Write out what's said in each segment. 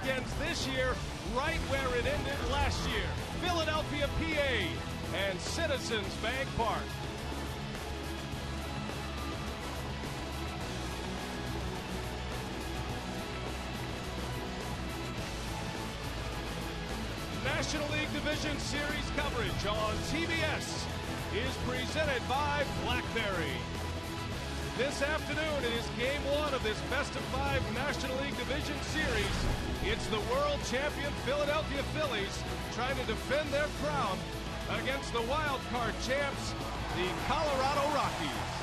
begins this year right where it ended last year. Philadelphia, PA, and Citizens Bank Park. National League Division Series coverage on TBS is presented by BlackBerry. This afternoon, it is Game 1 of this best-of-5 National League Division Series. It's the world champion Philadelphia Phillies trying to defend their crown against the wild card champs, the Colorado Rockies.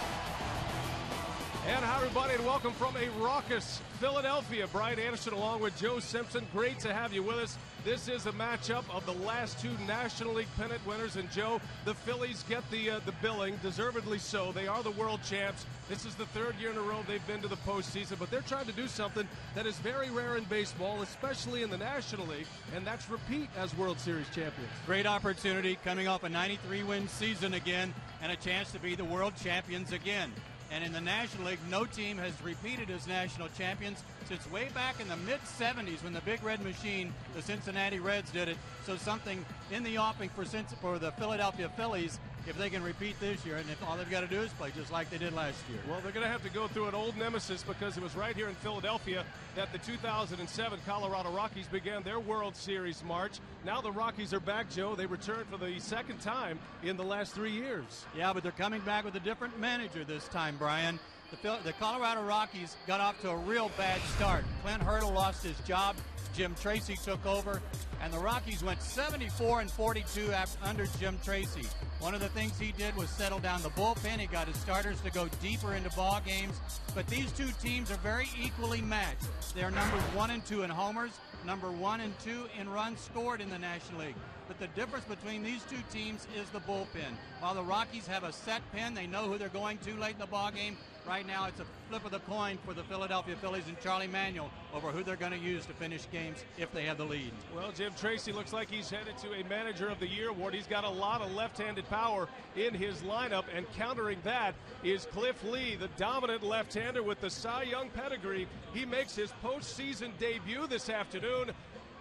And hi, everybody, and welcome from a raucous Philadelphia. Brian Anderson along with Joe Simpson. Great to have you with us. This is a matchup of the last two National League pennant winners. And, Joe, the Phillies get the billing, deservedly so. They are the world champs. This is the third year in a row they've been to the postseason. But they're trying to do something that is very rare in baseball, especially in the National League, and that's repeat as World Series champions. Great opportunity coming off a 93-win season again and a chance to be the world champions again. And in the National League, no team has repeated as national champions since way back in the mid-'70s when the Big Red Machine, the Cincinnati Reds, did it. So something in the offing for the Philadelphia Phillies if they can repeat this year, and if all they've got to do is play just like they did last year. Well, they're going to have to go through an old nemesis because it was right here in Philadelphia that the 2007 Colorado Rockies began their World Series march. Now the Rockies are back, Joe. They returned for the second time in the last 3 years. Yeah, but they're coming back with a different manager this time, Brian. The Colorado Rockies got off to a real bad start. Clint Hurdle lost his job. Jim Tracy took over, and the Rockies went 74-42 under Jim Tracy. One of the things he did was settle down the bullpen. He got his starters to go deeper into ball games. But these two teams are very equally matched. They're numbers 1 and 2 in homers, number 1 and 2 in runs scored in the National League. But the difference between these two teams is the bullpen. While the Rockies have a set pen, they know who they're going to late in the ball game. Right now, it's a flip of the coin for the Philadelphia Phillies and Charlie Manuel over who they're going to use to finish games if they have the lead. Well, Jim Tracy looks like he's headed to a Manager of the Year award. He's got a lot of left-handed power in his lineup, and countering that is Cliff Lee, the dominant left-hander with the Cy Young pedigree. He makes his postseason debut this afternoon,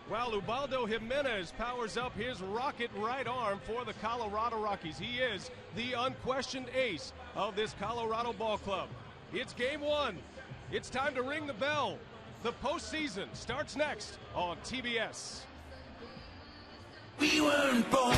while Ubaldo Jimenez powers up his rocket right arm for the Colorado Rockies. He is the unquestioned ace of this Colorado ball club. It's Game 1. It's time to ring the bell. The postseason starts next on TBS. We weren't born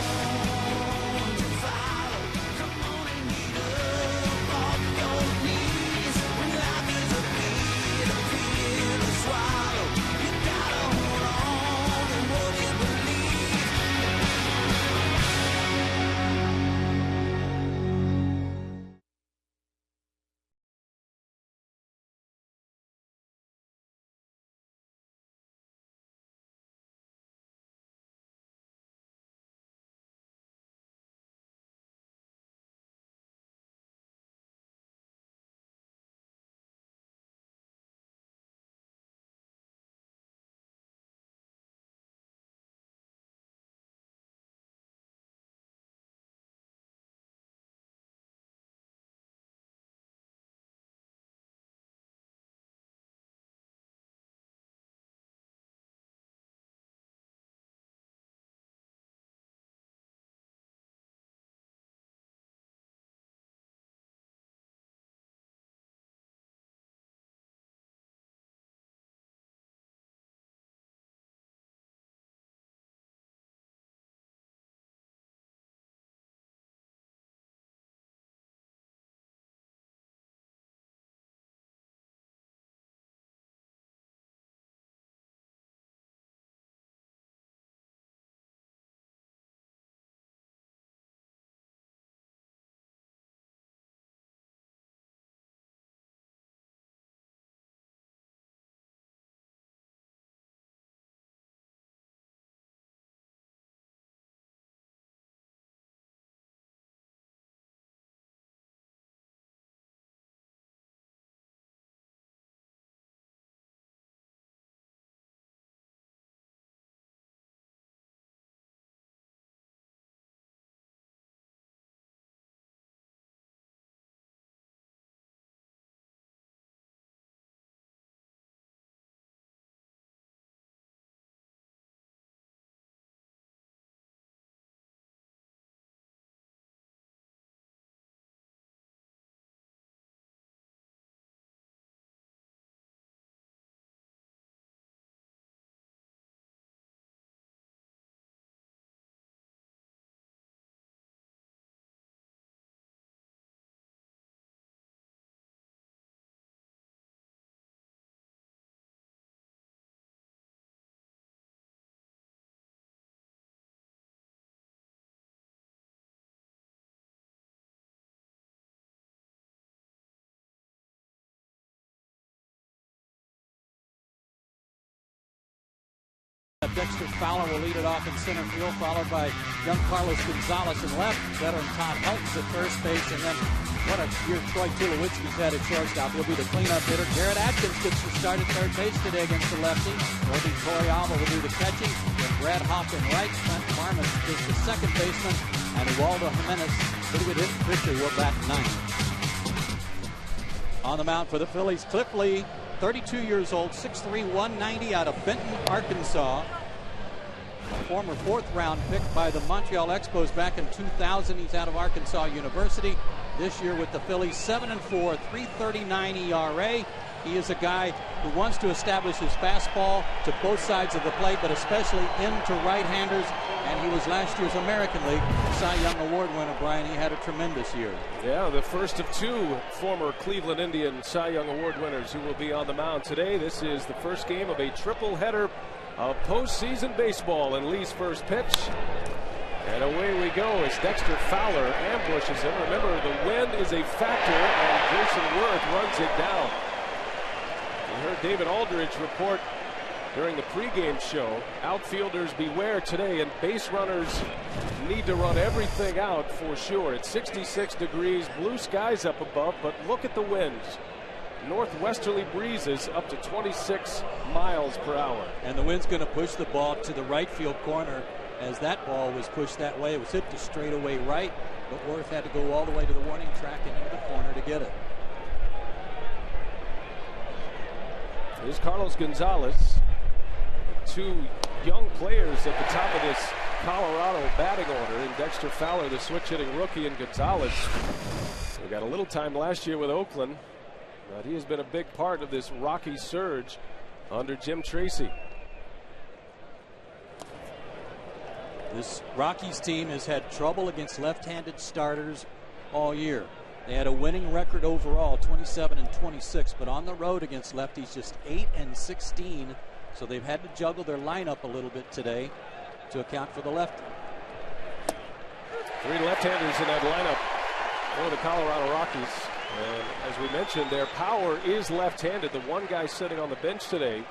Dexter Fowler will lead it off in center field, followed by young Carlos Gonzalez in left, veteran Todd Helton's at first base, and then what a year Troy Tulowitzki's had at shortstop. He'll be the cleanup hitter. Garrett Atkins gets the start at third base today against the lefty. Morty Toriyama will do the catching. Then Brad Hoffman right. Clint Marmon is the second baseman. And Ubaldo Jimenez, pretty good hitting pitcher, will bat ninth. On the mound for the Phillies, Cliff Lee, 32 years old, 6'3", 190 out of Benton, Arkansas. A former fourth-round pick by the Montreal Expos back in 2000. He's out of Arkansas University. This year with the Phillies, 7-4, 3.39 ERA. He is a guy who wants to establish his fastball to both sides of the plate, but especially into right-handers. And he was last year's American League Cy Young Award winner, Brian. He had a tremendous year. Yeah, the first of two former Cleveland Indian Cy Young Award winners who will be on the mound today. This is the first game of a triple header of postseason baseball, and Lee's first pitch. And away we go as Dexter Fowler ambushes him. Remember, the wind is a factor, and Jason Worth runs it down. You heard David Aldridge report during the pregame show, outfielders beware today, and base runners need to run everything out for sure. It's 66 degrees, blue skies up above, but look at the winds. Northwesterly breezes up to 26 miles per hour. And the wind's going to push the ball to the right field corner. As that ball was pushed that way, it was hit to straightaway right, but Worth had to go all the way to the warning track and into the corner to get it. Here's Carlos Gonzalez. Two young players at the top of this Colorado batting order, and Dexter Fowler, the switch-hitting rookie, and Gonzalez. We got a little time last year with Oakland, but he has been a big part of this Rocky surge under Jim Tracy. This Rockies team has had trouble against left-handed starters all year. They had a winning record overall, 27-26, but on the road against lefties, just 8-16. So they've had to juggle their lineup a little bit today to account for the lefty. Three left-handers in that lineup for the Colorado Rockies. And as we mentioned, their power is left-handed. The one guy sitting on the bench today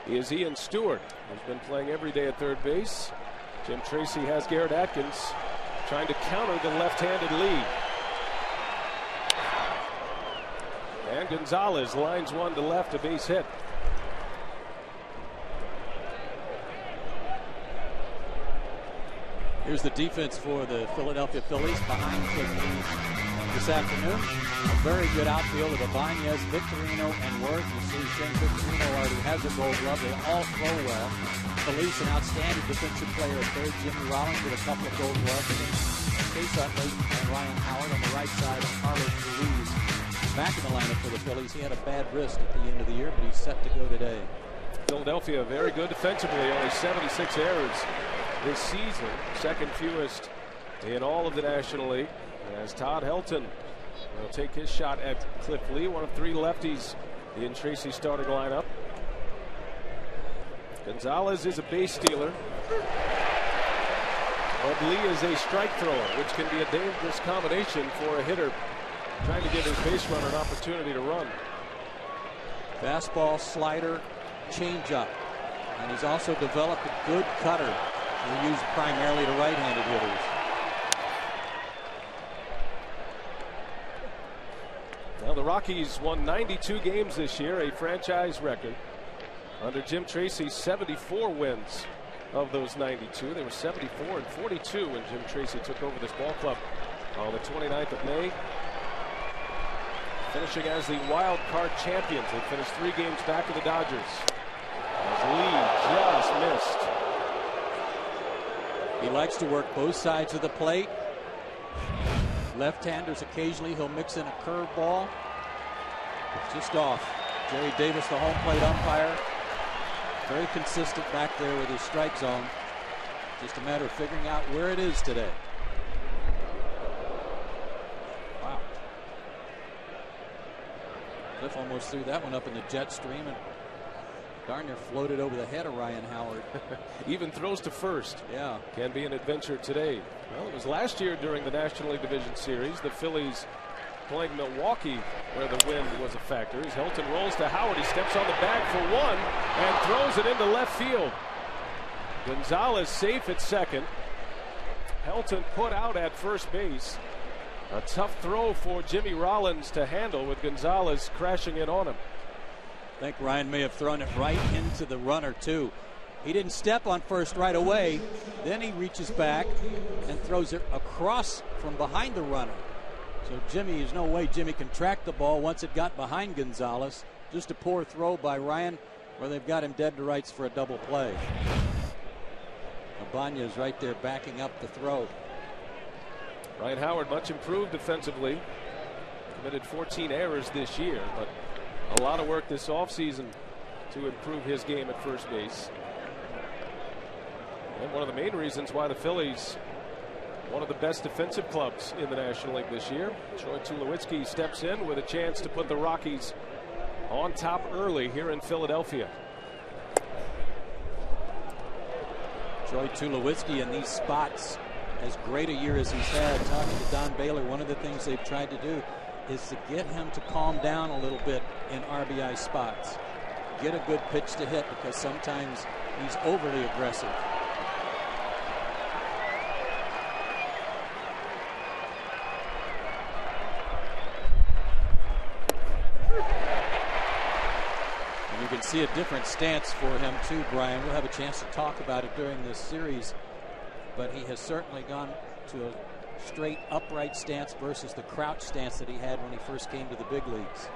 is Ian Stewart, who's been playing every day at third base. Jim Tracy has Garrett Atkins trying to counter the left-handed lead. And Gonzalez lines one to left, a base hit. Here's the defense for the Philadelphia Phillies behind Cliff Lee this afternoon. A very good outfield of Ibanez, Victorino, and Worth. You see Shane Victorino already has a gold glove. They all throw well. Felice, an outstanding defensive player at third. Jimmy Rollins with a couple of gold gloves. Chase Utley and Ryan Howard on the right side. And Carlos Ruiz back in the lineup for the Phillies. He had a bad wrist at the end of the year, but he's set to go today. Philadelphia very good defensively, only 76 errors this season, second fewest in all of the National League, as Todd Helton will take his shot at Cliff Lee, one of three lefties in Tracy's starting lineup. Gonzalez is a base stealer, but Lee is a strike thrower, which can be a dangerous combination for a hitter trying to give his base runner an opportunity to run. Fastball, slider, changeup, and he's also developed a good cutter. We use primarily to right-handed hitters. Well, the Rockies won 92 games this year, a franchise record. Under Jim Tracy, 74 wins of those 92. They were 74-42 when Jim Tracy took over this ball club on the 29th of May. Finishing as the wild card champions. They finished 3 games back of the Dodgers. As Lee just missed. He likes to work both sides of the plate. Left-handers, occasionally he'll mix in a curveball. Just off. Jerry Davis, the home plate umpire, very consistent back there with his strike zone. Just a matter of figuring out where it is today. Wow. Cliff almost threw that one up in the jet stream, and darn near floated over the head of Ryan Howard. Even throws to first. Yeah. Can be an adventure today. Well, it was last year during the National League Division Series. The Phillies playing Milwaukee where the wind was a factor. As Helton rolls to Howard, he steps on the bag for one and throws it into left field. Gonzalez safe at second. Helton put out at first base. A tough throw for Jimmy Rollins to handle with Gonzalez crashing in on him. I think Ryan may have thrown it right into the runner, too. He didn't step on first right away. Then he reaches back and throws it across from behind the runner. So there's no way Jimmy can track the ball once it got behind Gonzalez. Just a poor throw by Ryan, where they've got him dead to rights for a double play. Abana's right there backing up the throw. Ryan Howard much improved defensively. Committed 14 errors this year, but a lot of work this offseason to improve his game at first base. And one of the main reasons why the Phillies, one of the best defensive clubs in the National League this year. Troy Tulowitzki steps in with a chance to put the Rockies on top early here in Philadelphia. Troy Tulowitzki in these spots, as great a year as he's had. Talking to Don Baylor, one of the things they've tried to do is to get him to calm down a little bit in RBI spots. Get a good pitch to hit, because sometimes he's overly aggressive. And you can see a different stance for him too, Brian. We'll have a chance to talk about it during this series, but he has certainly gone to a straight upright stance versus the crouch stance that he had when he first came to the big leagues.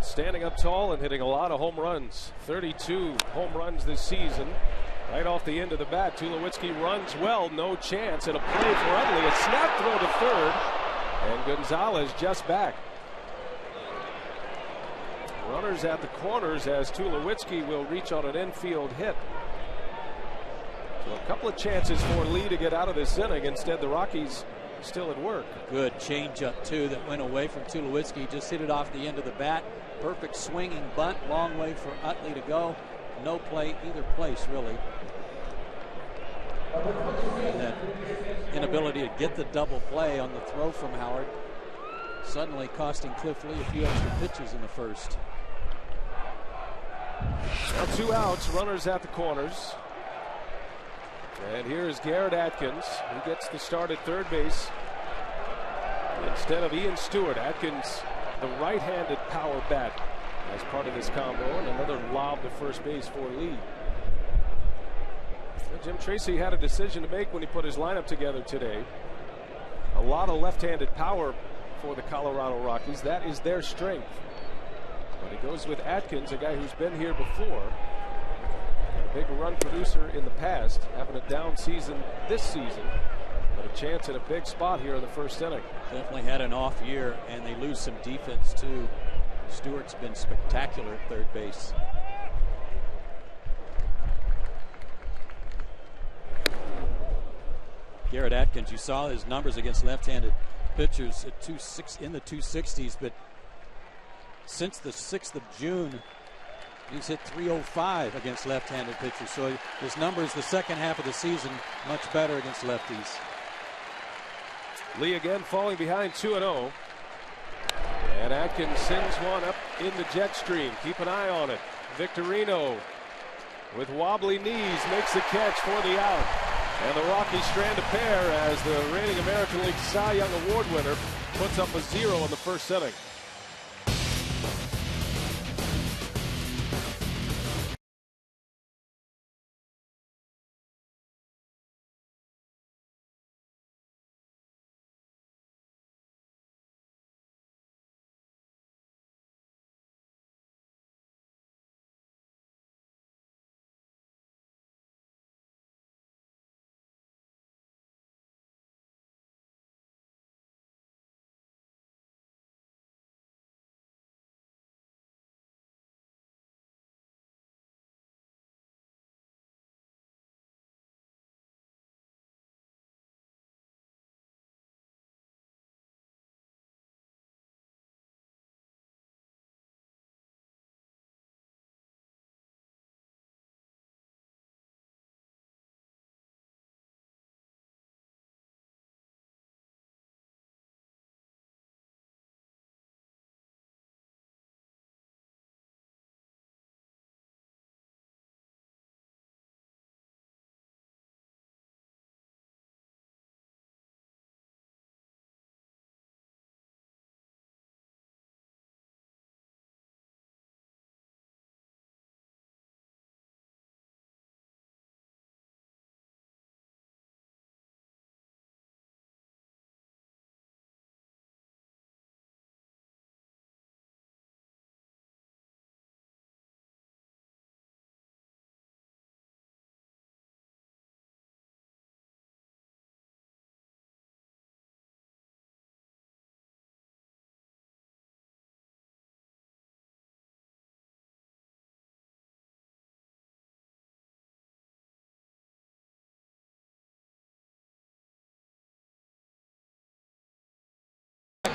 Standing up tall and hitting a lot of home runs. 32 home runs this season. Right off the end of the bat, Tulowitzki runs well, no chance, and a play for Utley. A snap throw to third, and Gonzalez just back. Runners at the corners as Tulowitzki will reach on an infield hit. So a couple of chances for Lee to get out of this inning. Instead, the Rockies still at work. Good changeup too that went away from Tulowitzki. Just hit it off the end of the bat. Perfect swinging bunt. Long way for Utley to go. No play either place, really. And that inability to get the double play on the throw from Howard suddenly costing Cliff Lee a few extra pitches in the first. Now 2 outs, runners at the corners. And here is Garrett Atkins. He gets the start at third base instead of Ian Stewart. Atkins, the right-handed power bat as part of this combo, and another lob to first base for Lee. Jim Tracy had a decision to make when he put his lineup together today. A lot of left-handed power for the Colorado Rockies. That is their strength. But he goes with Atkins, a guy who's been here before. A big run producer in the past, having a down season this season, but a chance at a big spot here in the first inning. Definitely had an off year, and they lose some defense too. Stewart's been spectacular at third base. Garrett Atkins, you saw his numbers against left-handed pitchers at in the 260s, but since the 6th of June, he's hit .305 against left-handed pitchers. So his numbers the second half of the season much better against lefties. Lee again falling behind 2-0. And Atkins sends one up in the jet stream. Keep an eye on it. Victorino with wobbly knees makes the catch for the out. And the Rockies strand a pair as the reigning American League Cy Young Award winner puts up a 0 in the first inning.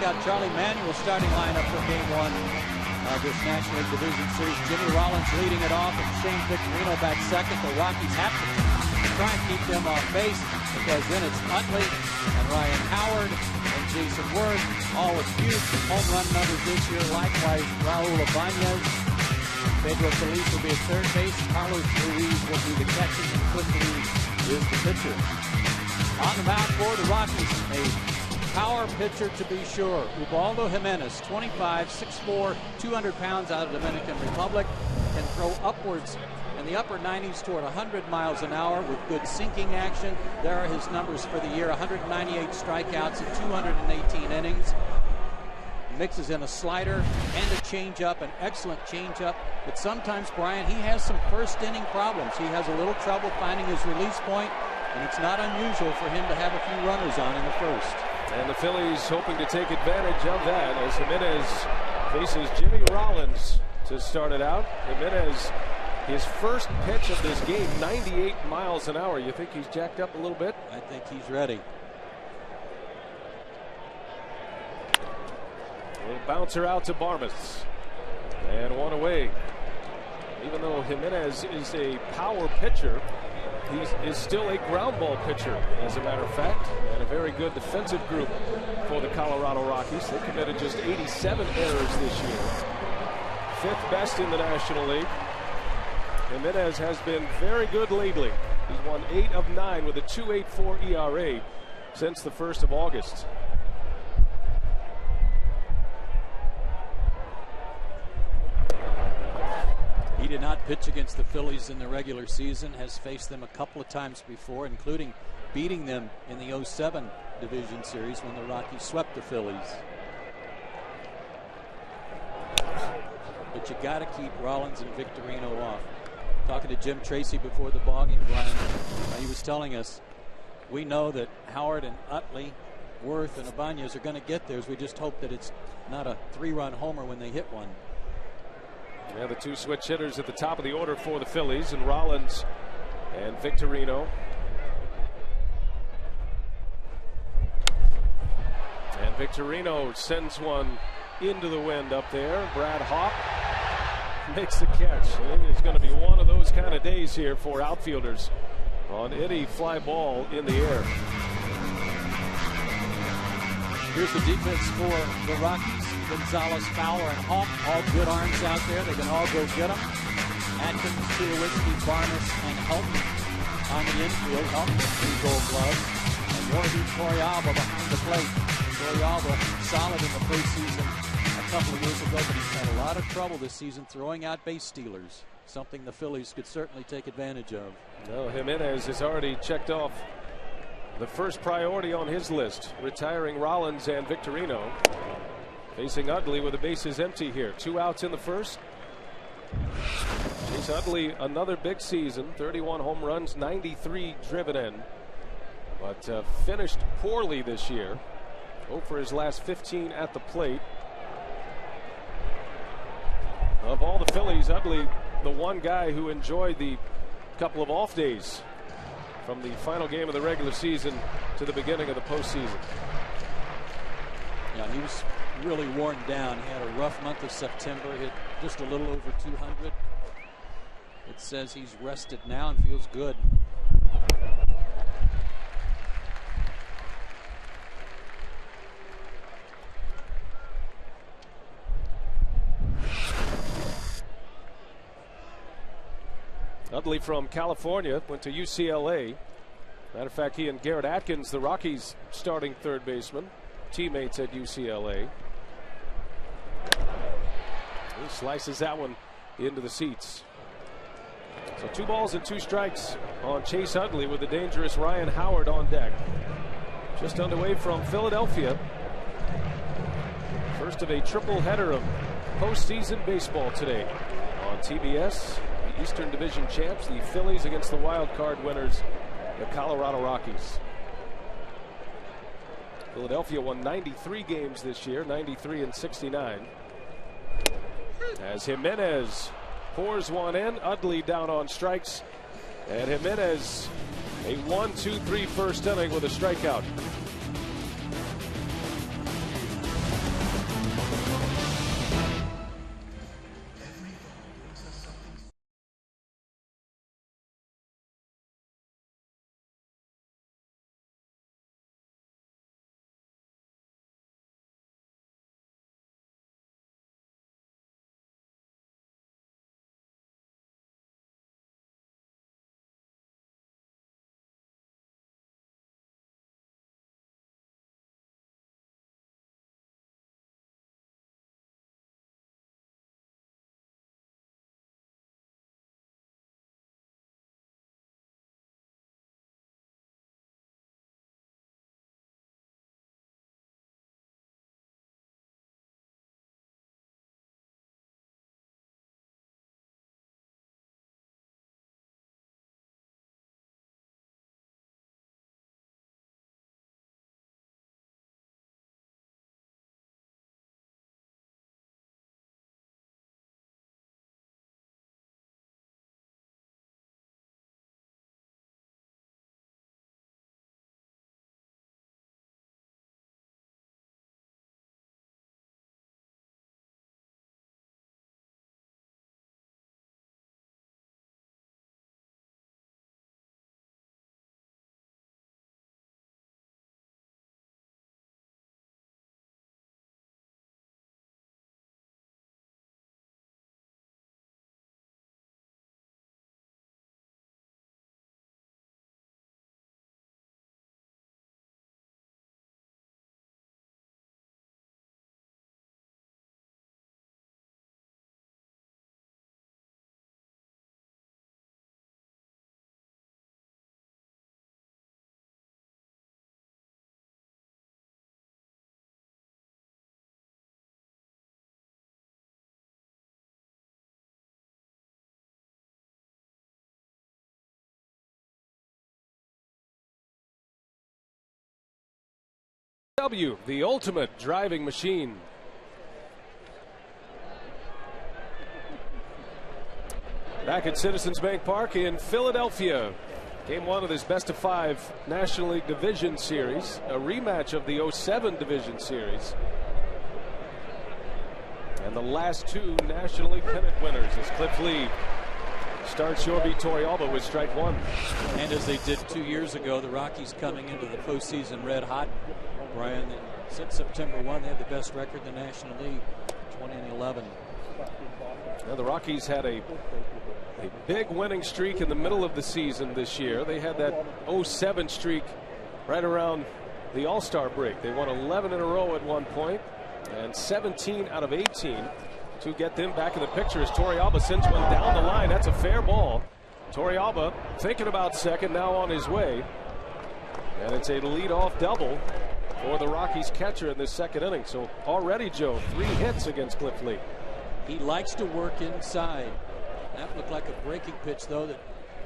out Charlie Manuel's starting lineup for Game 1 of this National League Division Series. Jimmy Rollins leading it off, and Shane Victorino back second. The Rockies have to try and keep them off base, because then it's Utley and Ryan Howard and Jason Worth, all with huge home run numbers this year. Likewise, Raul Ibanez. Pedro Feliz will be at third base. Carlos Ruiz will do the catching, and Cliff Lee is the pitcher. On the mound for the Rockies, a power pitcher to be sure. Ubaldo Jimenez, 25, 6'4", 200 pounds, out of Dominican Republic, can throw upwards in the upper 90s toward 100 miles an hour with good sinking action. There are his numbers for the year: 198 strikeouts in 218 innings. Mixes in a slider and a changeup, an excellent changeup. But sometimes, Brian, he has some first inning problems. He has a little trouble finding his release point, and it's not unusual for him to have a few runners on in the first. And the Phillies hoping to take advantage of that as Jimenez faces Jimmy Rollins to start it out. Jimenez, his first pitch of this game, 98 miles an hour. You think he's jacked up a little bit? I think he's ready. A little bouncer out to Barmes. And one away. Even though Jimenez is a power pitcher, he is still a ground ball pitcher, as a matter of fact, and a very good defensive group for the Colorado Rockies. They committed just 87 errors this year, 5th best in the National League. Jimenez has been very good lately. He's won 8 of 9 with a 2.84 ERA since the 1st of August. He did not pitch against the Phillies in the regular season, has faced them a couple of times before, including beating them in the 07 Division Series when the Rockies swept the Phillies. But you got to keep Rollins and Victorino off. Talking to Jim Tracy before the ballgame, Brian, he was telling us, we know that Howard and Utley, Worth, and Ibanez are going to get theirs. We just hope that it's not a 3-run homer when they hit one. Yeah, the 2 switch hitters at the top of the order for the Phillies, and Rollins and Victorino. And Victorino sends one into the wind up there. Brad Hawk makes the catch. It is going to be one of those kind of days here for outfielders on any fly ball in the air. Here's the defense for the Rockies. Gonzalez, Fowler, and Hawk, all good arms out there. They can all go get them. Atkins, Tulowitzki, Barnes, and Helton on the infield. Helton with 2 Gold Gloves. And Jorge Torrealba behind the plate. Torrealba solid in the postseason a couple of years ago, but he's had a lot of trouble this season throwing out base stealers, something the Phillies could certainly take advantage of. No, Jimenez has already checked off the first priority on his list, retiring Rollins and Victorino. Facing Utley with the bases empty here. 2 outs in the first. Chase Utley, another big season. 31 home runs, 93 driven in. But finished poorly this year. 0 for his last 15 at the plate. Of all the Phillies, Utley, the one guy who enjoyed the couple of off days from the final game of the regular season to the beginning of the postseason. Yeah, he was really worn down. He had a rough month of September, hit just a little over 200. It says he's rested now and feels good. Utley from California, went to UCLA. Matter of fact, he and Garrett Atkins, the Rockies' starting third baseman, teammates at UCLA. He slices that one into the seats. So 2 balls and 2 strikes on Chase Utley with the dangerous Ryan Howard on deck. Just underway from Philadelphia. First of a triple header of postseason baseball today on TBS. The Eastern Division champs, the Phillies, against the wild card winners, the Colorado Rockies. Philadelphia won 93 games this year, 93 and 69. As Jimenez pours one in, Utley down on strikes, and Jimenez a 1-2-3 first inning with a strikeout. BMW, the ultimate driving machine. Back at Citizens Bank Park in Philadelphia. Game 1 of this best-of-5 National League Division Series. A rematch of the 07 Division Series. And the last 2 National League pennant winners as Cliff Lee starts Yorby Torrealba with strike 1. And as they did 2 years ago, the Rockies coming into the postseason red hot. Brian, since September 1, they have the best record in the National League, 20-11. Now the Rockies had a big winning streak in the middle of the season this year. They had that 07 streak right around the All-Star break. They won 11 in a row at one point and 17 out of 18 to get them back in the picture as Torrealba sends one down the line. That's a fair ball. Torrealba thinking about second, now on his way. And it's a leadoff double for the Rockies catcher in this second inning. So already, Joe, 3 hits against Cliff Lee. He likes to work inside. That looked like a breaking pitch, though, that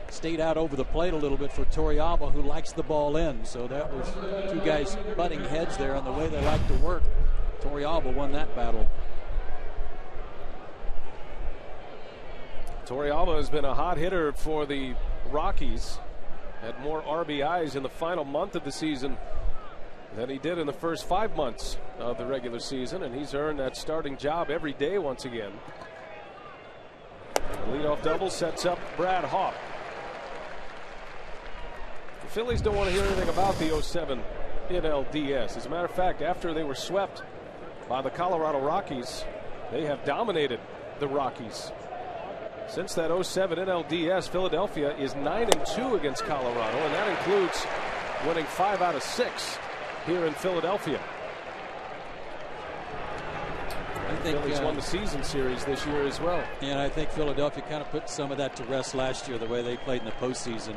stayed out over the plate a little bit for Torrealba, who likes the ball in. So that was 2 guys butting heads there on the way they like to work. Torrealba won that battle. Torrealba has been a hot hitter for the Rockies. Had more RBIs in the final month of the season than he did in the first 5 months of the regular season, and he's earned that starting job every day once again. The leadoff double sets up Brad Hawk. The Phillies don't want to hear anything about the 07 NLDS. As a matter of fact, after they were swept by the Colorado Rockies, they have dominated the Rockies. Since that 07 NLDS, Philadelphia is 9-2 against Colorado, and that includes winning 5 out of 6 here in Philadelphia. I think Phillies won the season series this year as well. And I think Philadelphia kind of put some of that to rest last year, the way they played in the postseason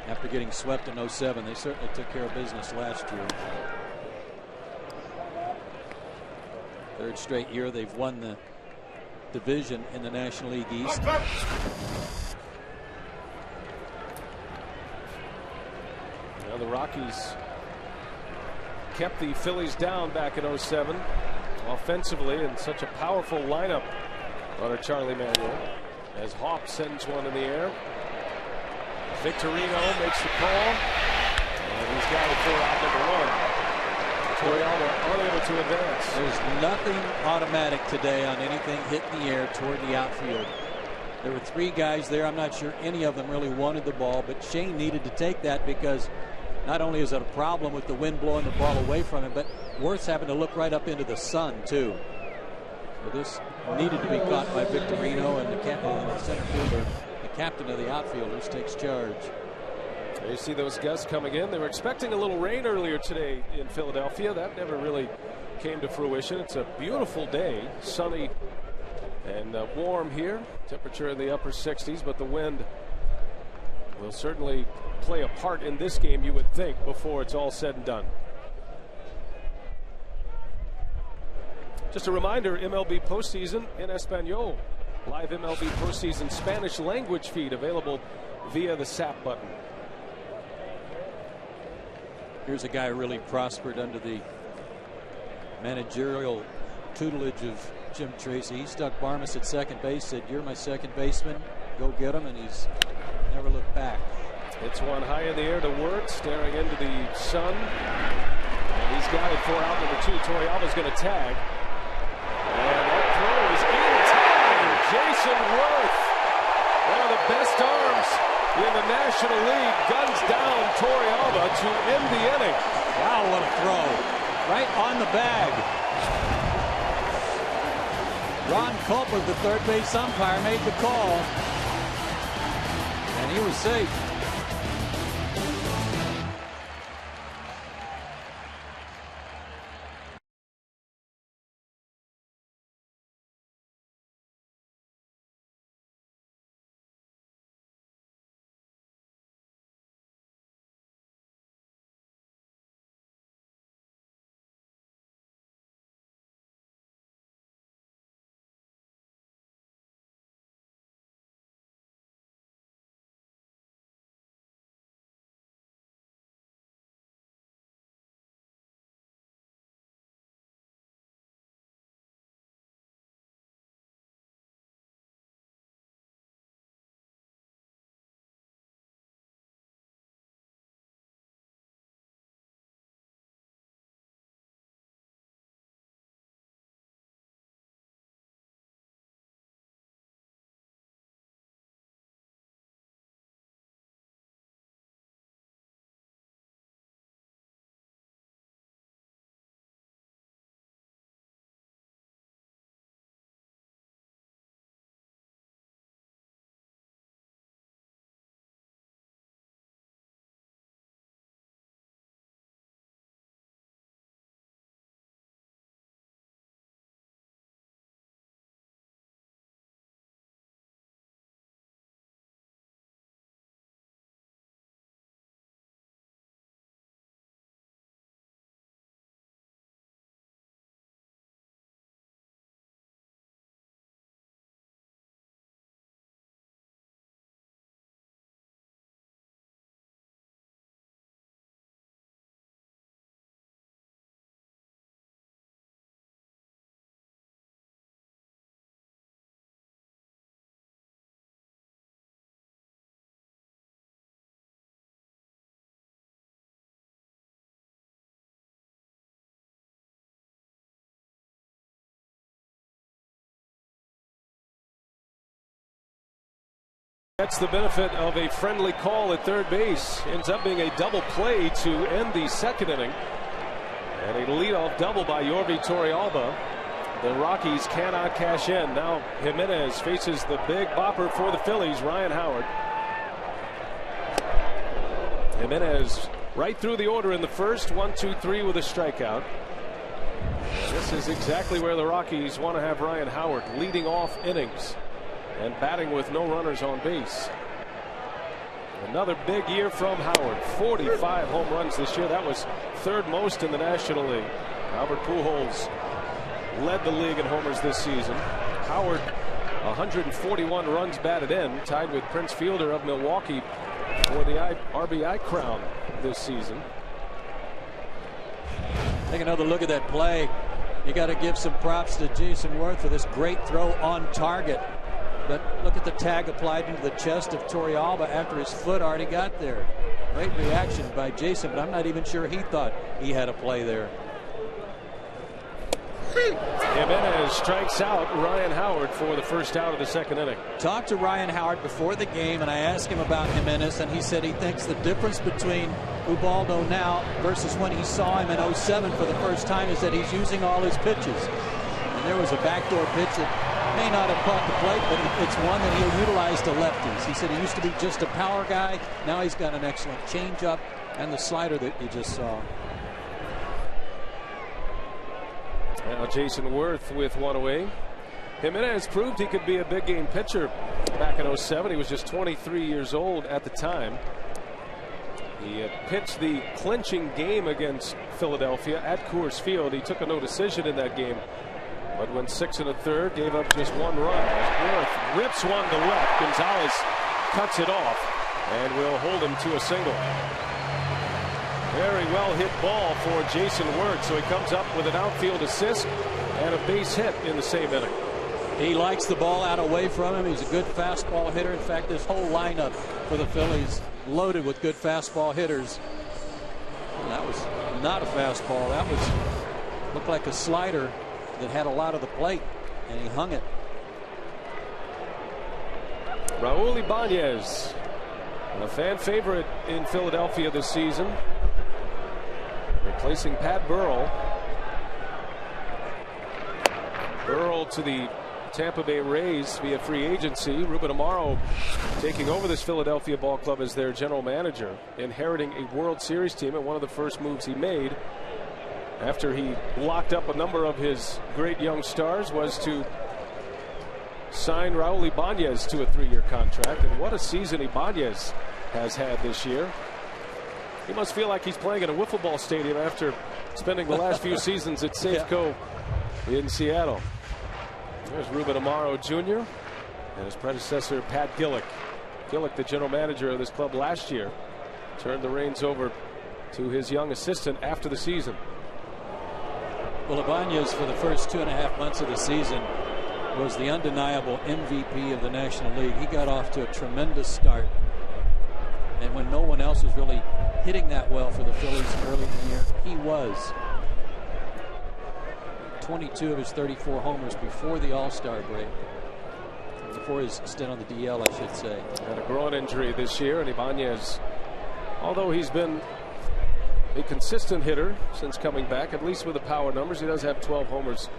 after getting swept in 07. They certainly took care of business last year. 3rd straight year they've won the division in the National League East. Now the Rockies kept the Phillies down back in 07 offensively, and such a powerful lineup under Charlie Manuel as Hawk sends one in the air. Victorino makes the call, and he's got it for out number 1. Torrealba unable to advance. There's nothing automatic today on anything hit in the air toward the outfield. There were 3 guys there. I'm not sure any of them really wanted the ball, but Shane needed to take that because not only is it a problem with the wind blowing the ball away from him, but Worth's having to look right up into the sun, too. So this needed to be caught by Victorino, and the center fielder, the captain of the outfielders, takes charge. You see those gusts coming in. They were expecting a little rain earlier today in Philadelphia. That never really came to fruition. It's a beautiful day, sunny and warm here. Temperature in the upper 60s, but the wind will certainly play a part in this game, you would think, before it's all said and done. Just a reminder, MLB postseason in Espanol. Live MLB postseason Spanish language feed available via the SAP button. Here's a guy who really prospered under the managerial tutelage of Jim Tracy. He stuck Barmas at second base, said, "You're my second baseman, go get him," and he's never looked back. It's one high in the air to Wirt, staring into the sun. And he's got it for out number 2. Torrealba's going to tag. And that throw is in time. Jason Worth, one of the best arms in the National League, guns down Torrealba to end the inning. Wow, what a throw. Right on the bag. Ron Culper, the third base umpire, made the call. And he was safe. Gets the benefit of a friendly call at third base. Ends up being a double play to end the second inning. And a leadoff double by Yorvi Torrealba. The Rockies cannot cash in. Now Jimenez faces the big bopper for the Phillies, Ryan Howard. Jimenez right through the order in the first, 1-2-3 with a strikeout. This is exactly where the Rockies want to have Ryan Howard, leading off innings and batting with no runners on base. Another big year from Howard. 45 home runs this year. That was third most in the National League. Albert Pujols led the league in homers this season. Howard 141 runs batted in, tied with Prince Fielder of Milwaukee for the RBI crown this season. Take another look at that play. You got to give some props to Jason Worth for this great throw on target. But look at the tag applied into the chest of Torrealba after his foot already got there. Great reaction by Jason, but I'm not even sure he thought he had a play there. Jimenez strikes out Ryan Howard for the first out of the second inning. Talked to Ryan Howard before the game, and I asked him about Jimenez, and he said he thinks the difference between Ubaldo now versus when he saw him in 07 for the first time is that he's using all his pitches. And there was a backdoor pitch that may not have caught the plate, but it's one that he'll utilize to lefties. He said he used to be just a power guy. Now he's got an excellent changeup and the slider that you just saw. Now Jason Worth with one away. Jimenez proved he could be a big game pitcher back in 07. He was just 23 years old at the time. He pitched the clinching game against Philadelphia at Coors Field. He took a no decision in that game, but went 6 1/3, gave up just one run. Worth rips one to left. Gonzalez cuts it off and will hold him to a single. Very well hit ball for Jason Worth, so he comes up with an outfield assist and a base hit in the same inning. He likes the ball out away from him. He's a good fastball hitter. In fact, this whole lineup for the Phillies loaded with good fastball hitters. Well, that was not a fastball. That looked like a slider that had a lot of the plate, and he hung it. Raul Ibanez, a fan favorite in Philadelphia this season, replacing Pat Burrell. Burrell to the Tampa Bay Rays via free agency. Ruben Amaro taking over this Philadelphia ball club as their general manager, inheriting a World Series team, and one of the first moves he made after he locked up a number of his great young stars was to sign Raul Ibanez to a 3-year contract. And what a season Ibanez has had this year. He must feel like he's playing at a wiffle ball stadium after spending the last few seasons at Safeco in Seattle. There's Ruben Amaro Jr. and his predecessor Pat Gillick. Gillick, the general manager of this club last year, turned the reins over to his young assistant after the season. Well, Ibanez for the first 2.5 months of the season was the undeniable MVP of the National League. He got off to a tremendous start, and when no one else was really hitting that well for the Phillies early in the year, he was. 22 of his 34 homers before the All-Star break, before his stint on the DL, I should say. Had a groin injury this year, and Ibanez, although he's been a consistent hitter since coming back, at least with the power numbers, he does have 12 homers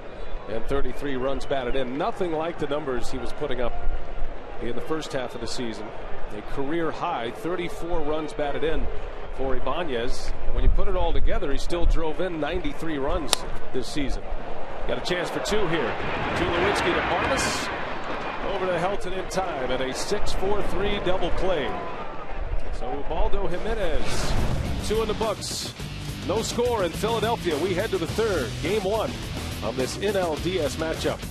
and 33 runs batted in. Nothing like the numbers he was putting up in the first half of the season. A career high 34 runs batted in for Ibanez, and when you put it all together, he still drove in 93 runs this season. Got a chance for 2 here. Tulowitzki to Armas, over to Helton in time, and a 6-4-3 double play. So Ubaldo Jimenez, 2 in the books. No score in Philadelphia. We head to the third, game 1 of this NLDS matchup.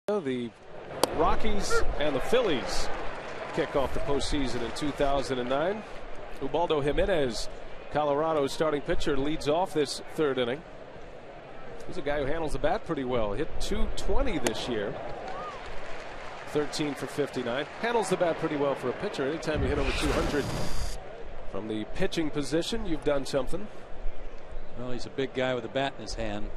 The Rockies and the Phillies kick off the postseason in 2009. Ubaldo Jimenez, Colorado's starting pitcher, leads off this third inning. He's a guy who handles the bat pretty well. Hit .220 this year. 13 for 59. Handles the bat pretty well for a pitcher. Anytime you hit over 200 from the pitching position, you've done something. Well, he's a big guy with a bat in his hand.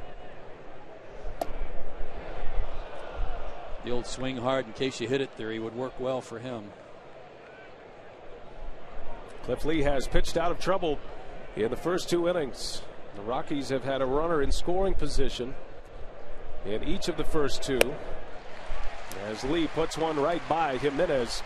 The old swing hard in case you hit it theory would work well for him. Cliff Lee has pitched out of trouble in the first two innings. The Rockies have had a runner in scoring position in each of the first two, as Lee puts one right by Jimenez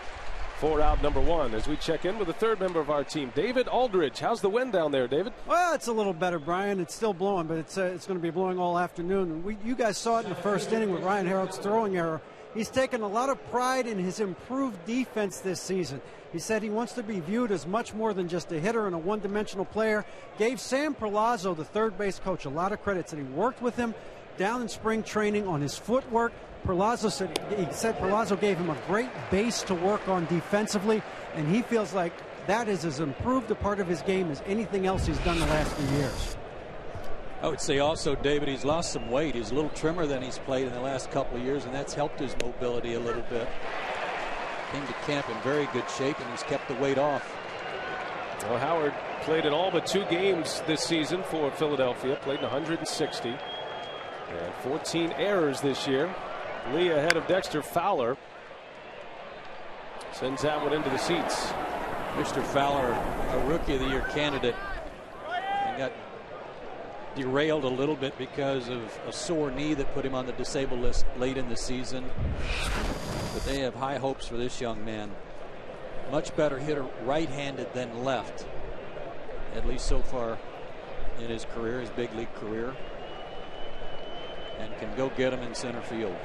for out number one. As we check in with the third member of our team, David Aldridge. How's the wind down there, David? Well, it's a little better, Brian. It's still blowing, but it's going to be blowing all afternoon. You guys saw it in the first inning with Ryan Harrod's throwing error. He's taken a lot of pride in his improved defense this season. He said he wants to be viewed as much more than just a hitter and a one-dimensional player. Gave Sam Perlazzo, the third base coach, a lot of credit. Said he worked with him down in spring training on his footwork. Perlazzo said Perlazzo gave him a great base to work on defensively, and he feels like that is as improved a part of his game as anything else he's done the last few years. I would say also, David, he's lost some weight. He's a little trimmer than he's played in the last couple of years, and that's helped his mobility a little bit. Came to camp in very good shape, and he's kept the weight off. Well, Howard played in all but 2 games this season for Philadelphia, played in 160, and 14 errors this year. Lee ahead of Dexter Fowler. Sends that one into the seats. Mr. Fowler, a Rookie of the Year candidate, and got derailed a little bit because of a sore knee that put him on the disabled list late in the season. But they have high hopes for this young man. Much better hitter right-handed than left, at least so far in his career, his big league career, and can go get him in center field.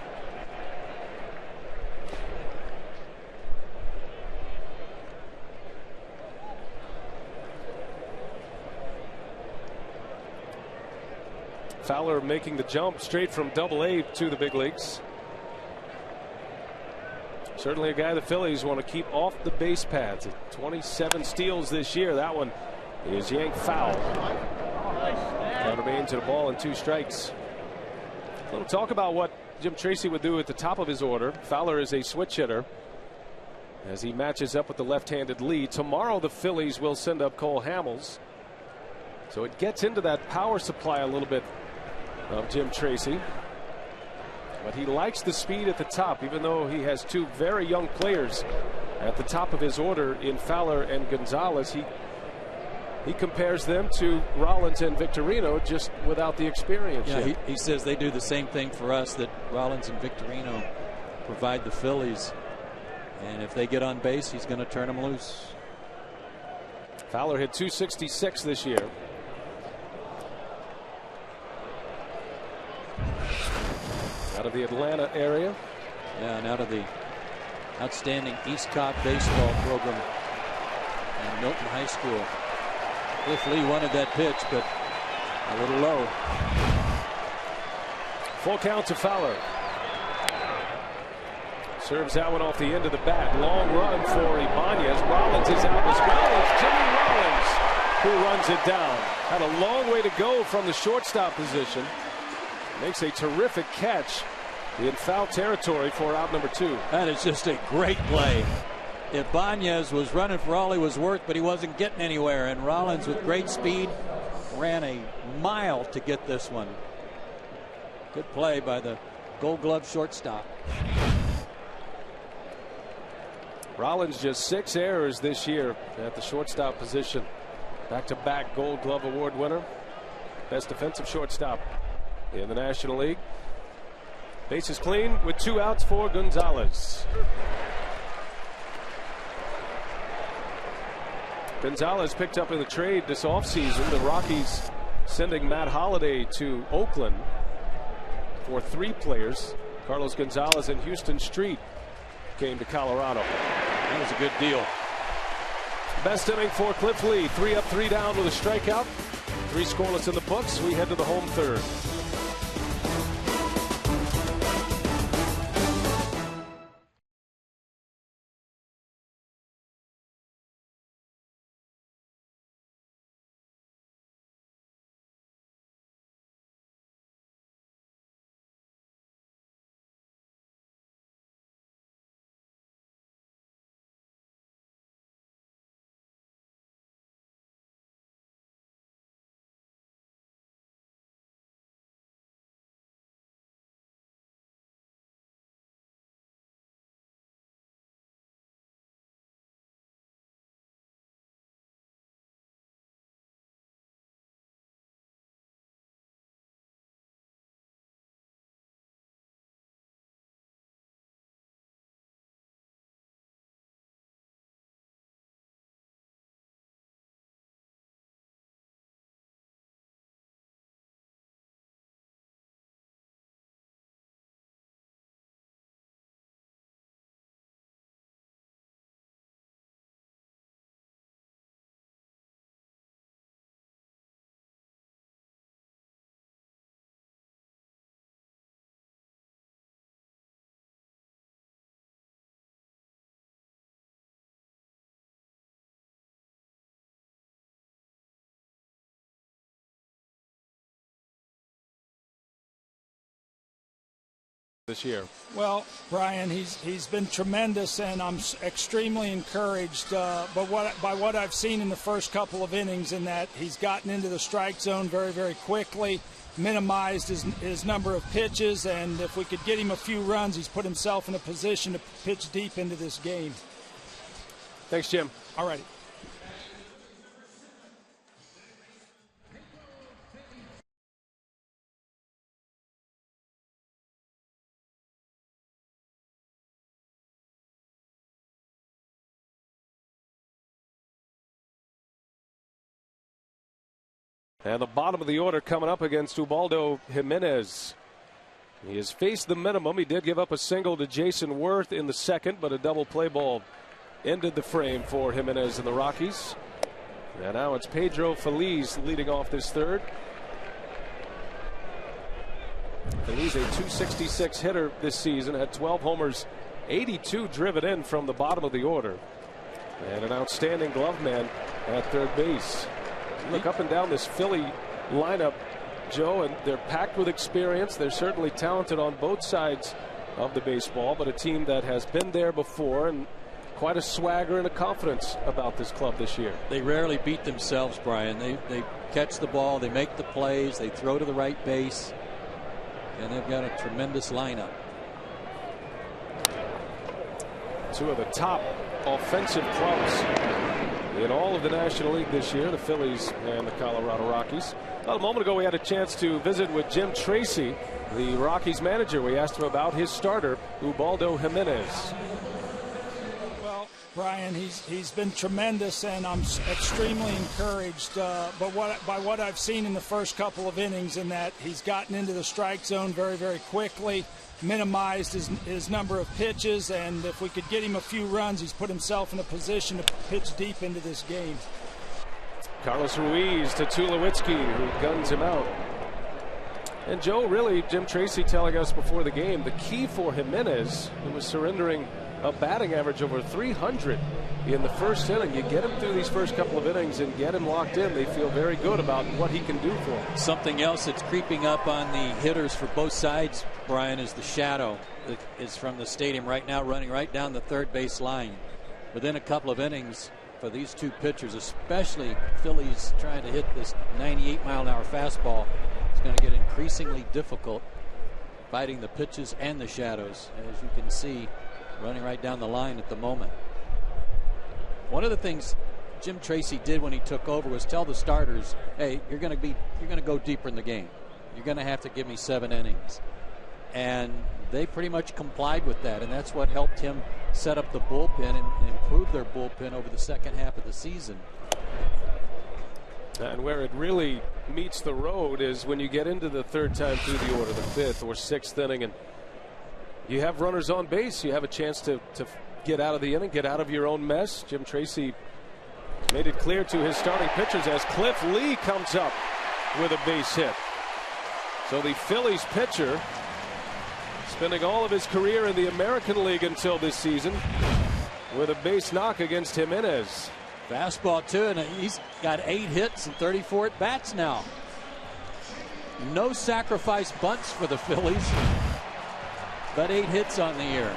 Fowler making the jump straight from Double-A to the big leagues. Certainly a guy the Phillies want to keep off the base paths. 27 steals this year. That one is yanked foul. That remains at a ball and 2 strikes. A little talk about what Jim Tracy would do at the top of his order. Fowler is a switch hitter as he matches up with the left-handed Lee. Tomorrow the Phillies will send up Cole Hamels. So it gets into that power supply a little bit of Jim Tracy. But he likes the speed at the top, even though he has 2 very young players at the top of his order in Fowler and Gonzalez. He compares them to Rollins and Victorino, just without the experience. Yeah, he says they do the same thing for us that Rollins and Victorino provide the Phillies. And if they get on base, he's going to turn them loose. Fowler hit .266 this year. Out of the Atlanta area. Yeah, and out of the outstanding East Cobb baseball program in Milton High School. Cliff Lee wanted that pitch, but a little low. Full count to Fowler. Serves that one off the end of the bat. Long run for Ibanez. Rollins is out as well. It's Jimmy Rollins who runs it down. Had a long way to go from the shortstop position. Makes a terrific catch in foul territory for out number 2. That is just a great play. Ibanez was running for all he was worth, but he wasn't getting anywhere. And Rollins, with great speed, ran a mile to get this one. Good play by the Gold Glove shortstop. Rollins just 6 errors this year at the shortstop position. Back-to-back Gold Glove Award winner. Best defensive shortstop in the National League. Bases clean with 2 outs for Gonzalez. Gonzalez picked up in the trade this offseason. The Rockies sending Matt Holliday to Oakland for 3 players. Carlos Gonzalez and Houston Street came to Colorado. That was a good deal. Best inning for Cliff Lee. 3 up, 3 down with a strikeout. 3 scoreless in the books. We head to the home third. this year? Well, Brian, he's been tremendous, and I'm extremely encouraged by what I've seen in the first couple of innings, in that he's gotten into the strike zone very, very quickly, minimized his number of pitches, and if we could get him a few runs, he's put himself in a position to pitch deep into this game. Thanks, Jim. All righty. And the bottom of the order coming up against Ubaldo Jimenez. He has faced the minimum. He did give up a single to Jason Worth in the second, but a double play ball ended the frame for Jimenez and the Rockies. And now it's Pedro Feliz leading off this third. Feliz, a .266 hitter this season, had 12 homers, 82 driven in from the bottom of the order. And an outstanding glove man at third base. Look up and down this Philly lineup, Joe, and they're packed with experience. They're certainly talented on both sides of the baseball, but a team that has been there before, and quite a swagger and a confidence about this club this year. They rarely beat themselves, Brian. They catch the ball, they make the plays, they throw to the right base, and they've got a tremendous lineup. Two of the top offensive clubs in all of the National League this year, the Phillies and the Colorado Rockies. Well, a moment ago we had a chance to visit with Jim Tracy, the Rockies manager. We asked him about his starter, Ubaldo Jimenez. Well, Brian, he's been tremendous, and I'm extremely encouraged by what I've seen in the first couple of innings, in that he's gotten into the strike zone very, very quickly, minimized his number of pitches, and if we could get him a few runs, he's put himself in a position to pitch deep into this game. Carlos Ruiz to Tulowitzki, who guns him out. And Joe, really, Jim Tracy telling us before the game, the key for Jimenez, who was surrendering a batting average over 300 in the first inning. You get him through these first couple of innings and get him locked in, they feel very good about what he can do for them. Something else that's creeping up on the hitters for both sides, Brian, is the shadow that is from the stadium right now, running right down the third base line. Within a couple of innings for these two pitchers, especially Phillies trying to hit this 98-mile-an-hour fastball, it's going to get increasingly difficult fighting the pitches and the shadows, as you can see, running right down the line at the moment. One of the things Jim Tracy did when he took over was tell the starters, hey, you're going to go deeper in the game. You're going to have to give me 7 innings. And they pretty much complied with that, and that's what helped him set up the bullpen and improve their bullpen over the second half of the season. And where it really meets the road is when you get into the third time through the order, the 5th or 6th inning, and you have runners on base. You have a chance to get out of the inning, get out of your own mess. Jim Tracy made it clear to his starting pitchers as Cliff Lee comes up with a base hit. So the Phillies pitcher, spending all of his career in the American League until this season, with a base knock against Jimenez. Fastball too, and he's got 8 hits and 34 at bats now. No sacrifice bunts for the Phillies, but 8 hits on the year.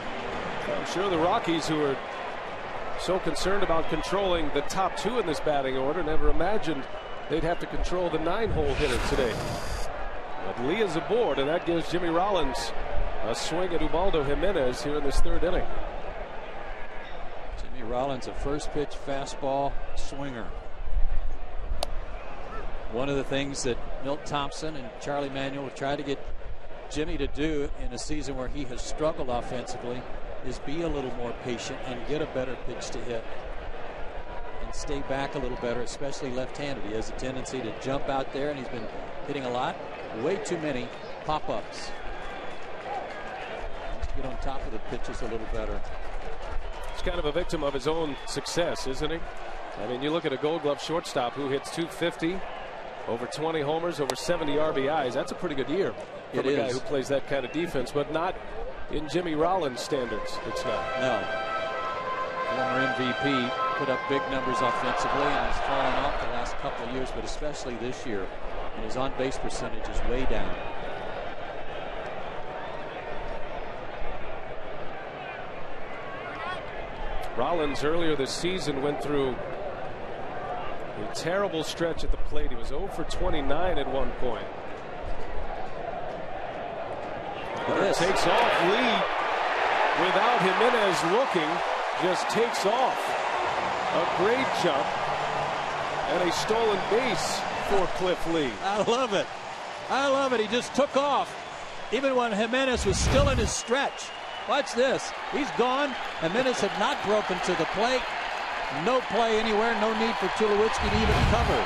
I'm sure the Rockies, who are so concerned about controlling the top 2 in this batting order, never imagined they'd have to control the 9-hole hitter today. But Lee is aboard, and that gives Jimmy Rollins a swing at Ubaldo Jimenez here in this 3rd inning. Jimmy Rollins, a first pitch fastball swinger. One of the things that Milt Thompson and Charlie Manuel tried to get Jimmy to do in a season where he has struggled offensively is be a little more patient and get a better pitch to hit and stay back a little better, especially left-handed. He has a tendency to jump out there, and he's been hitting a lot, way too many pop-ups. Get on top of the pitches a little better. He's kind of a victim of his own success, isn't he? I mean, you look at a Gold Glove shortstop who hits .250, over 20 homers, over 70 RBIs. That's a pretty good year for a guy who plays that kind of defense, but not in Jimmy Rollins standards. It's not. No. Former MVP, put up big numbers offensively, and has fallen off the last couple of years, but especially this year. And his on-base percentage is way down. Rollins earlier this season went through a terrible stretch at the plate. He was 0 for 29 at one point. Takes off. Lee, without Jimenez looking, just takes off. A great jump and a stolen base for Cliff Lee. I love it. I love it. He just took off even when Jimenez was still in his stretch. Watch this. He's gone. Jimenez had not broken to the plate. No play anywhere. No need for Tulowitzki to even cover.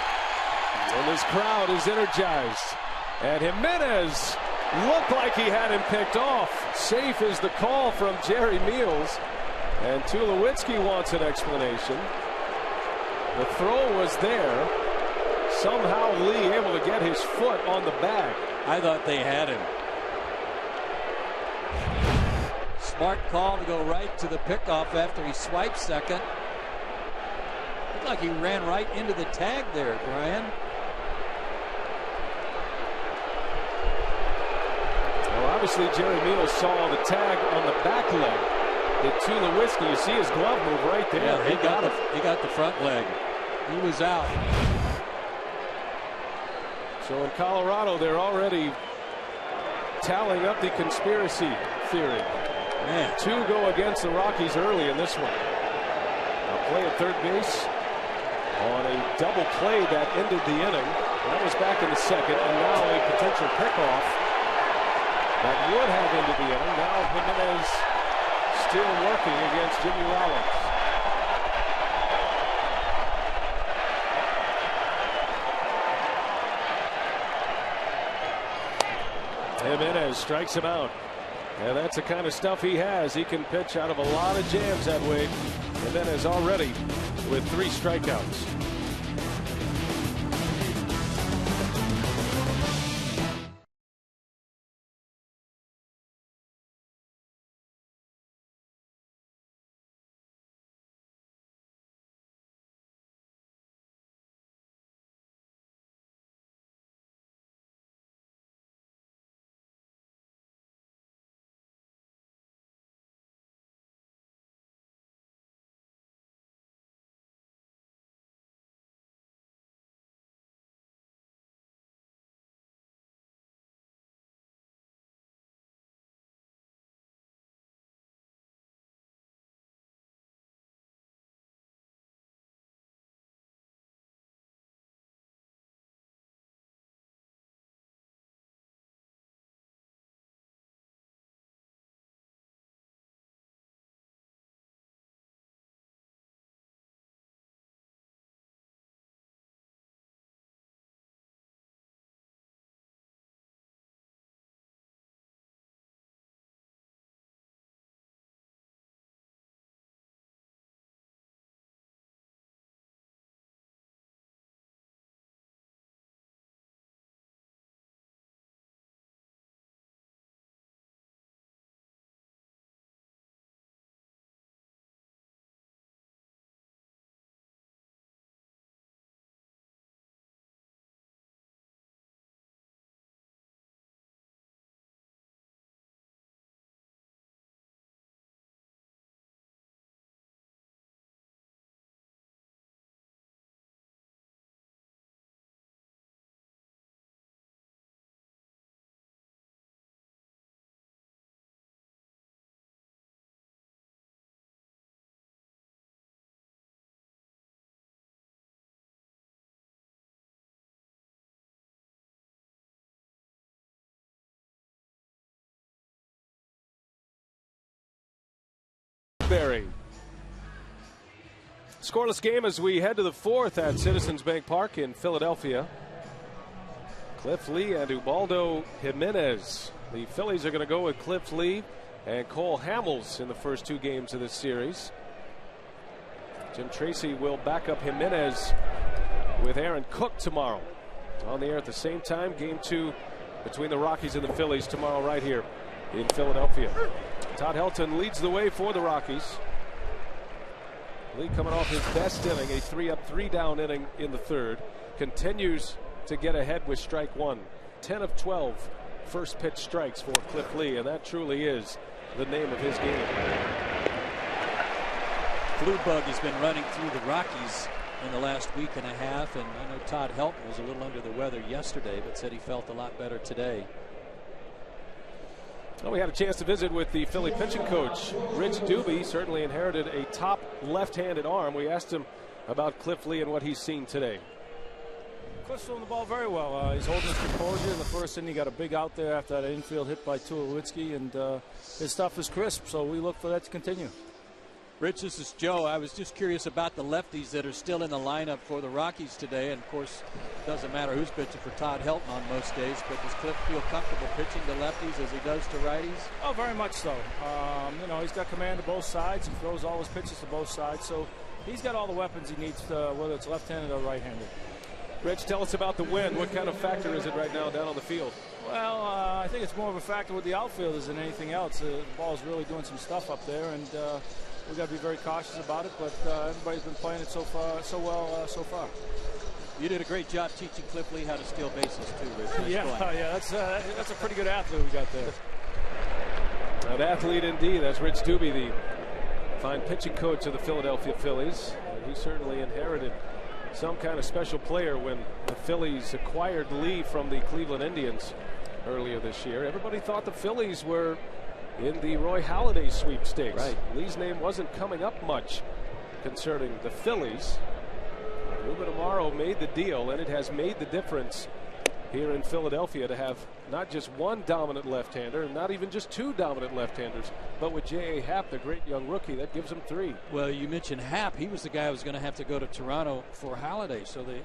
And this crowd is energized. And Jimenez looked like he had him picked off. Safe is the call from Jerry Meals. And Tulowitzki wants an explanation. The throw was there. Somehow Lee able to get his foot on the bag. I thought they had him. Smart call to go right to the pickoff after he swiped second. Looked like he ran right into the tag there, Brian. Well, obviously Jerry Meals saw the tag on the back leg. The Tulowitzki, you see his glove move right there. Yeah, he got the front leg. He was out. So in Colorado, they're already tallying up the conspiracy theory. Man. 2 go against the Rockies early in this one. A play at third base on a double play that ended the inning. That was back in the second, and now a potential pickoff that would have ended the inning. Now Jimenez still working against Jimmy Rollins. Jimenez strikes him out. And that's the kind of stuff he has. He can pitch out of a lot of jams that way. Jimenez already with 3 strikeouts. Scoreless game as we head to the 4th at Citizens Bank Park in Philadelphia. Cliff Lee and Ubaldo Jimenez. The Phillies are going to go with Cliff Lee and Cole Hamels in the first 2 games of this series. Jim Tracy will back up Jimenez with Aaron Cook tomorrow. On the air at the same time. Game 2 between the Rockies and the Phillies tomorrow right here in Philadelphia. Todd Helton leads the way for the Rockies. Lee coming off his best inning, a 3-up, 3-down inning in the 3rd. Continues to get ahead with strike 1. 10 of 12 first pitch strikes for Cliff Lee, and that truly is the name of his game. flu bug has been running through the Rockies in the last week and a half, and I know Todd Helton was a little under the weather yesterday, but said he felt a lot better today. Well, we had a chance to visit with the Philly pitching coach, Rich Doobie. Certainly inherited a top left-handed arm. We asked him about Cliff Lee and what he's seen today. Cliff's throwing the ball very well. He's holding his composure. In the first inning, he got a big out there after that infield hit by Tulowitzki, and his stuff is crisp, so we look for that to continue. Rich, this is Joe. I was just curious about the lefties that are still in the lineup for the Rockies today. And, of course, it doesn't matter who's pitching for Todd Helton on most days, but does Cliff feel comfortable pitching to lefties as he does to righties? Oh, very much so. He's got command of both sides. He throws all his pitches to both sides, so he's got all the weapons he needs, whether it's left-handed or right-handed. Rich, tell us about the wind. What kind of factor is it right now down on the field? Well, I think it's more of a factor with the outfielders than anything else. The ball's really doing some stuff up there, and we've got to be very cautious about it, but everybody's been playing it so well so far. You did a great job teaching Cliff Lee how to steal bases, too, Rich. Yeah, that's a pretty good athlete we got there. An athlete indeed. That's Rich Doobie, the fine pitching coach of the Philadelphia Phillies. He certainly inherited some kind of special player when the Phillies acquired Lee from the Cleveland Indians earlier this year. Everybody thought the Phillies were in the Roy Halladay sweepstakes. Right. Lee's name wasn't coming up much concerning the Phillies. Ruben Amaro made the deal, and it has made the difference here in Philadelphia to have not just one dominant left-hander, not even just two dominant left-handers, but with J.A. Happ, the great young rookie, that gives them three. Well, you mentioned Happ. He was the guy who was going to have to go to Toronto for Halladay, so they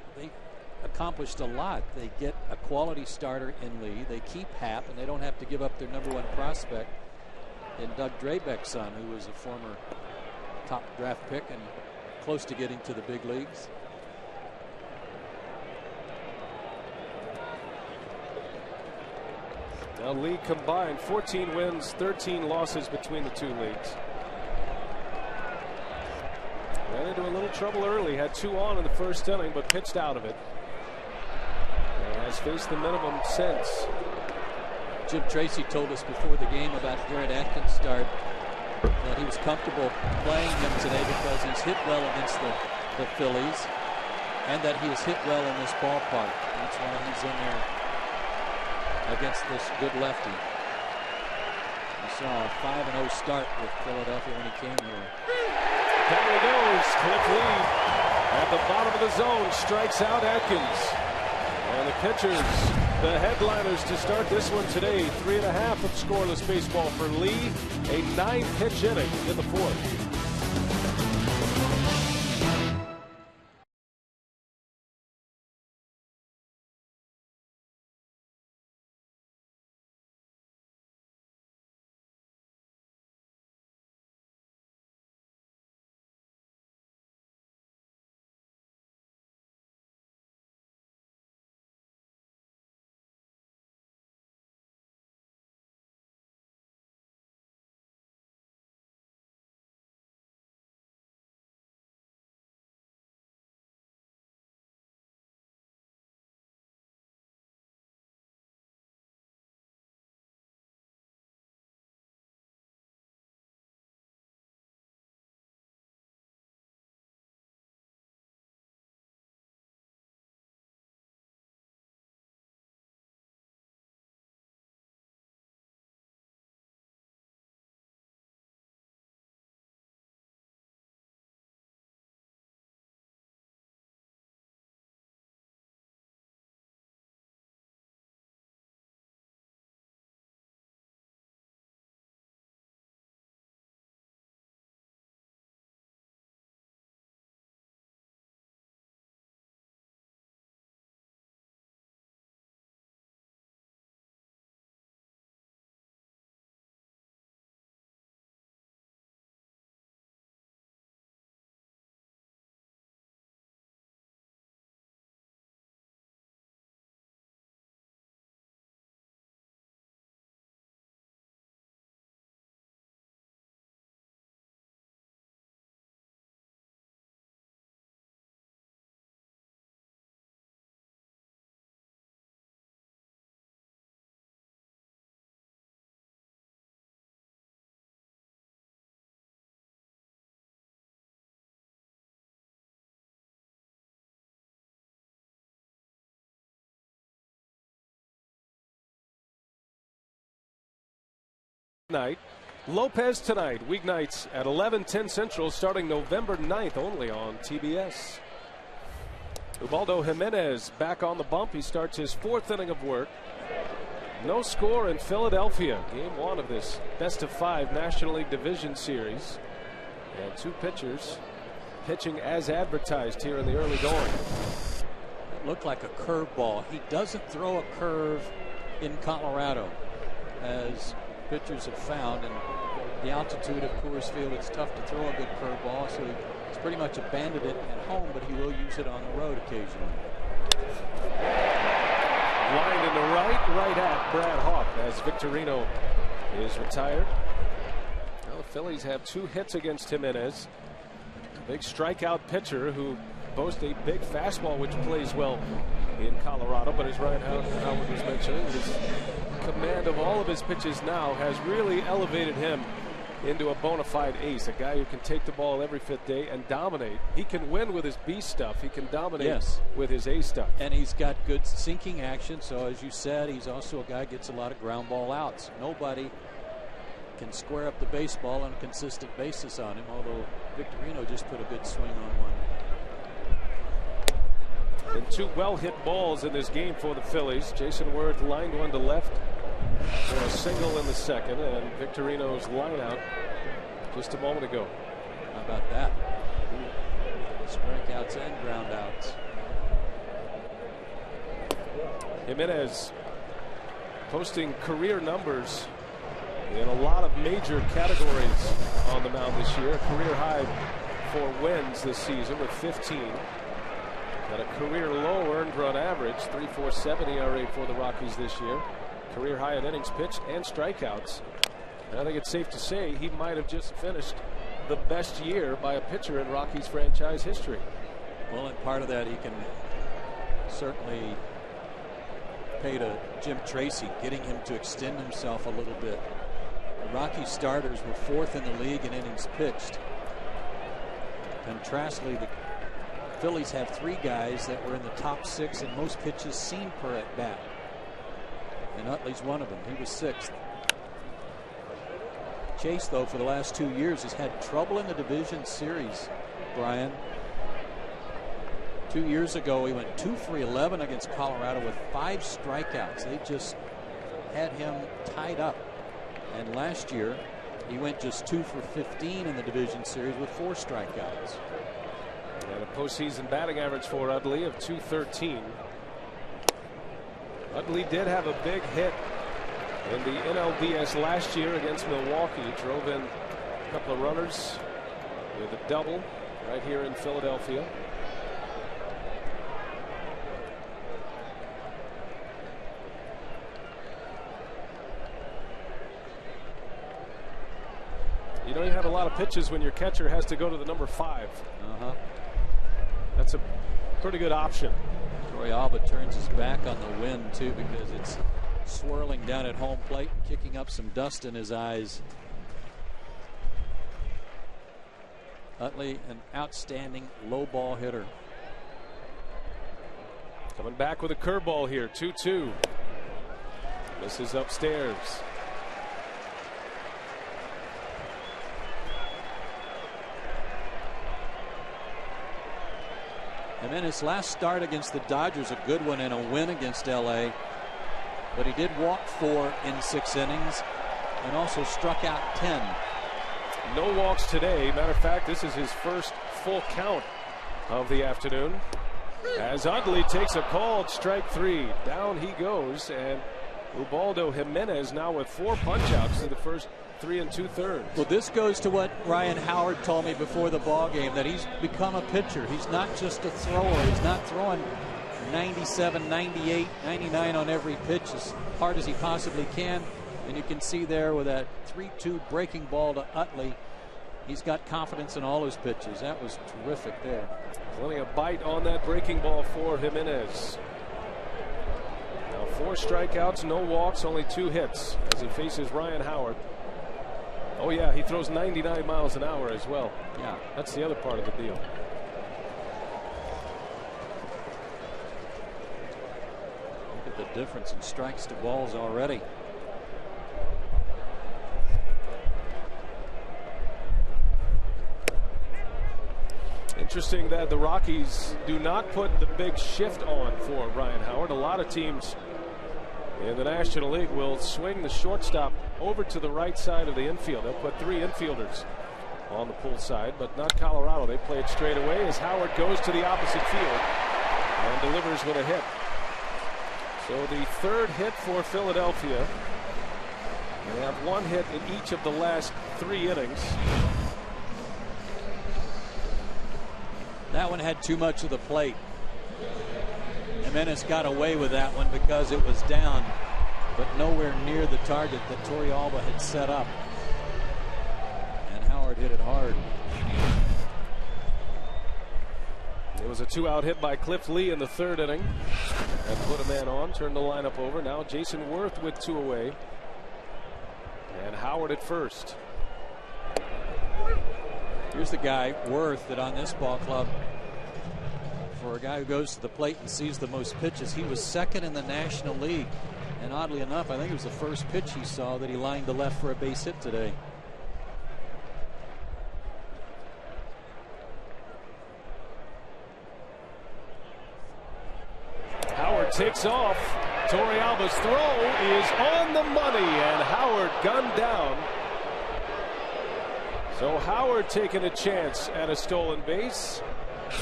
accomplished a lot. They get a quality starter in Lee. They keep Happ, and they don't have to give up their #1 prospect in Doug Drabeck's son, who was a former top draft pick and close to getting to the big leagues. Now Lee combined 14 wins, 13 losses between the two leagues. Ran into a little trouble early, had 2 on in the first inning, but pitched out of it. And has faced the minimum since. Jim Tracy told us before the game about Garrett Atkins' start that he was comfortable playing him today because he's hit well against the Phillies and that he has hit well in this ballpark. That's why he's in there against this good lefty. We saw a 5-0 start with Philadelphia when he came here. Down he goes. Cliff Lee at the bottom of the zone strikes out Atkins. And the pitchers, the headliners to start this one today. 3.5 of scoreless baseball for Lee. A 9-pitch inning in the 4th. night. Lopez tonight, weeknights at 11:10 Central, starting November 9th, only on TBS. Ubaldo Jimenez back on the bump. He starts his 4th inning of work. No score in Philadelphia. Game 1 of this best-of-5 National League Division Series. And 2 pitchers pitching as advertised here in the early going. It looked like a curveball. He doesn't throw a curve in Colorado, as pitchers have found. And the altitude of Coors Field, it's tough to throw a good curveball, so he's pretty much abandoned it at home, but he will use it on the road occasionally. Lined in the right at Brad Hawk as Victorino is retired. Well, the Phillies have 2 hits against Jimenez. A big strikeout pitcher who boasts a big fastball which plays well in Colorado, but as Ryan Howard was mentioning, his command of all of his pitches now has really elevated him into a bona fide ace, a guy who can take the ball every 5th day and dominate. He can win with his B stuff. He can dominate with his A stuff. And he's got good sinking action. So as you said, he's also a guy who gets a lot of ground ball outs. Nobody can square up the baseball on a consistent basis on him, although Victorino just put a good swing on one. And 2 well-hit balls in this game for the Phillies. Jason Worth lined one to left for a single in the 2nd, and Victorino's line out just a moment ago. How about that? Strikeouts and ground outs. Jimenez posting career numbers in a lot of major categories on the mound this year. A career high for wins this season with 15. At a career low earned run average, 3.47 ERA for the Rockies this year. Career high in innings pitched and strikeouts. And I think it's safe to say he might have just finished the best year by a pitcher in Rockies franchise history. Well, and part of that he can certainly pay to Jim Tracy, getting him to extend himself a little bit. The Rockies starters were 4th in the league in innings pitched. Contrastly, the Phillies have 3 guys that were in the top 6 in most pitches seen per at bat. And Utley's one of them. He was 6th. Chase, though, for the last 2 years has had trouble in the division series, Brian. 2 years ago, he went 2 for 11 against Colorado with 5 strikeouts. They just had him tied up. And last year, he went just 2 for 15 in the division series with 4 strikeouts. And a postseason batting average for Utley of .213. Utley did have a big hit in the NLDS last year against Milwaukee. Drove in a couple of runners with a double right here in Philadelphia. You don't have a lot of pitches when your catcher has to go to the number 5. That's a pretty good option. Troy Alba turns his back on the wind too, because it's swirling down at home plate and kicking up some dust in his eyes. Utley, an outstanding low ball hitter. Coming back with a curveball here, 2-2. This is upstairs. And then his last start against the Dodgers, a good one and a win against LA. But he did walk 4 in 6 innings and also struck out 10. No walks today. Matter of fact, this is his first full count of the afternoon. As Utley takes a called strike 3. Down he goes, and Ubaldo Jimenez now with 4 punch-outs in the first 3 2/3. Well, this goes to what Ryan Howard told me before the ball game, that he's become a pitcher. He's not just a thrower. He's not throwing 97, 98, 99 on every pitch as hard as he possibly can. And you can see there with that 3-2 breaking ball to Utley, he's got confidence in all his pitches. That was terrific there. Plenty of bite on that breaking ball for Jimenez. Now 4 strikeouts, no walks, only 2 hits as he faces Ryan Howard. Oh yeah, he throws 99 miles an hour as well. Yeah, that's the other part of the deal. Look at the difference in strikes to balls already. interesting that the Rockies do not put the big shift on for Ryan Howard. A lot of teams in the National League will swing the shortstop over to the right side of the infield. They'll put 3 infielders on the pull side, but not Colorado. They play it straight away as Howard goes to the opposite field and delivers with a hit. So the 3rd hit for Philadelphia. They have 1 hit in each of the last 3 innings. That one had too much of the plate. Jimenez got away with that one because it was down, but nowhere near the target that Torrealba had set up. And Howard hit it hard. It was a 2-out hit by Cliff Lee in the 3rd inning. And put a man on, turned the lineup over. Now Jason Worth with 2 away. And Howard at first. Here's the guy, Worth, that on this ball club, for a guy who goes to the plate and sees the most pitches, he was 2nd in the National League. And oddly enough, I think it was the first pitch he saw that he lined the left for a base hit today. Howard takes off. Torrealba's throw is on the money, and Howard gunned down. So Howard taking a chance at a stolen base,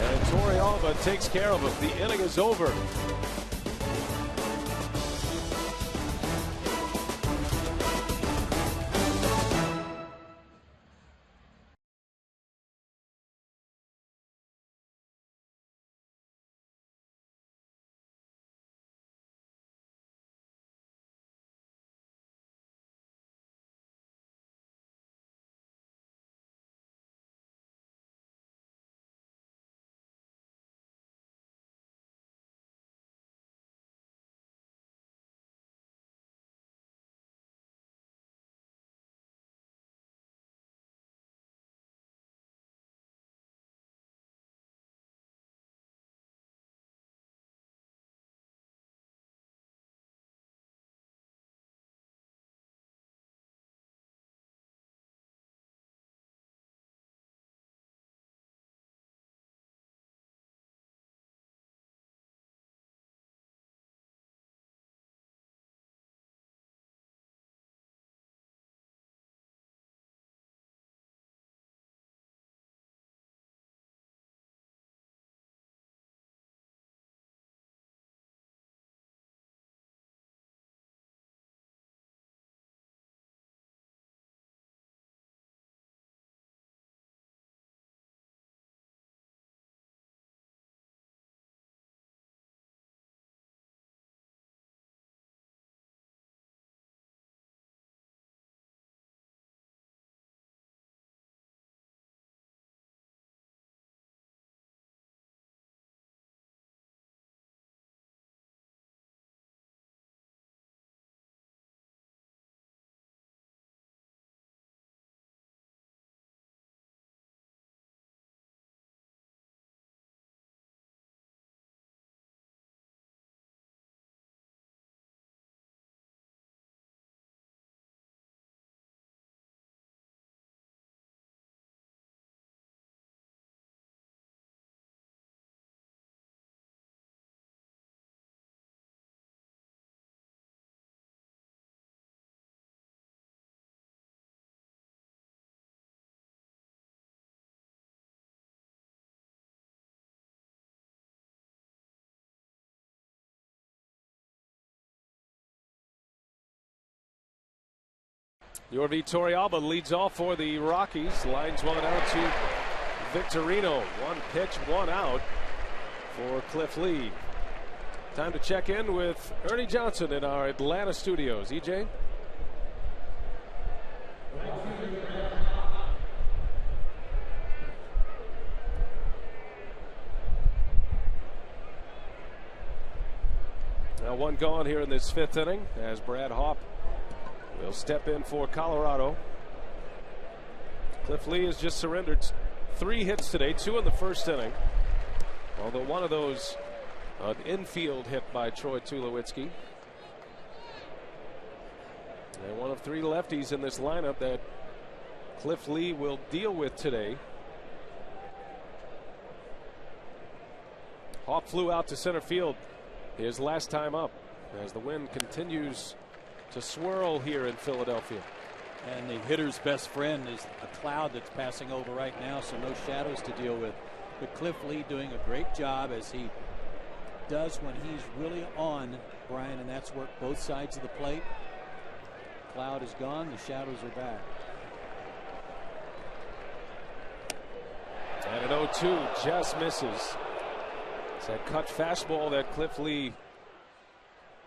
and Torrealba takes care of him. The inning is over. Yorvi Torrealba leads off for the Rockies. Lines one out to Victorino. 1 pitch, 1 out for Cliff Lee. Time to check in with Ernie Johnson in our Atlanta studios. EJ? Now 1 gone here in this 5th inning as Brad Hawpe will step in for Colorado. Cliff Lee has just surrendered 3 hits today, 2 in the 1st inning. Although one of those an infield hit by Troy Tulowitzki. And one of 3 lefties in this lineup that Cliff Lee will deal with today. Hawk flew out to center field his last time up as the wind continues to swirl here in Philadelphia. And the hitter's best friend is a cloud that's passing over right now, so no shadows to deal with. But Cliff Lee doing a great job, as he does when he's really on, Brian, and that's worked both sides of the plate. Cloud is gone, the shadows are back. And an 0-2 just misses. It's that cut fastball that Cliff Lee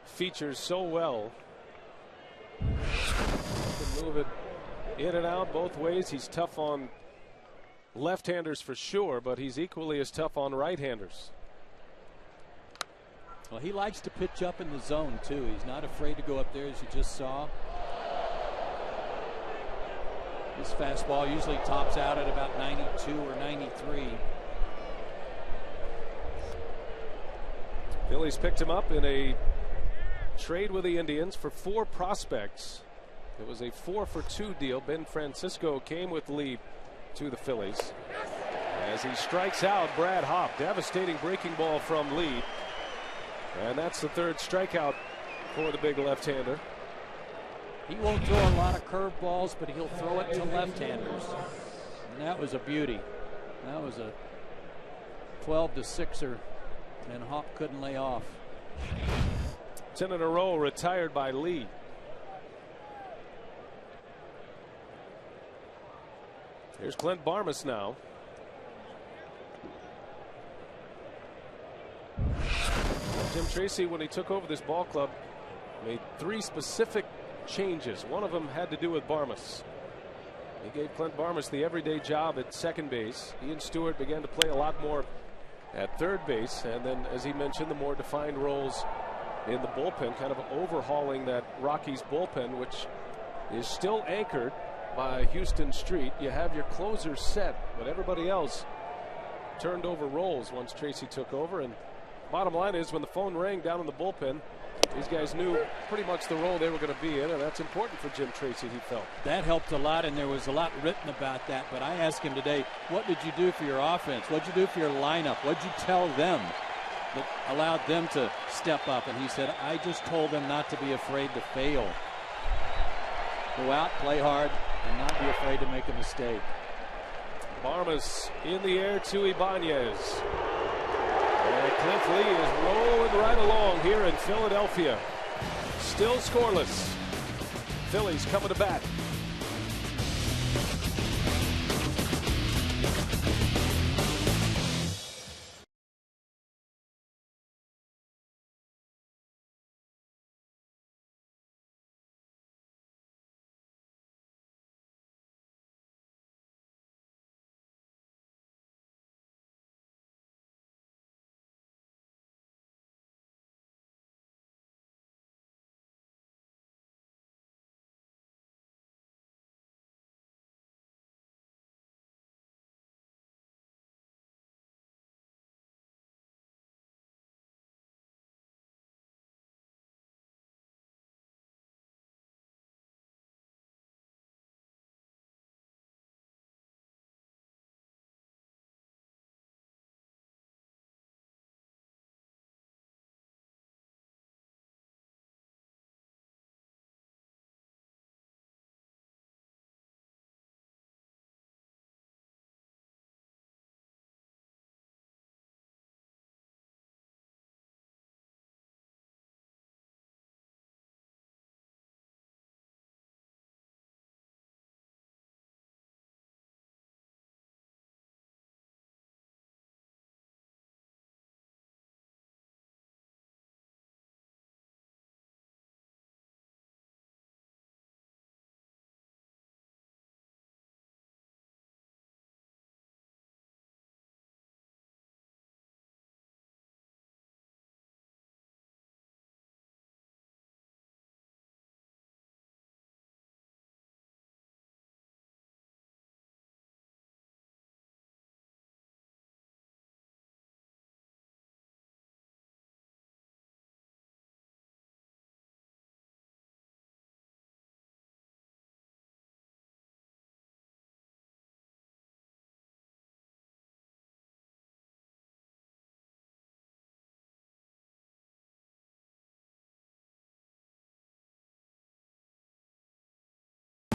features so well. Can move it in and out both ways. He's tough on left-handers for sure, but he's equally as tough on right-handers. Well, he likes to pitch up in the zone too. He's not afraid to go up there, as you just saw. This fastball usually tops out at about 92 or 93. Phillies picked him up in a trade with the Indians for 4 prospects. It was a 4-for-2 deal. Ben Francisco came with Lee to the Phillies. As he strikes out Brad Hopp, devastating breaking ball from Lee. And that's the 3rd strikeout for the big left-hander. He won't throw a lot of curveballs, but he'll throw it to left-handers. And that was a beauty. That was a 12-to-6er, and Hopp couldn't lay off. 10 in a row retired by Lee. Here's Clint Barmas now. Jim Tracy, when he took over this ball club, made 3 specific changes. One of them had to do with Barmas. He gave Clint Barmas the everyday job at second base. Ian Stewart began to play a lot more at third base, and then, as he mentioned, the more defined roles in the bullpen, kind of overhauling that Rockies bullpen, which is still anchored by Houston Street. You have your closers set, but everybody else turned over roles once Tracy took over. And bottom line is, when the phone rang down in the bullpen, these guys knew pretty much the role they were going to be in, and that's important for Jim Tracy, he felt. That helped a lot, and there was a lot written about that. But I asked him today, what did you do for your offense? What did you do for your lineup? What did you tell them that allowed them to step up? And he said, I just told them not to be afraid to fail. Go out, play hard, and not be afraid to make a mistake. Barmas in the air to Ibanez. And Cliff Lee is rolling right along here in Philadelphia. Still scoreless. Phillies coming to bat.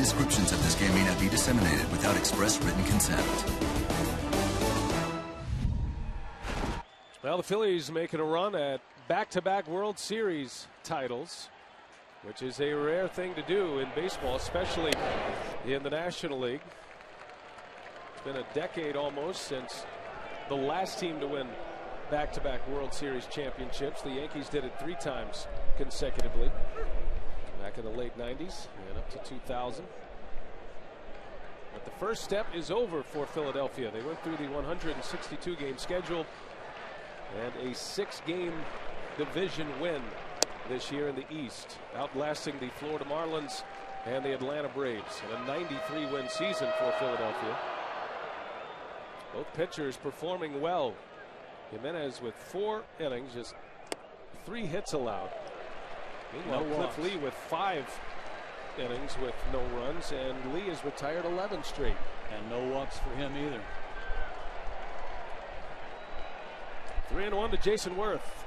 Descriptions of this game may not be disseminated without express written consent. Well, the Phillies making a run at back-to-back World Series titles, which is a rare thing to do in baseball, especially in the National League. It's been a decade almost since the last team to win back-to-back World Series championships. The Yankees did it 3 times consecutively back in the late 90s and up to 2000. But the first step is over for Philadelphia. They went through the 162-game schedule and a 6-game division win this year in the East, outlasting the Florida Marlins and the Atlanta Braves in a 93-win season for Philadelphia. Both pitchers performing well. Jimenez with 4 innings, just 3 hits allowed. Meanwhile, Cliff Lee with 5 innings with no runs, and Lee has retired 11 straight. And no walks for him either. 3-1 to Jason Worth.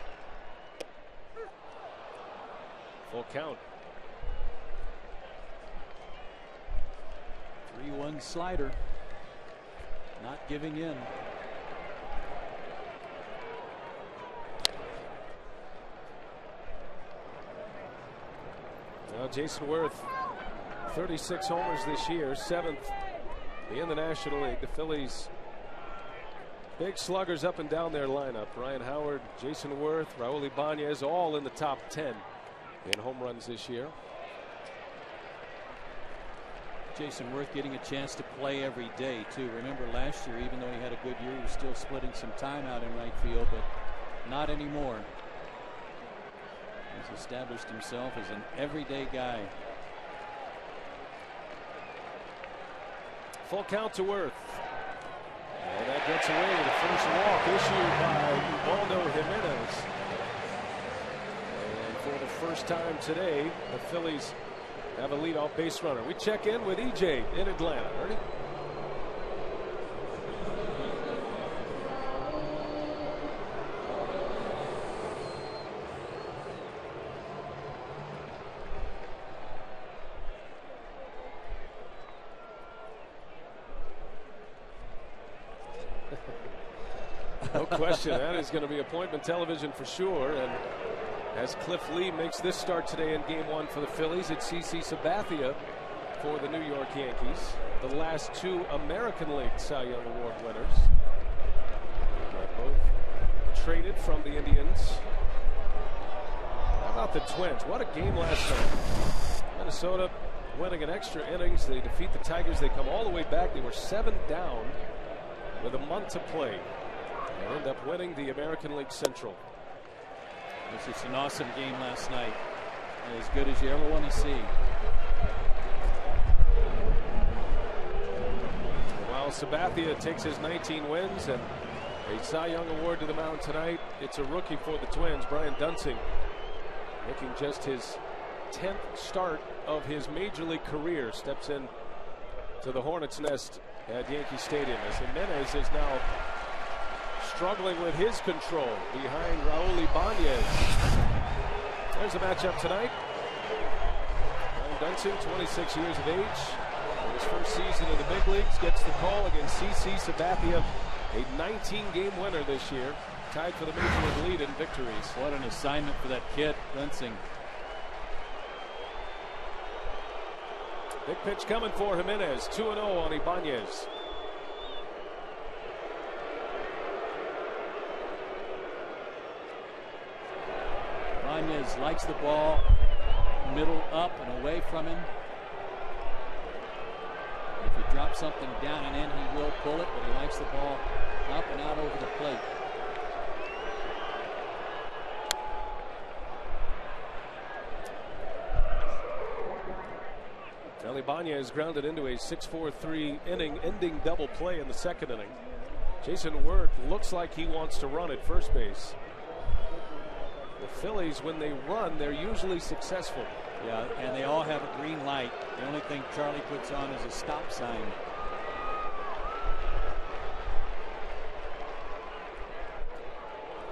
Full count. 3-1 slider. Not giving in. Now Jason Worth, 36 homers this year, 7th in the National League. The Phillies, big sluggers up and down their lineup. Ryan Howard, Jason Worth, Raul Ibanez, all in the top 10 in home runs this year. Jason Worth getting a chance to play every day too. Remember last year, even though he had a good year, he was still splitting some time out in right field, but not anymore. He's established himself as an everyday guy. Full count to Worth. And that gets away with the first walk issued by Ubaldo Jimenez. And for the first time today, the Phillies have a leadoff base runner. We check in with EJ in Atlanta. Ernie? No question, that is going to be appointment television for sure. And as Cliff Lee makes this start today in Game 1 for the Phillies, it's CC Sabathia for the New York Yankees. The last 2 American League Cy Young Award winners. Both traded from the Indians. How about the Twins? What a game last night. Minnesota winning an extra innings. They defeat the Tigers. They come all the way back. They were 7 down with a month to play. And end up winning the American League Central. This was an awesome game last night. As good as you ever want to see. While Sabathia takes his 19 wins and a Cy Young Award to the mound tonight, it's a rookie for the Twins, Brian Dunsing, making just his 10th start of his major league career. Steps in to the Hornets' nest at Yankee Stadium as Jimenez is now struggling with his control behind Raul Ibanez. There's a matchup tonight. Brian Dunsing, 26 years of age. In his first season in the big leagues, gets the call against CC Sabathia, a 19-game winner this year, tied for the major league lead in victories. What an assignment for that kid, Dunsing. Big pitch coming for Jimenez, 2-0 on Ibanez. Ibanez likes the ball middle up and away from him. If you drop something down and in, he will pull it, but he likes the ball up and out over the plate. Ibanez grounded into a 6-4-3 inning ending double play in the second inning. Jason Worth looks like he wants to run at first base. The Phillies, when they run, they're usually successful. Yeah, and they all have a green light. The only thing Charlie puts on is a stop sign.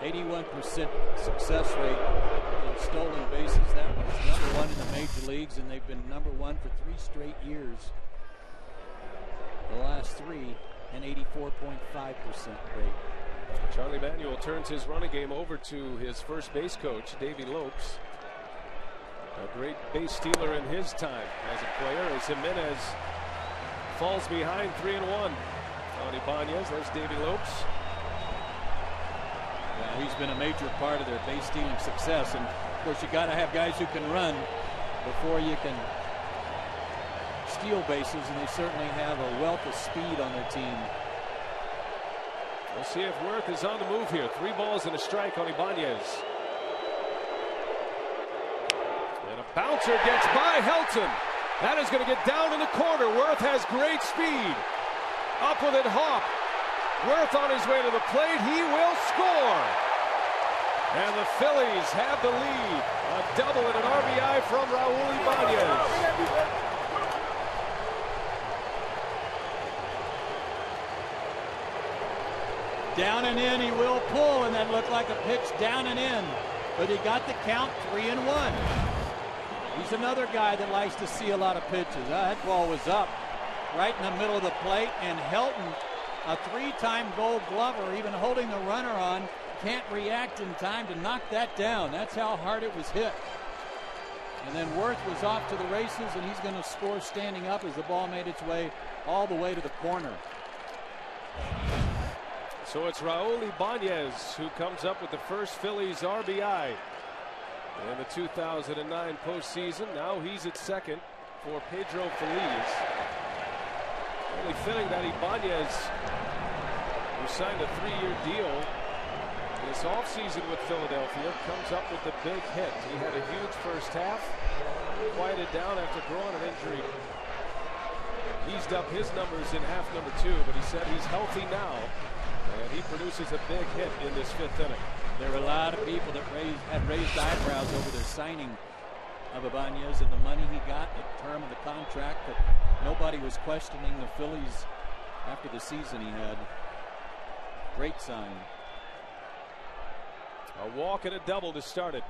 81% success rate in stolen bases. That was #1 in the major leagues, and they've been #1 for 3 straight years. The last 3, an 84.5% rate. Charlie Manuel turns his running game over to his first base coach, Davey Lopes. A great base stealer in his time as a player, as Jimenez falls behind 3-1 on Ibanez. There's Davey Lopes. Yeah, he's been a major part of their base stealing success, and of course you got to have guys who can run before you can steal bases, and they certainly have a wealth of speed on their team. We'll see if Wirth is on the move here. 3 balls and a strike on Ibanez. And a bouncer gets by Helton. That is going to get down in the corner. Wirth has great speed. Up with it, Hawk. Wirth on his way to the plate. He will score. And the Phillies have the lead. A double and an RBI from Raul Ibanez. Down and in, he will pull, and that looked like a pitch down and in. But he got the count, 3-1. He's another guy that likes to see a lot of pitches. That ball was up right in the middle of the plate, and Helton, a 3-time Gold Glover, even holding the runner on, can't react in time to knock that down. That's how hard it was hit. And then Wirth was off to the races, and he's going to score standing up as the ball made its way all the way to the corner. So it's Raul Ibanez who comes up with the first Phillies RBI in the 2009 postseason. Now he's at second for Pedro Feliz. Only fitting that Ibanez, who signed a 3-year deal this offseason with Philadelphia, comes up with the big hit. He had a huge first half, quieted down after drawing an injury. Eased up his numbers in half number 2, but he said he's healthy now. And he produces a big hit in this 5th inning. There were a lot of people that had raised eyebrows over their signing of Ibanez and the money he got, the term of the contract, but nobody was questioning the Phillies after the season he had. Great sign. A walk and a double to start it.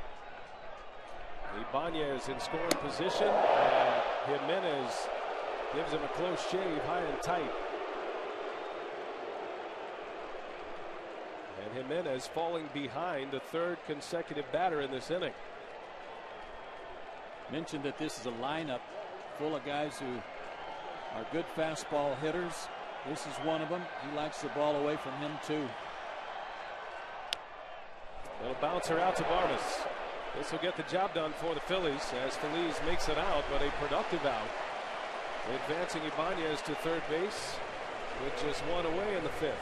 Ibanez in scoring position, and Jimenez gives him a close shave, high and tight. And Jimenez falling behind the 3rd consecutive batter in this inning. Mentioned that this is a lineup full of guys who are good fastball hitters. This is one of them. He likes the ball away from him too. Little bouncer out to Vargas. This will get the job done for the Phillies as Feliz makes it out, but a productive out. Advancing Ibanez to 3rd base with just 1 away in the 5th.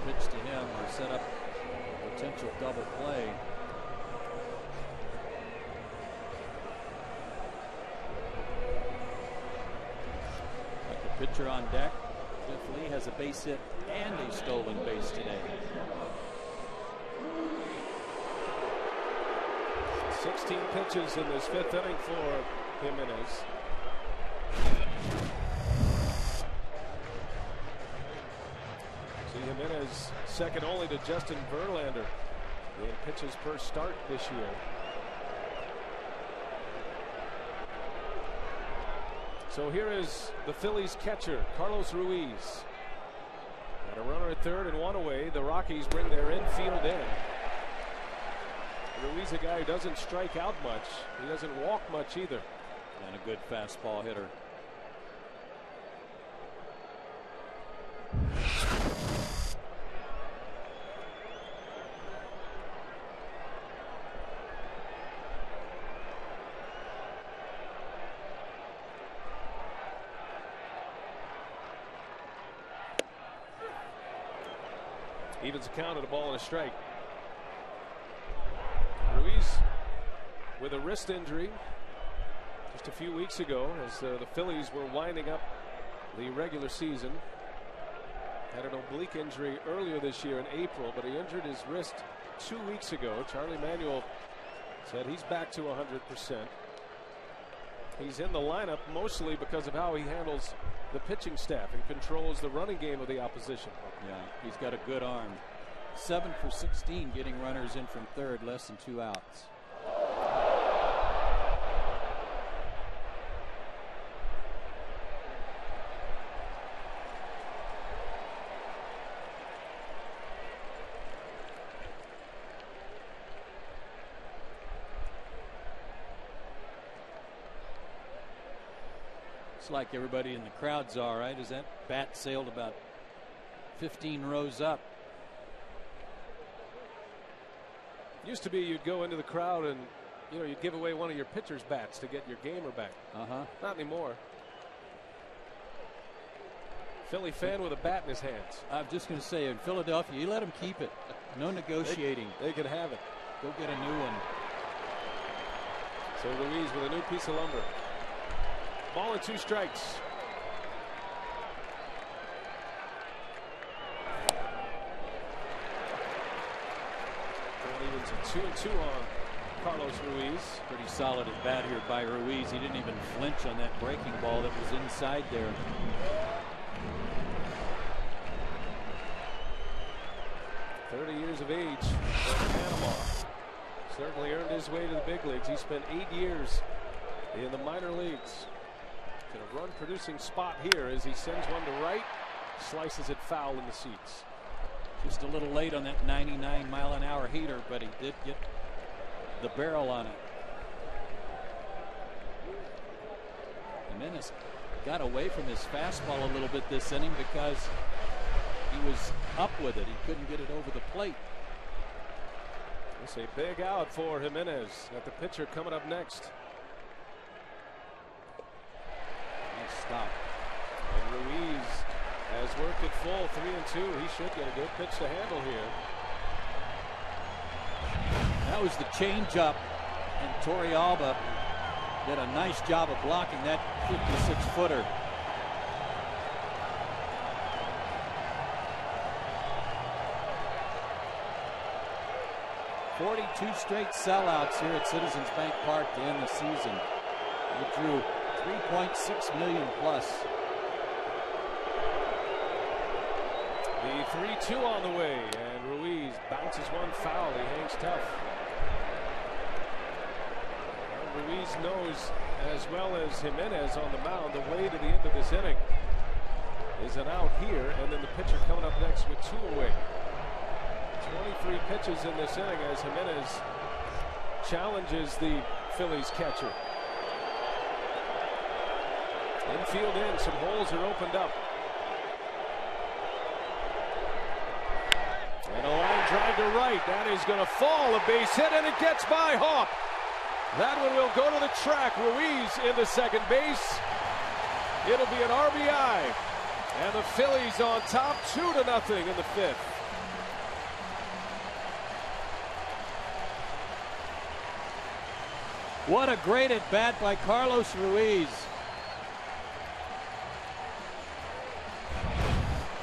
Pitch to him or set up a potential double play. Like the pitcher on deck, Jeff Lee has a base hit and a stolen base today. 16 pitches in this 5th inning for Jimenez. Jimenez second only to Justin Verlander in pitches per start this year. So here is the Phillies catcher, Carlos Ruiz. And a runner at 3rd and 1 away. The Rockies bring their infield in. Ruiz, a guy who doesn't strike out much. He doesn't walk much either. And a good fastball hitter. Evens the count at a ball and a strike. Ruiz with a wrist injury just a few weeks ago as the Phillies were winding up the regular season. Had an oblique injury earlier this year in April, but he injured his wrist 2 weeks ago. Charlie Manuel said he's back to 100%. He's in the lineup mostly because of how he handles the pitching staff and controls the running game of the opposition. Yeah, he's got a good arm. 7 for 16 getting runners in from third, less than 2 outs. Looks like everybody in the crowd's all right as that bat sailed about 15 rows up. Used to be you'd go into the crowd and you'd give away one of your pitcher's bats to get your gamer back. Not anymore. Philly fan with a bat in his hands. I'm just going to say, in Philadelphia, you let them keep it. No negotiating. They can have it. Go get a new one. So Ruiz with a new piece of lumber. Ball and 2 strikes. Evens a 2-2 on Carlos Ruiz. Pretty solid at bat here by Ruiz. He didn't even flinch on that breaking ball that was inside there. Years of age in Panama. Certainly earned his way to the big leagues. He spent 8 years in the minor leagues. In a run producing spot here as he sends one to right, slices it foul in the seats. Just a little late on that 99-mile-an-hour heater, but he did get the barrel on it. Jimenez got away from his fastball a little bit this inning because he was up with it. He couldn't get it over the plate. It's a big out for Jimenez. Got the pitcher coming up next. Nice stop. And Ruiz has worked it full, 3-2. He should get a good pitch to handle here. That was the changeup, and Torrealba did a nice job of blocking that 56-footer. Two straight sellouts here at Citizens Bank Park to end the season. It drew 3.6 million plus. The 3-2 on the way, and Ruiz bounces one foul. He hangs tough. Well, Ruiz knows as well as Jimenez on the mound the way to the end of this inning is an out here, and then the pitcher coming up next with 2 away. 23 pitches in this inning as Jimenez challenges the Phillies catcher. Infield in, some holes are opened up. And a line drive to right. That is going to fall, a base hit, and it gets by Hawk. That one will go to the track. Ruiz into second base. It'll be an RBI. And the Phillies on top 2-0 in the 5th. What a great at bat by Carlos Ruiz.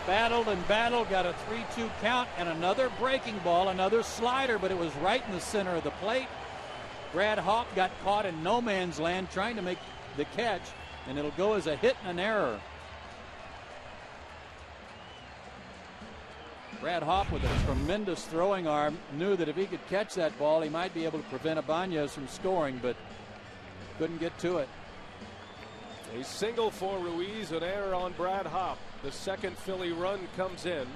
Battled and battled, got a 3-2 count, and another breaking ball, another slider, but it was right in the center of the plate. Brad Hawk got caught in no man's land trying to make the catch, and it'll go as a hit and an error. Brad Hawk, with a tremendous throwing arm, knew that if he could catch that ball, he might be able to prevent Ibanez from scoring, but couldn't get to it. A single for Ruiz, an error on Brad Hawk. The second Philly run comes in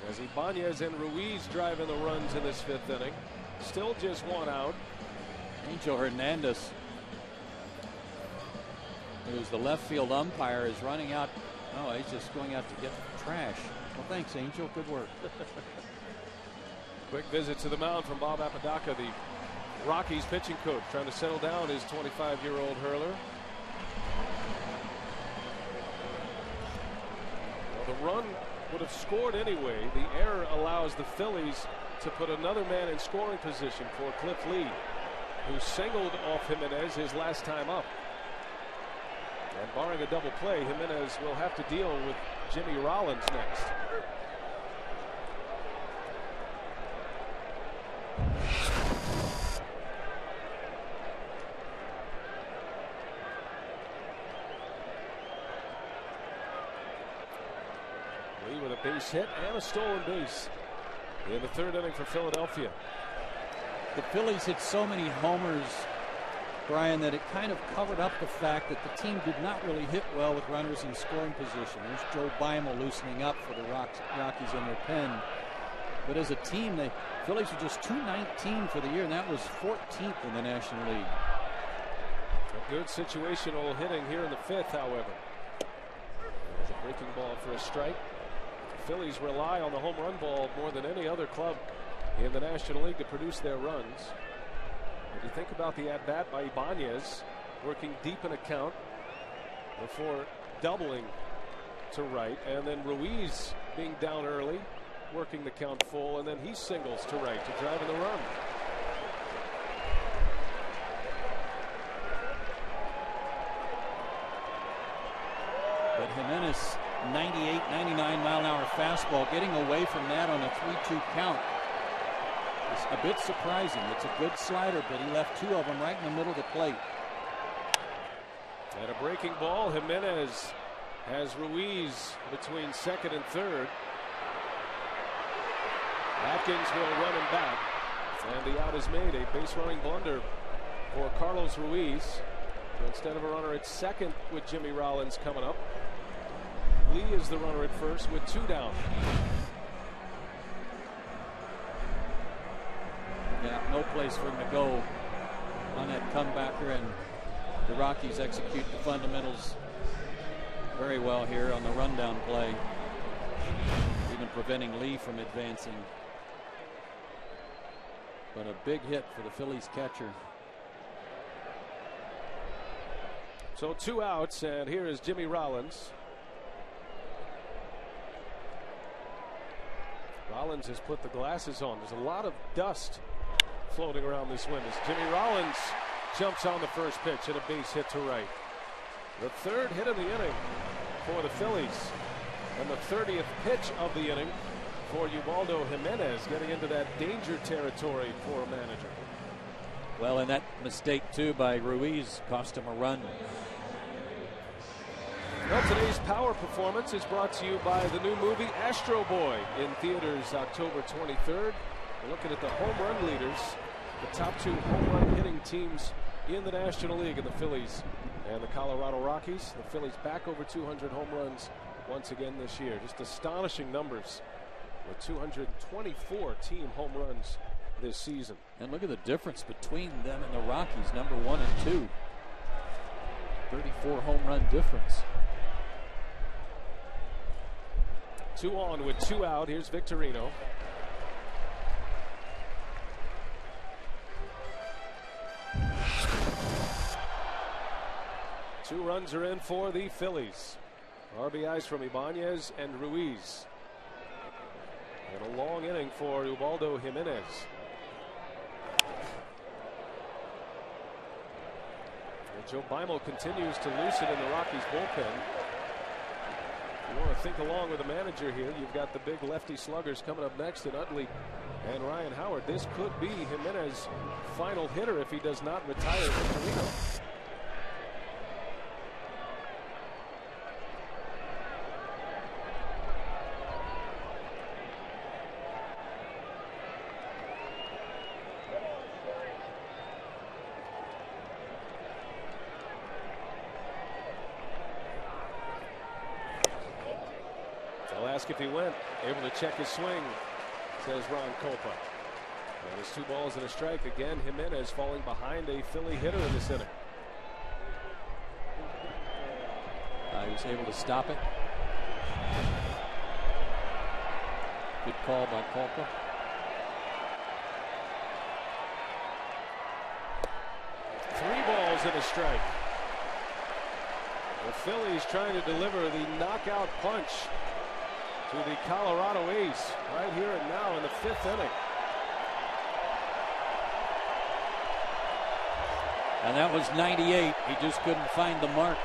as Ibanez and Ruiz driving the runs in this 5th inning. Still just 1 out. Angel Hernandez, who's the left field umpire, is running out. Oh, he's just going out to get trash. Well, thanks, Angel. Good work. Quick visit to the mound from Bob Apodaca, the Rockies pitching coach, trying to settle down his 25-year-old hurler. Well, the run would have scored anyway. The error allows the Phillies to put another man in scoring position for Cliff Lee, who singled off Jimenez his last time up. And barring a double play, Jimenez will have to deal with Jimmy Rollins next. base hit and a stolen base in the third inning for Philadelphia. The Phillies hit so many homers, Brian, that it kind of covered up the fact that the team did not really hit well with runners in scoring position. There's Joe Beimel loosening up for the Rockies in their pen. But as a team, the Phillies were just .219 for the year, and that was 14th in the National League. A good situational hitting here in the fifth, however. There's a breaking ball for a strike. The Phillies rely on the home run ball more than any other club in the National League to produce their runs. If you think about the at-bat by Ibanez, working deep in a count before doubling to right, and then Ruiz being down early, working the count full, and then he singles to right to drive in the run. But Jimenez, 98, 99 mile an hour fastball, getting away from that on a 3-2 count. It's a bit surprising. It's a good slider, but he left two of them right in the middle of the plate. And a breaking ball. Jimenez has Ruiz between second and third. Atkins will run him back, and the out is made. A base running blunder for Carlos Ruiz. So instead of a runner at second with Jimmy Rollins coming up, Lee is the runner at first with two down. Yeah, no place for him to go on that comebacker, and the Rockies execute the fundamentals very well here on the rundown play, even preventing Lee from advancing. But a big hit for the Phillies catcher. So two outs, and here is Jimmy Rollins. Rollins has put the glasses on. There's a lot of dust floating around this wind as Jimmy Rollins jumps on the first pitch and a base hit to right. The third hit of the inning for the Phillies, and the 30th pitch of the inning for Ubaldo Jimenez, getting into that danger territory for a manager. Well, and that mistake too by Ruiz cost him a run. Well, today's power performance is brought to you by the new movie Astro Boy, in theaters October 23rd. We're looking at the home run leaders, the top two home run hitting teams in the National League, in the Phillies and the Colorado Rockies. The Phillies back over 200 home runs once again this year. Just astonishing numbers with 224 team home runs this season. And look at the difference between them and the Rockies, number 1 and 2. 34 home run difference. 2 on with 2 out. Here's Victorino. Two runs are in for the Phillies. RBIs from Ibanez and Ruiz. And a long inning for Ubaldo Jimenez. And Joe Beimel continues to loosen in the Rockies bullpen. You want to think along with the manager here. You've got the big lefty sluggers coming up next in Utley and Ryan Howard. This could be Jimenez's final hitter if he does not retire Victorino. If he went, able to check his swing, says Ron Kolpa. And it's 2 balls and a strike. Again, Jimenez falling behind a Philly hitter in this inning. He was able to stop it. Good call by Kolpa. Three balls and a strike. The Phillies trying to deliver the knockout punch to the Colorado A's right here and now in the 5th inning. And that was 98. He just couldn't find the mark.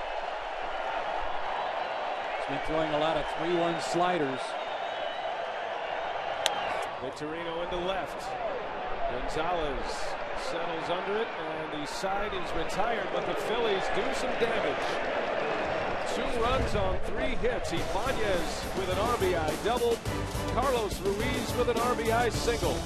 He's been throwing a lot of 3-1 sliders. Victorino into left. Gonzalez settles under it, and the side is retired, but the Phillies do some damage. 2 runs on 3 hits. Ibanez with an RBI double. Carlos Ruiz with an RBI single.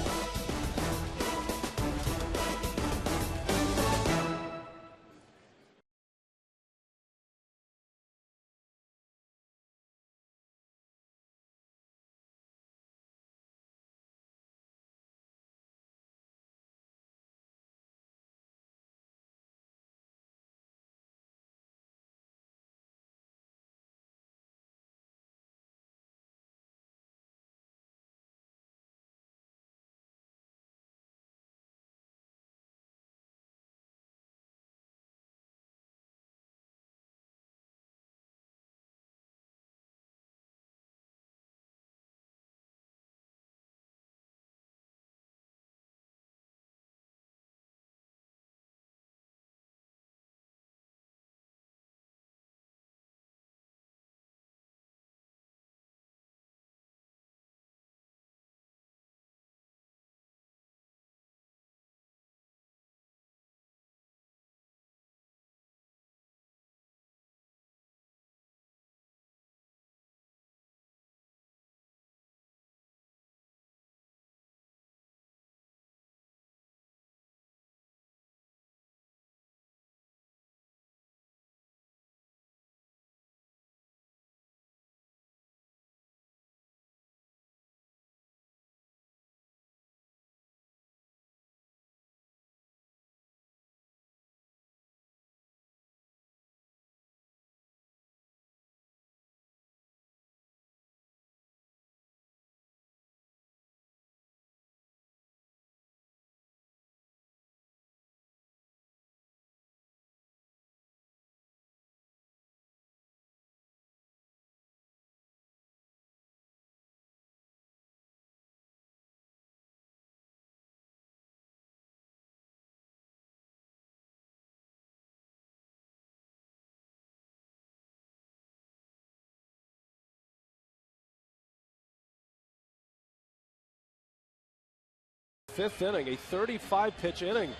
Fifth inning, a 35-pitch inning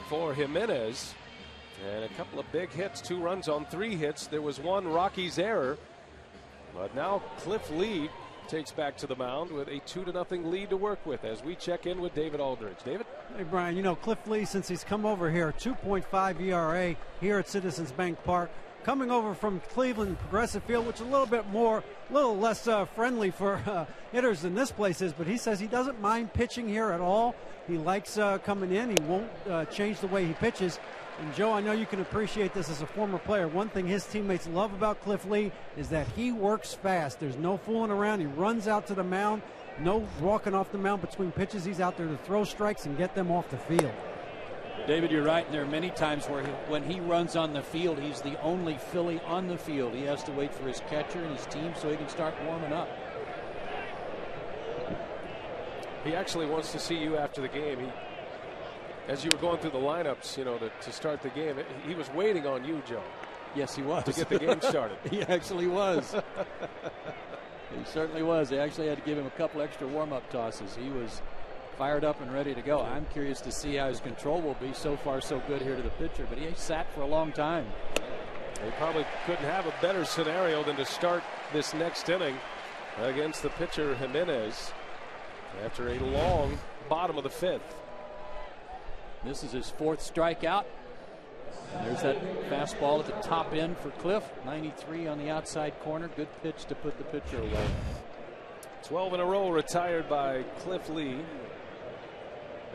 for Jimenez. And a couple of big hits, 2 runs on 3 hits. There was one Rockies error. But now Cliff Lee takes back to the mound with a 2-0 lead to work with as we check in with David Aldridge. David? Hey, Brian, you know, Cliff Lee, since he's come over here, 2.5 ERA here at Citizens Bank Park. Coming over from Cleveland Progressive Field, which is a little less friendly for hitters than this place is, but he says he doesn't mind pitching here at all. He likes coming in. He won't change the way he pitches. And Joe, I know you can appreciate this as a former player. One thing his teammates love about Cliff Lee is that he works fast. There's no fooling around. He runs out to the mound. No walking off the mound between pitches. He's out there to throw strikes and get them off the field. David, you're right. And there are many times where when he runs on the field, he's the only Philly on the field. He has to wait for his catcher and his team so he can start warming up. He actually wants to see you after the game. As you were going through the lineups, you know, to start the game, he was waiting on you, Joe. Yes, he was. To get the game started. He actually was. He certainly was. They actually had to give him a couple extra warm-up tosses. He was fired up and ready to go. I'm curious to see how his control will be. So far, so good here to the pitcher, but he sat for a long time. They probably couldn't have a better scenario than to start this next inning against the pitcher Jimenez after a long bottom of the 5th. This is his 4th strikeout. And there's that fastball at the top end for Cliff. 93 on the outside corner. Good pitch to put the pitcher away. 12 in a row retired by Cliff Lee.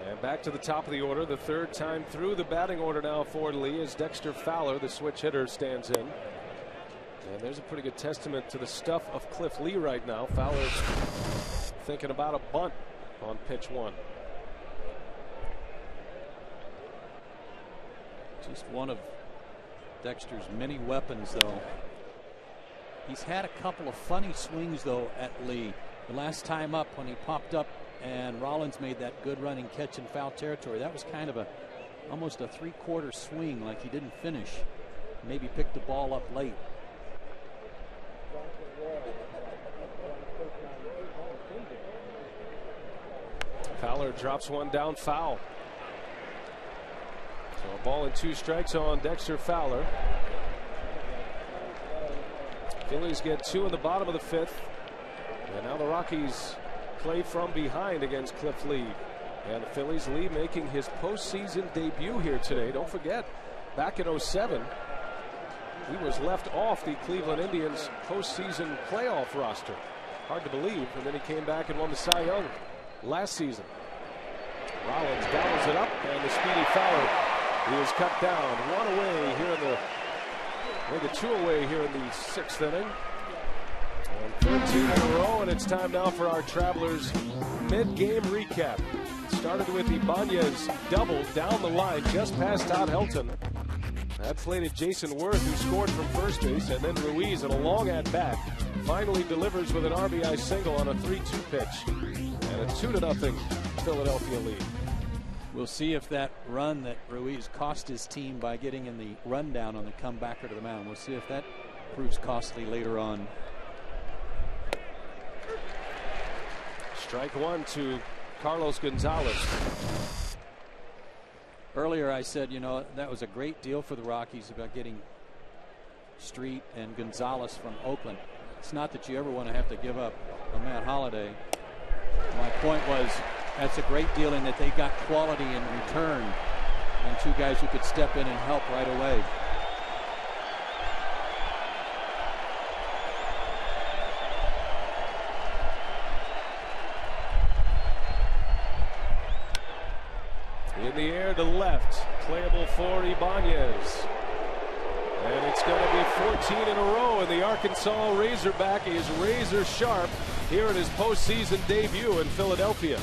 And back to the top of the order. The 3rd time through the batting order now for Lee as Dexter Fowler, the switch hitter, stands in. And there's a pretty good testament to the stuff of Cliff Lee right now. Fowler's thinking about a bunt on pitch 1. Just one of Dexter's many weapons, though. He's had a couple of funny swings, though, at Lee. The last time up when he popped up and Rollins made that good running catch in foul territory, that was kind of almost a 3/4 swing, like he didn't finish. Maybe picked the ball up late. Fowler drops one down foul. So a ball and 2 strikes on Dexter Fowler. Phillies get 2 in the bottom of the 5th. And now the Rockies play from behind against Cliff Lee. And the Phillies, Lee making his postseason debut here today. Don't forget, back in 07, he was left off the Cleveland Indians postseason playoff roster. Hard to believe. And then he came back and won the Cy Young last season. Rollins gobbles it up, and the speedy Fowler, he is cut down. 1 away here in the, maybe 2 away here in the 6th inning. And 13 in a row, and it's time now for our Travelers mid-game recap. It started with Ibanez double down the line just past Todd Helton. That plated Jason Worth, who scored from first base, and then Ruiz in a long at-bat finally delivers with an RBI single on a 3-2 pitch. And a 2-0 Philadelphia lead. We'll see if that run that Ruiz cost his team by getting in the rundown on the comebacker to the mound. We'll see if that proves costly later on. Strike 1 to Carlos Gonzalez. Earlier I said, you know, that was a great deal for the Rockies about getting Street and Gonzalez from Oakland. It's not that you ever want to have to give up a Matt Holliday. My point was that's a great deal in that they got quality in return and 2 guys who could step in and help right away. In the air to left, playable for Ibanez. And it's going to be 14 in a row, and the Arkansas Razorback is razor sharp here in his postseason debut in Philadelphia.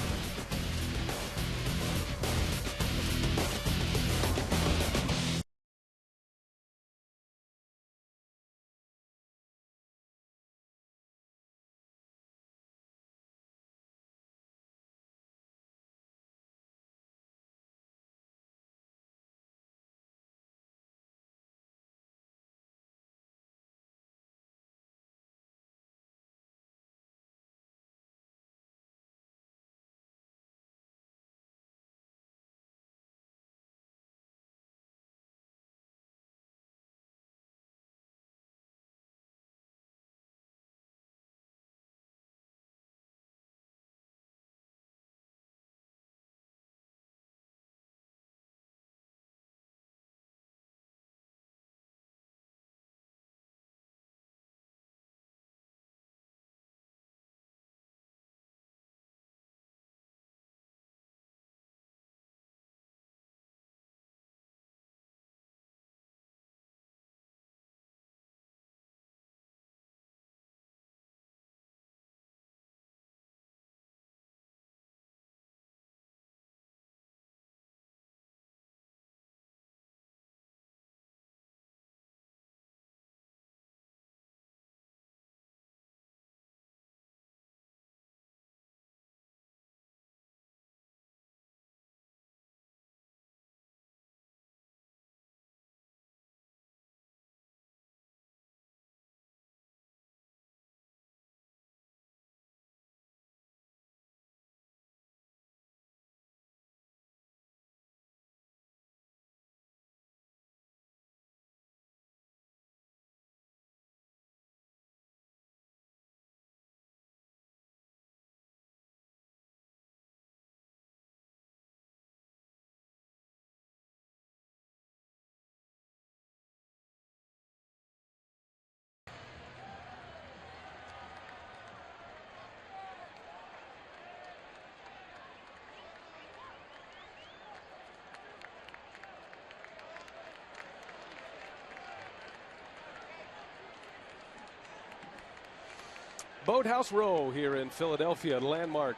Boathouse Row here in Philadelphia, a landmark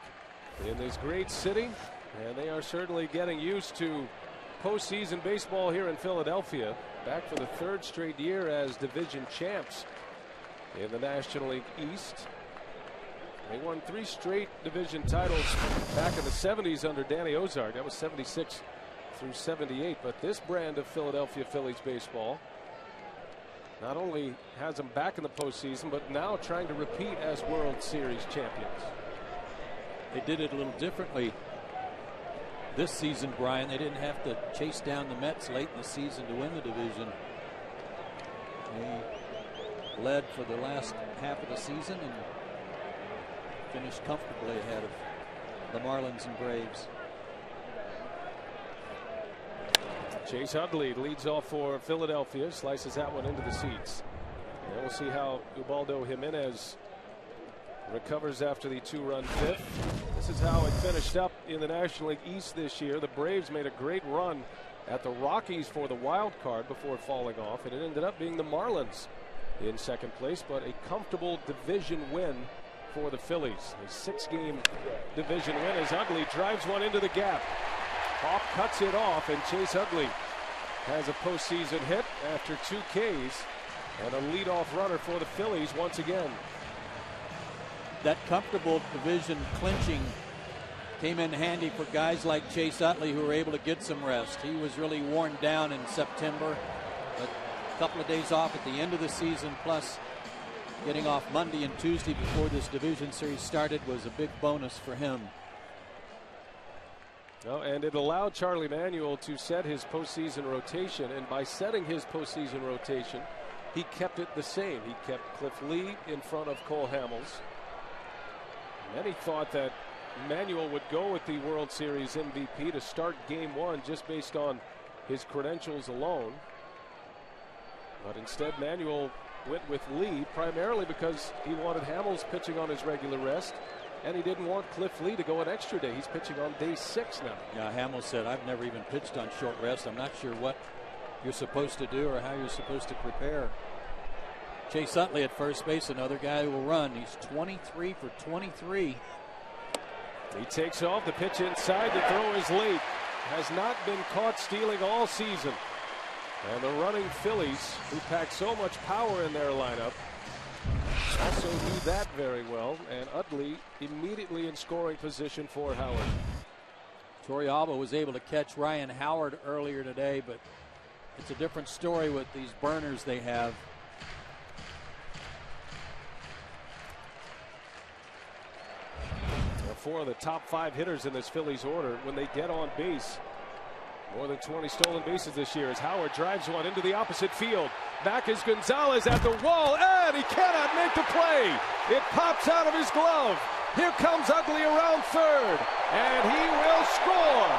in this great city, and they are certainly getting used to postseason baseball here in Philadelphia, back for the 3rd straight year as division champs in the National League East. They won 3 straight division titles back in the 70s under Danny Ozark. That was 76 through 78. But this brand of Philadelphia Phillies baseball not only has them back in the postseason, but now trying to repeat as World Series champions. They did it a little differently this season, Brian. They didn't have to chase down the Mets late in the season to win the division. They led for the last half of the season and finished comfortably ahead of the Marlins and Braves. Chase Utley leads off for Philadelphia, slices that one into the seats. And we'll see how Ubaldo Jimenez recovers after the 2-run fifth. This is how it finished up in the National League East this year. The Braves made a great run at the Rockies for the wild card before falling off, and it ended up being the Marlins in second place, but a comfortable division win for the Phillies. A 6-game division win as Utley drives one into the gap. Hawk cuts it off, and Chase Utley has a postseason hit after 2 Ks and a leadoff runner for the Phillies once again. That comfortable division clinching came in handy for guys like Chase Utley, who were able to get some rest. He was really worn down in September, but a couple of days off at the end of the season, plus getting off Monday and Tuesday before this division series started, was a big bonus for him. Oh, and it allowed Charlie Manuel to set his postseason rotation, and by setting his postseason rotation, he kept it the same. He kept Cliff Lee in front of Cole Hamels. Many thought that Manuel would go with the World Series MVP to start Game 1 just based on his credentials alone. But instead, Manuel went with Lee primarily because he wanted Hamels pitching on his regular rest, and he didn't want Cliff Lee to go an extra day. He's pitching on day 6 now. Yeah, Hamels said, I've never even pitched on short rest. I'm not sure what you're supposed to do or how you're supposed to prepare. Chase Utley at first base, another guy who will run. He's 23 for 23. He takes off. The pitch inside. The throw is late. Has not been caught stealing all season. And the running Phillies, who pack so much power in their lineup, also do that very well. And Utley immediately in scoring position for Howard. Torrealba was able to catch Ryan Howard earlier today, but it's a different story with these burners they have. Four of the top 5 hitters in this Phillies order when they get on base. More than 20 stolen bases this year as Howard drives one into the opposite field. Back is Gonzalez at the wall, and he cannot make the play. It pops out of his glove. Here comes Utley around third, and he will score.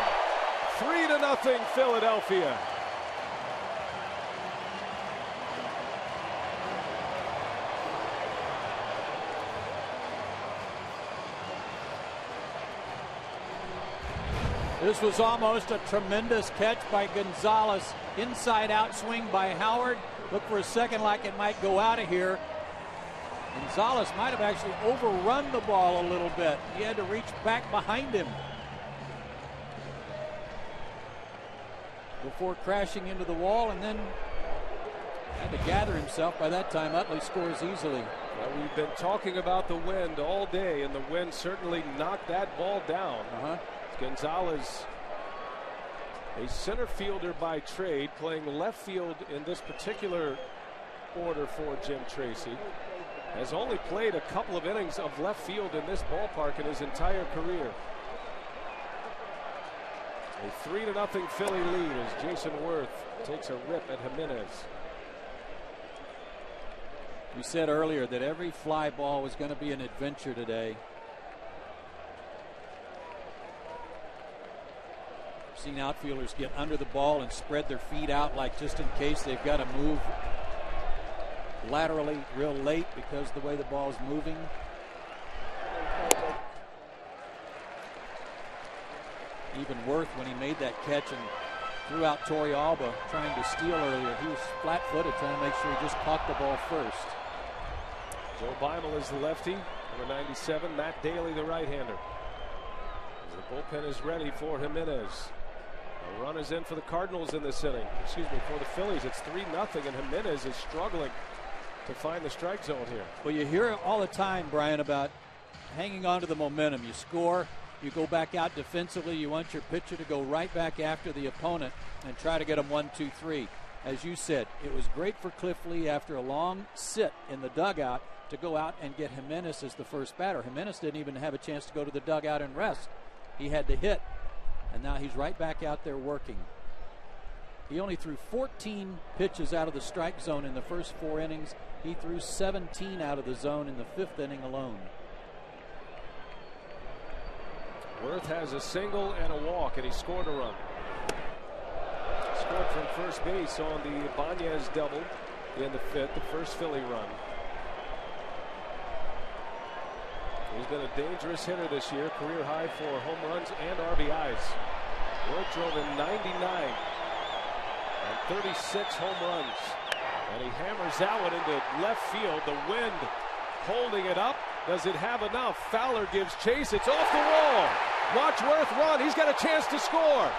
3-0 Philadelphia. This was almost a tremendous catch by Gonzalez. Inside out swing by Howard. Looked for a second like it might go out of here. Gonzalez might have actually overrun the ball a little bit. He had to reach back behind him before crashing into the wall, and then had to gather himself. By that time, Utley scores easily. Well, we've been talking about the wind all day, and the wind certainly knocked that ball down. Gonzalez, a center fielder by trade, playing left field in this particular order for Jim Tracy, has only played a couple of innings of left field in this ballpark in his entire career. A 3-0 Philly lead as Jason Worth takes a rip at Jimenez. We said earlier that every fly ball was going to be an adventure today. Seen outfielders get under the ball and spread their feet out, like just in case they've got to move laterally real late because of the way the ball is moving. Even Worth, when he made that catch and threw out Torrealba trying to steal earlier, he was flat-footed trying to make sure he just caught the ball first. Joe Beimel is the lefty, number 97. Matt Daly, the right-hander. The bullpen is ready for Jimenez. The run is in for the Cardinals in this inning. Excuse me, for the Phillies. It's 3-0, and Jimenez is struggling to find the strike zone here. Well, you hear it all the time, Brian, about hanging on to the momentum. You score, you go back out defensively. You want your pitcher to go right back after the opponent and try to get them 1-2-3. As you said, it was great for Cliff Lee after a long sit in the dugout to go out and get Jimenez as the first batter. Jimenez didn't even have a chance to go to the dugout and rest. He had to hit, and now he's right back out there working. He only threw 14 pitches out of the strike zone in the first 4 innings. He threw 17 out of the zone in the 5th inning alone. Worth has a single and a walk, and he scored a run. Scored from first base on the Ibanez double in the 5th, the first Philly run. He's been a dangerous hitter this year, career high for home runs and RBIs. Worth drove in 99 and 36 home runs. And he hammers that one into left field. The wind holding it up. Does it have enough? Fowler gives chase. It's off the wall. Watch Worth run. He's got a chance to score.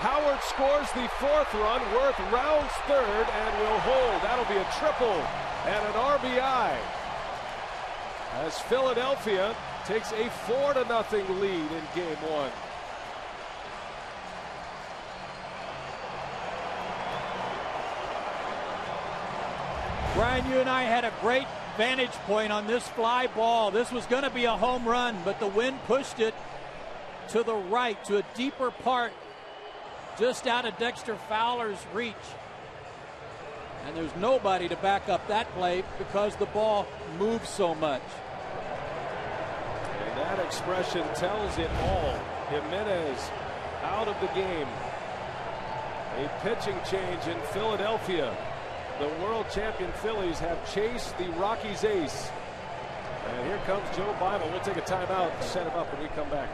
Howard scores the 4th run. Worth rounds 3rd and will hold. That'll be a triple and an RBI. As Philadelphia takes a 4-0 lead in Game 1. Brian, you and I had a great vantage point on this fly ball. This was going to be a home run, but the wind pushed it to the right, to a deeper part, just out of Dexter Fowler's reach. And there's nobody to back up that play because the ball moves so much. And that expression tells it all. Jimenez out of the game. A pitching change in Philadelphia. The world champion Phillies have chased the Rockies' ace. And here comes Joe Bible. We'll take a timeout and set him up when we come back.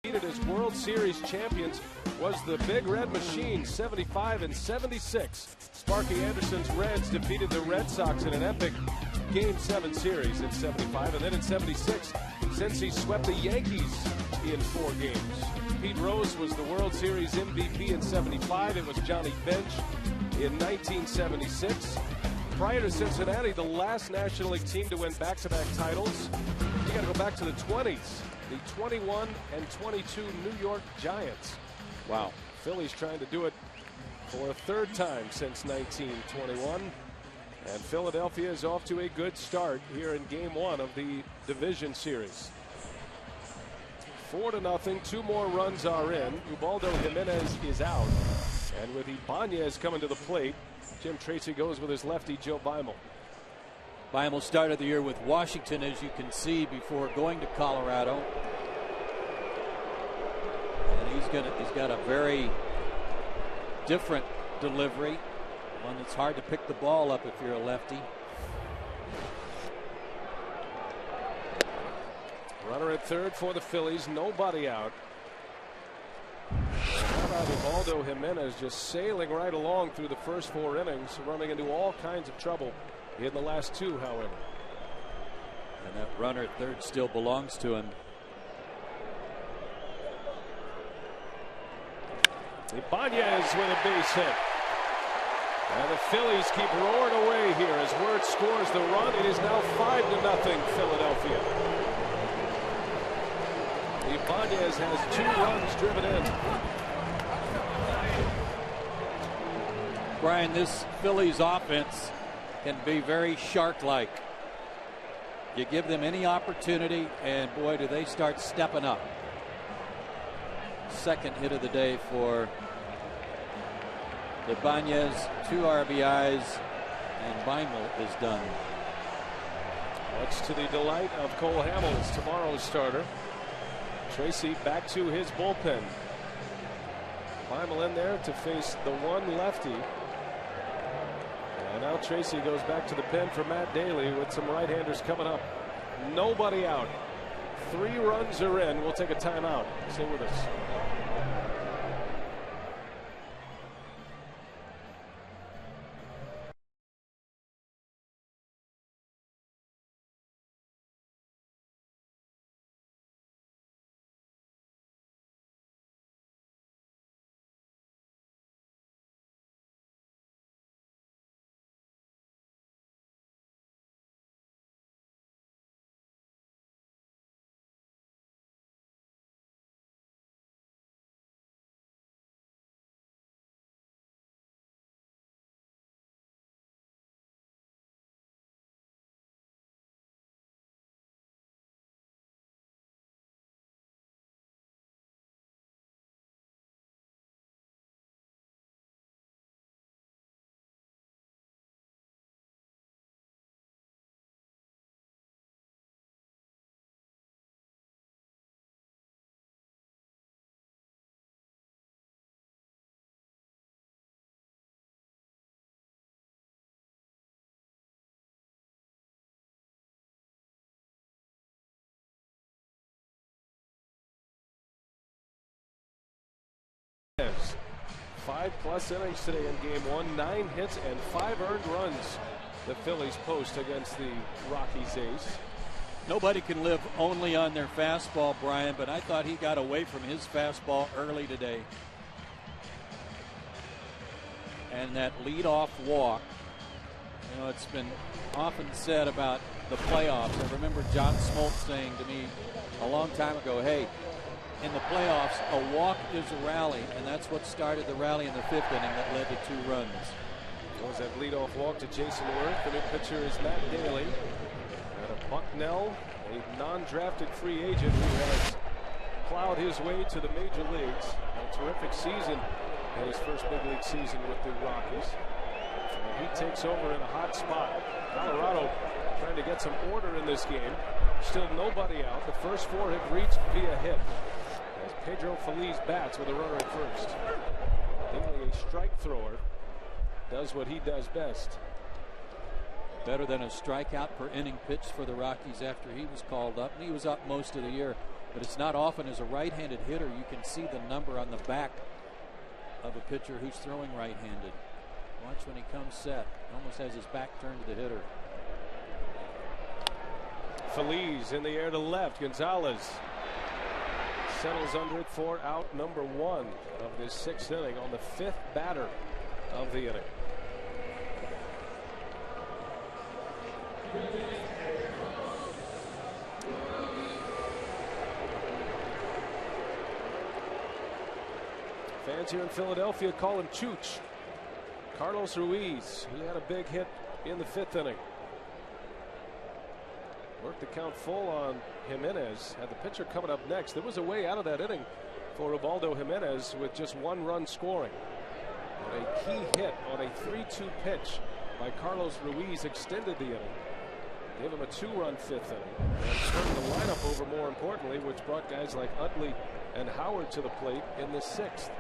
As World Series champions was the Big Red Machine, 75 and 76. Sparky Anderson's Reds defeated the Red Sox in an epic Game 7 series in 75, and then in 76, since he swept the Yankees in 4 games. Pete Rose was the World Series MVP in 75. It was Johnny Bench in 1976. Prior to Cincinnati, the last National League team to win back-to-back titles, you got to go back to the 20s. The 21 and 22 New York Giants. Wow. Phillies trying to do it for a 3rd time since 1921. And Philadelphia is off to a good start here in Game 1 of the division series. 4-0. 2 more runs are in. Ubaldo Jimenez is out. And with Ibanez coming to the plate, Jim Tracy goes with his lefty, Joe Beimel. Beimel started the year with Washington, as you can see, before going to Colorado. And he's got a very different delivery, one that's hard to pick the ball up if you're a lefty. Runner at 3rd for the Phillies, nobody out. How about Ubaldo Jimenez just sailing right along through the first 4 innings, running into all kinds of trouble in the last 2, however. And that runner at 3rd still belongs to him. Ibanez with a base hit. And the Phillies keep roaring away here as Worth scores the run. It is now 5-0 Philadelphia. Ibanez has 2 runs driven in. Brian, this Phillies offense can be very shark-like. You give them any opportunity, and boy, do they start stepping up. 2nd hit of the day for Ibanez, 2 RBIs, and Beimel is done. Much to the delight of Cole Hamels, tomorrow's starter. Tracy back to his bullpen. Beimel in there to face the one lefty. And now Tracy goes back to the pen for Matt Daly with some right-handers coming up. Nobody out. 3 runs are in. We'll take a timeout. Stay with us. Yes. 5+ innings today in game 1, 9 hits and 5 earned runs. The Phillies post against the Rockies ace. Nobody can live only on their fastball, Brian, but I thought he got away from his fastball early today. And that leadoff walk, you know, it's been often said about the playoffs. I remember John Smoltz saying to me a long time ago, hey, in the playoffs, a walk is a rally, and that's what started the rally in the 5th inning that led to 2 runs. What was that leadoff walk to Jason Worth? The new pitcher is Matt Daly. Out of Bucknell, a non-drafted free agent who has plowed his way to the major leagues. A terrific season in his first big league season with the Rockies. And he takes over in a hot spot. Colorado trying to get some order in this game. Still nobody out. The first 4 have reached via hit. As Pedro Feliz bats with a runner at first. Daly, a strike thrower, does what he does best. Better than a strikeout per inning pitch for the Rockies after he was called up. And he was up most of the year. But it's not often as a right-handed hitter you can see the number on the back of a pitcher who's throwing right-handed. Watch when he comes set. Almost has his back turned to the hitter. Feliz in the air to left. Gonzalez settles under it for out number 1 of this 6th inning on the 5th batter of the inning. Fans here in Philadelphia call him Chooch. Carlos Ruiz, he had a big hit in the 5th inning. Worked the count full on Jimenez. Had the pitcher coming up next. There was a way out of that inning for Ubaldo Jimenez with just 1 run scoring. And a key hit on a 3-2 pitch by Carlos Ruiz extended the inning. Gave him a 2-run 5th inning. And turned the lineup over, more importantly, which brought guys like Utley and Howard to the plate in the 6th.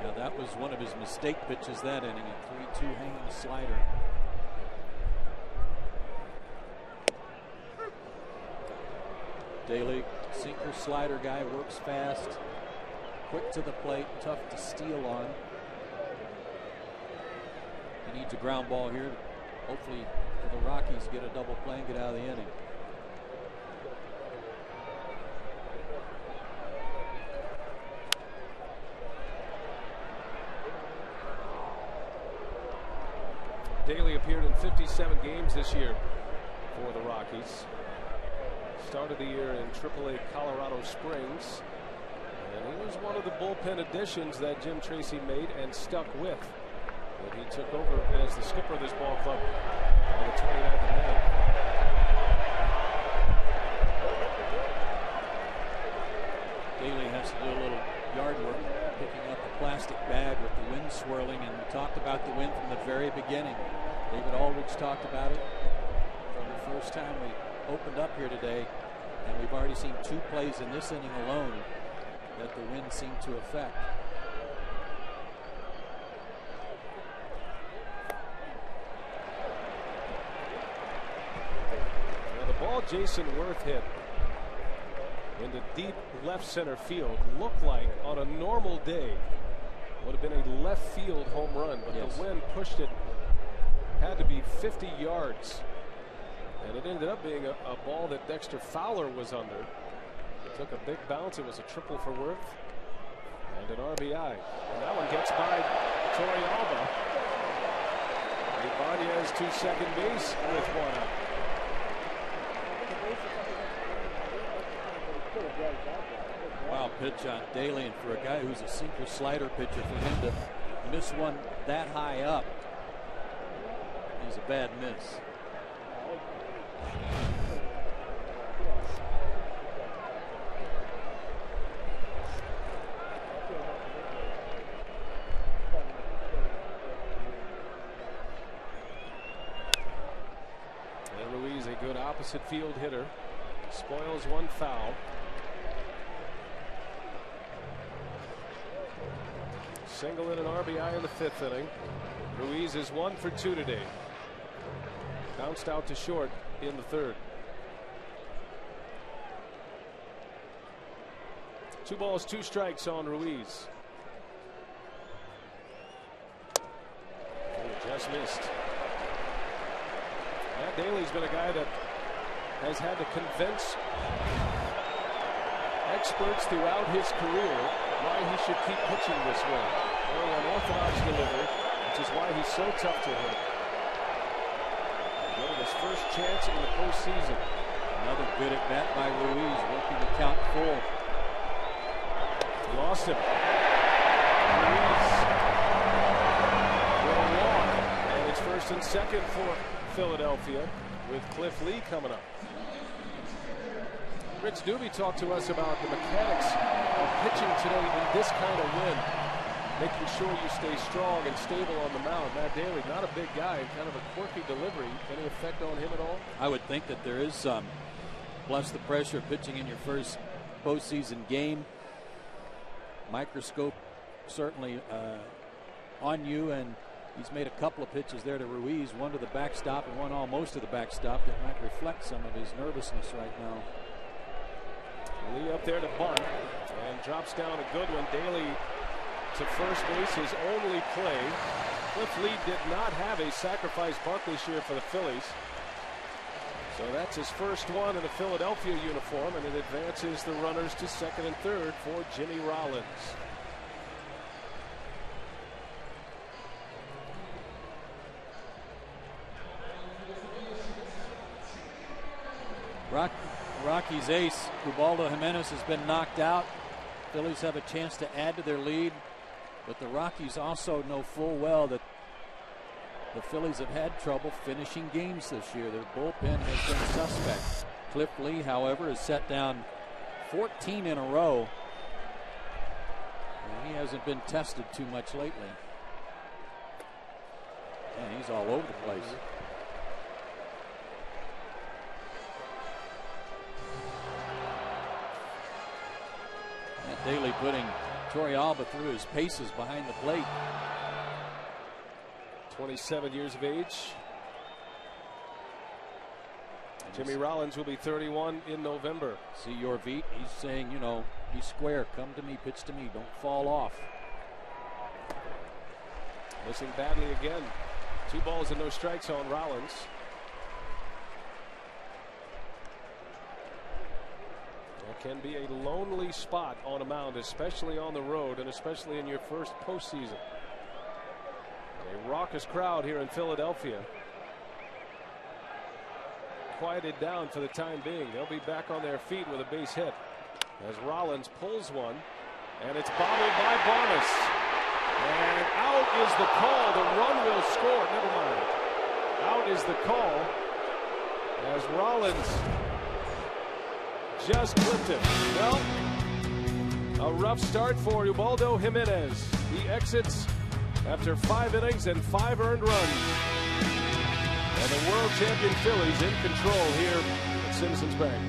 Yeah, that was one of his mistake pitches that inning, a 3-2 hanging slider. Daly, sinker slider guy, works fast, quick to the plate, tough to steal on. He needs a ground ball here to hopefully for the Rockies get a double play and get out of the inning. Daly appeared in 57 games this year for the Rockies. Started the year in AAA Colorado Springs. And he was one of the bullpen additions that Jim Tracy made and stuck with. And he took over as the skipper of this ball club on the 29th of May. Daly has to do a little yard work, picking up a plastic bag with the wind swirling, and we talked about the wind from the very beginning. David Aldridge talked about it from the first time we opened up here today, and we've already seen 2 plays in this inning alone that the wind seemed to affect. Now the ball Jason Worth hit into deep left center field looked like on a normal day would have been a left field home run, but yes, the wind pushed it, had to be 50 yards, and it ended up being a ball that Dexter Fowler was under. It took a big bounce. It was a triple for Worth and an RBI, and that one gets by Torey Alba. Ibanez to second base with 1 out. Wow, pitch on Daly, and for a guy who's a sinker slider pitcher, for him to miss one that high up is a bad miss. And Ruiz, a good opposite field hitter, spoils one foul. Single and an RBI in the 5th inning. Ruiz is 1 for 2 today. Bounced out to short in the 3rd. 2 balls, 2 strikes on Ruiz. Oh, just missed. Matt Daly's been a guy that has had to convince experts throughout his career why he should keep pitching this way. Very unorthodox delivery, which is why he's so tough to hit. Getting his first chance in the postseason. Another good at bat by Ruiz, working the count full. Lost him. Ruiz will walk, and it's 1st and 2nd for Philadelphia with Cliff Lee coming up. Rich Doobie talked to us about the mechanics of pitching today in this kind of wind, making sure you stay strong and stable on the mound. Matt Daly, not a big guy, kind of a quirky delivery. Any effect on him at all? I would think that there is some. Plus the pressure of pitching in your first postseason game. Microscope certainly on you, and he's made a couple of pitches there to Ruiz, one to the backstop and one almost to the backstop, that might reflect some of his nervousness right now. Lee up there to bunt and drops down a good one. Daly to first base, his only play. Cliff Lee did not have a sacrifice bunt this year for the Phillies. So that's his first one in a Philadelphia uniform, and it advances the runners to 2nd and 3rd for Jimmy Rollins. Rockies ace Ubaldo Jimenez has been knocked out. Phillies have a chance to add to their lead, but the Rockies also know full well that the Phillies have had trouble finishing games this year. Their bullpen has been suspect. Cliff Lee, however, has set down 14 in a row, and he hasn't been tested too much lately. And he's all over the place. Daly putting Torey Alba through his paces behind the plate. 27 years of age. Jimmy Rollins will be 31 in November. See your Veet, he's saying, you know, be square, come to me, pitch to me, don't fall off. Missing badly again. 2 balls and no strikes on Rollins. That can be a lonely spot on a mound, especially on the road and especially in your first postseason. A raucous crowd here in Philadelphia. Quieted down for the time being. They'll be back on their feet with a base hit as Rollins pulls one, and it's bobbled by Barnes. And out is the call. The run will score. Never mind. Out is the call as Rollins just clipped it. Well, a rough start for Ubaldo Jimenez. He exits after 5 innings and 5 earned runs. And the world champion Phillies in control here at Citizens Bank.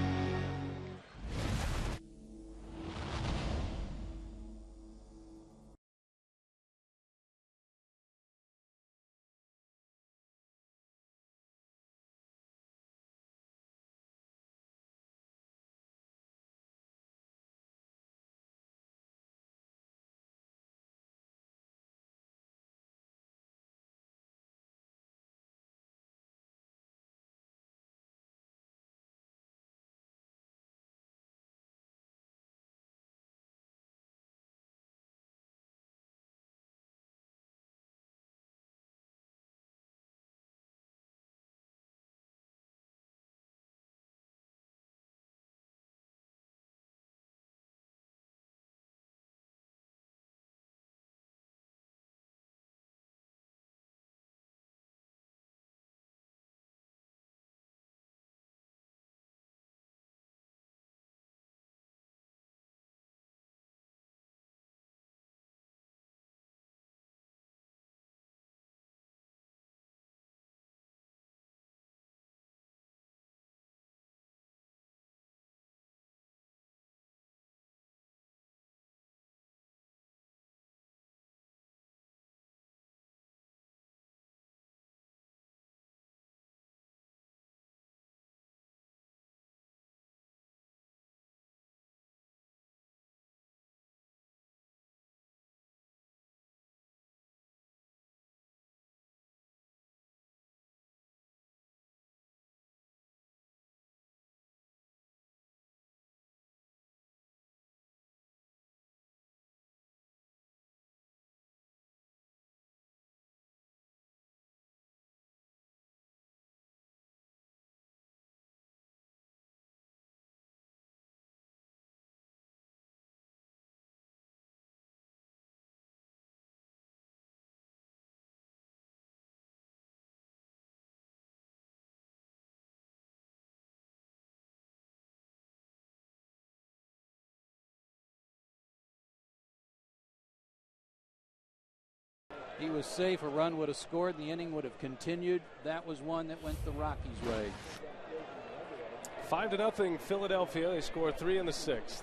He was safe. A run would have scored, and the inning would have continued. That was one that went the Rockies' way. 5-0 Philadelphia. They score 3 in the 6th.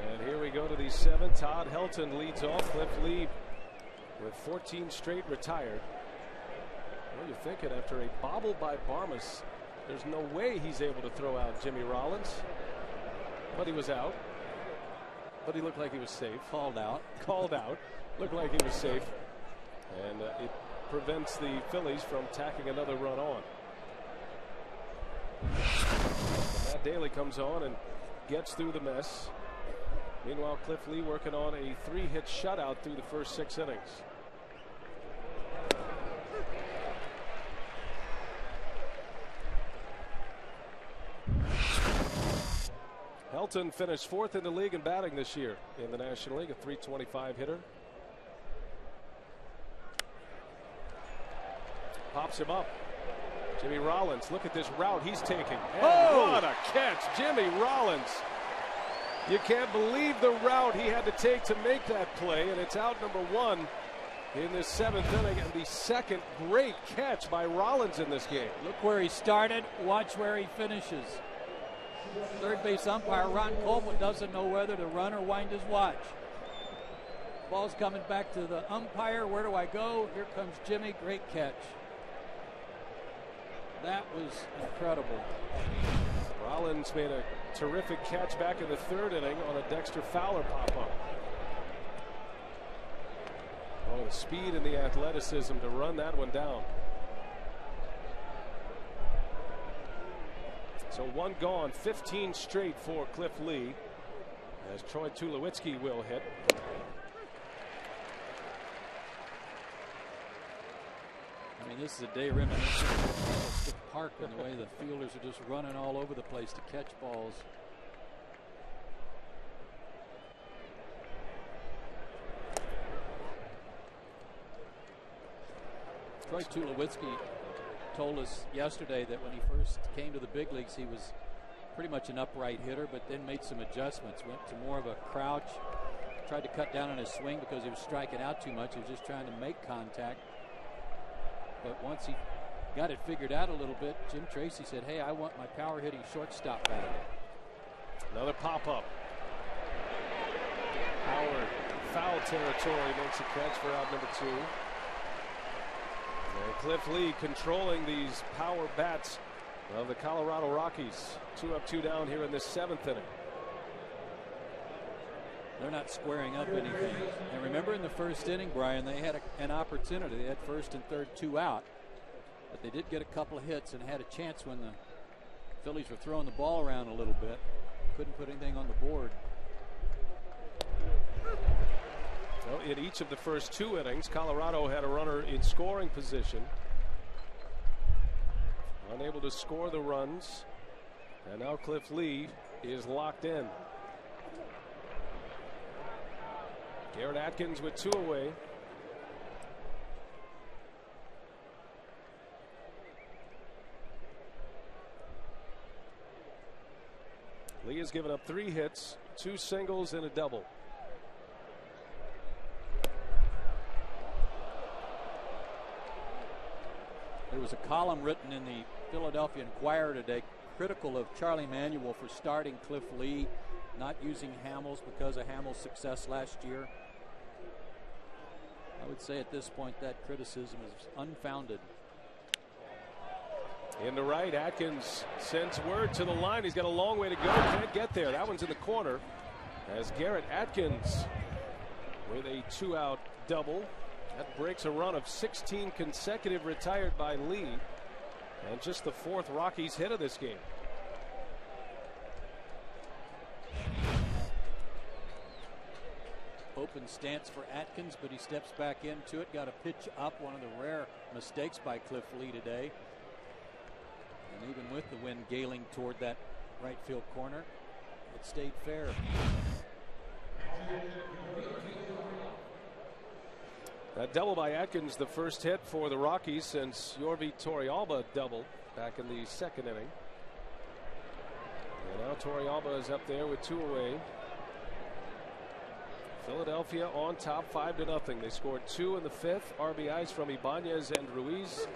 And here we go to the 7th. Todd Helton leads off. Cliff Lee with 14 straight retired. What are you thinking after a bobble by Barmas? There's no way he's able to throw out Jimmy Rollins. But he was out. But he looked like he was safe. Called out. Looked like he was safe. And it prevents the Phillies from tacking another run on. Matt Daly comes on and gets through the mess. Meanwhile, Cliff Lee working on a 3-hit shutout through the first 6 innings. Helton finished 4th in the league in batting this year in the National League, a .325 hitter. Pops him up. Jimmy Rollins, look at this route he's taking. And what a catch, Jimmy Rollins. You can't believe the route he had to take to make that play, and it's out number 1 in this 7th inning, and the second great catch by Rollins in this game. Look where he started, watch where he finishes. Third base umpire Ron Coleman doesn't know whether to run or wind his watch. Ball's coming back to the umpire. Where do I go? Here comes Jimmy. Great catch. That was incredible. Rollins made a terrific catch back in the 3rd inning on a Dexter Fowler pop-up. Oh, the speed and the athleticism to run that one down. So 1 gone, 15 straight for Cliff Lee, as Troy Tulowitzki will hit. I mean, this is a day reminiscent of the park and the way the fielders are just running all over the place to catch balls. Troy Tulowitzki told us yesterday that when he first came to the big leagues, he was pretty much an upright hitter, but then made some adjustments, went to more of a crouch, tried to cut down on his swing because he was striking out too much. He was just trying to make contact. but once he got it figured out a little bit, Jim Tracy said, hey, I want my power hitting shortstop back. Another pop-up. Howard, foul territory, makes a catch for out number 2. And Cliff Lee controlling these power bats of the Colorado Rockies. 2 up, 2 down here in this 7th inning. They're not squaring up anything. And remember in the first inning, Brian, they had an opportunity. They had first and third, 2 out. But they did get a couple of hits and had a chance when the Phillies were throwing the ball around a little bit. Couldn't put anything on the board. Well, in each of the first 2 innings, Colorado had a runner in scoring position. Unable to score the runs. And now Cliff Lee is locked in. Garrett Atkins with 2 away. Lee has given up 3 hits, 2 singles and a double. There was a column written in the Philadelphia Inquirer today critical of Charlie Manuel for starting Cliff Lee, not using Hamels because of Hamels' success last year. I would say at this point that criticism is unfounded. Into right, Atkins sends word to the line. He's got a long way to go. Can't get there. That one's in the corner. As Garrett Atkins with a 2-out double. That breaks a run of 16 consecutive retired by Lee. And just the 4th Rockies hit of this game. Open stance for Atkins, but he steps back into it. Got a pitch up. One of the rare mistakes by Cliff Lee today. And even with the wind galing toward that right field corner, it stayed fair. That double by Atkins, the first hit for the Rockies since Yorvi Torrealba doubled back in the 2nd inning. And now Torrealba is up there with 2 away. Philadelphia on top 5-0. They scored 2 in the 5th. RBIs from Ibanez and Ruiz.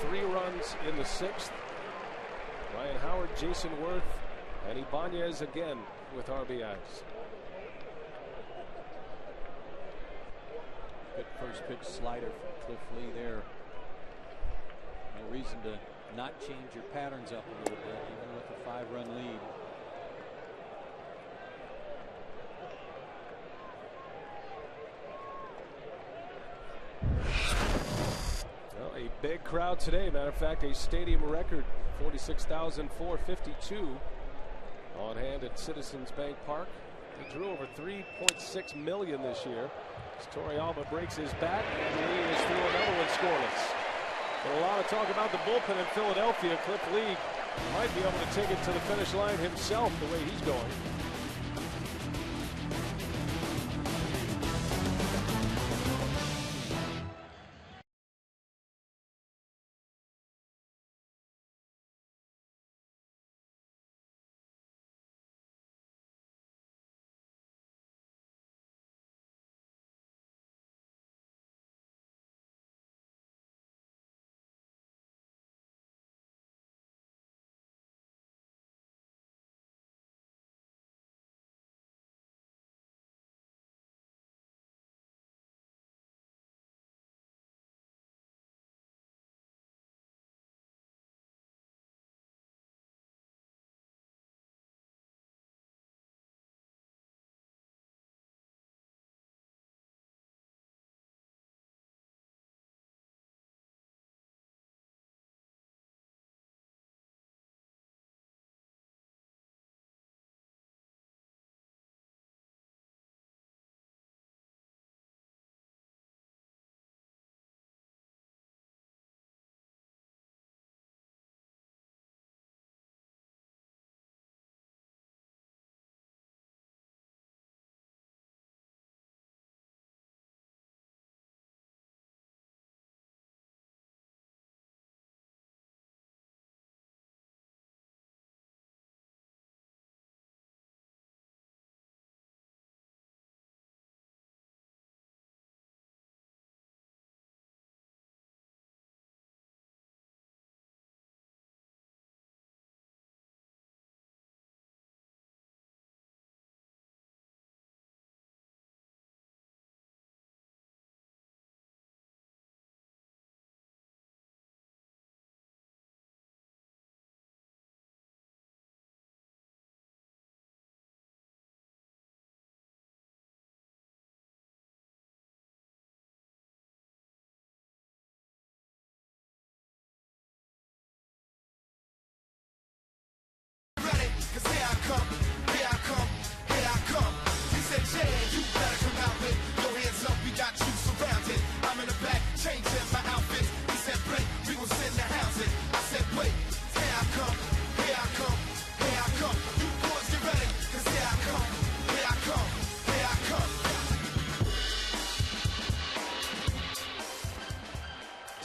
3 runs in the 6th. Ryan Howard, Jason Worth, and Ibanez again with RBIs. Good first pitch slider from Cliff Lee there. No reason to not change your patterns up a little bit, even with a 5-run lead. Well, a big crowd today. Matter of fact, a stadium record, 46,452 on hand at Citizens Bank Park. They drew over 3.6 million this year. As Torrealba breaks his bat, and Lee is through another one scoreless. But a lot of talk about the bullpen in Philadelphia. Cliff Lee might be able to take it to the finish line himself the way he's going.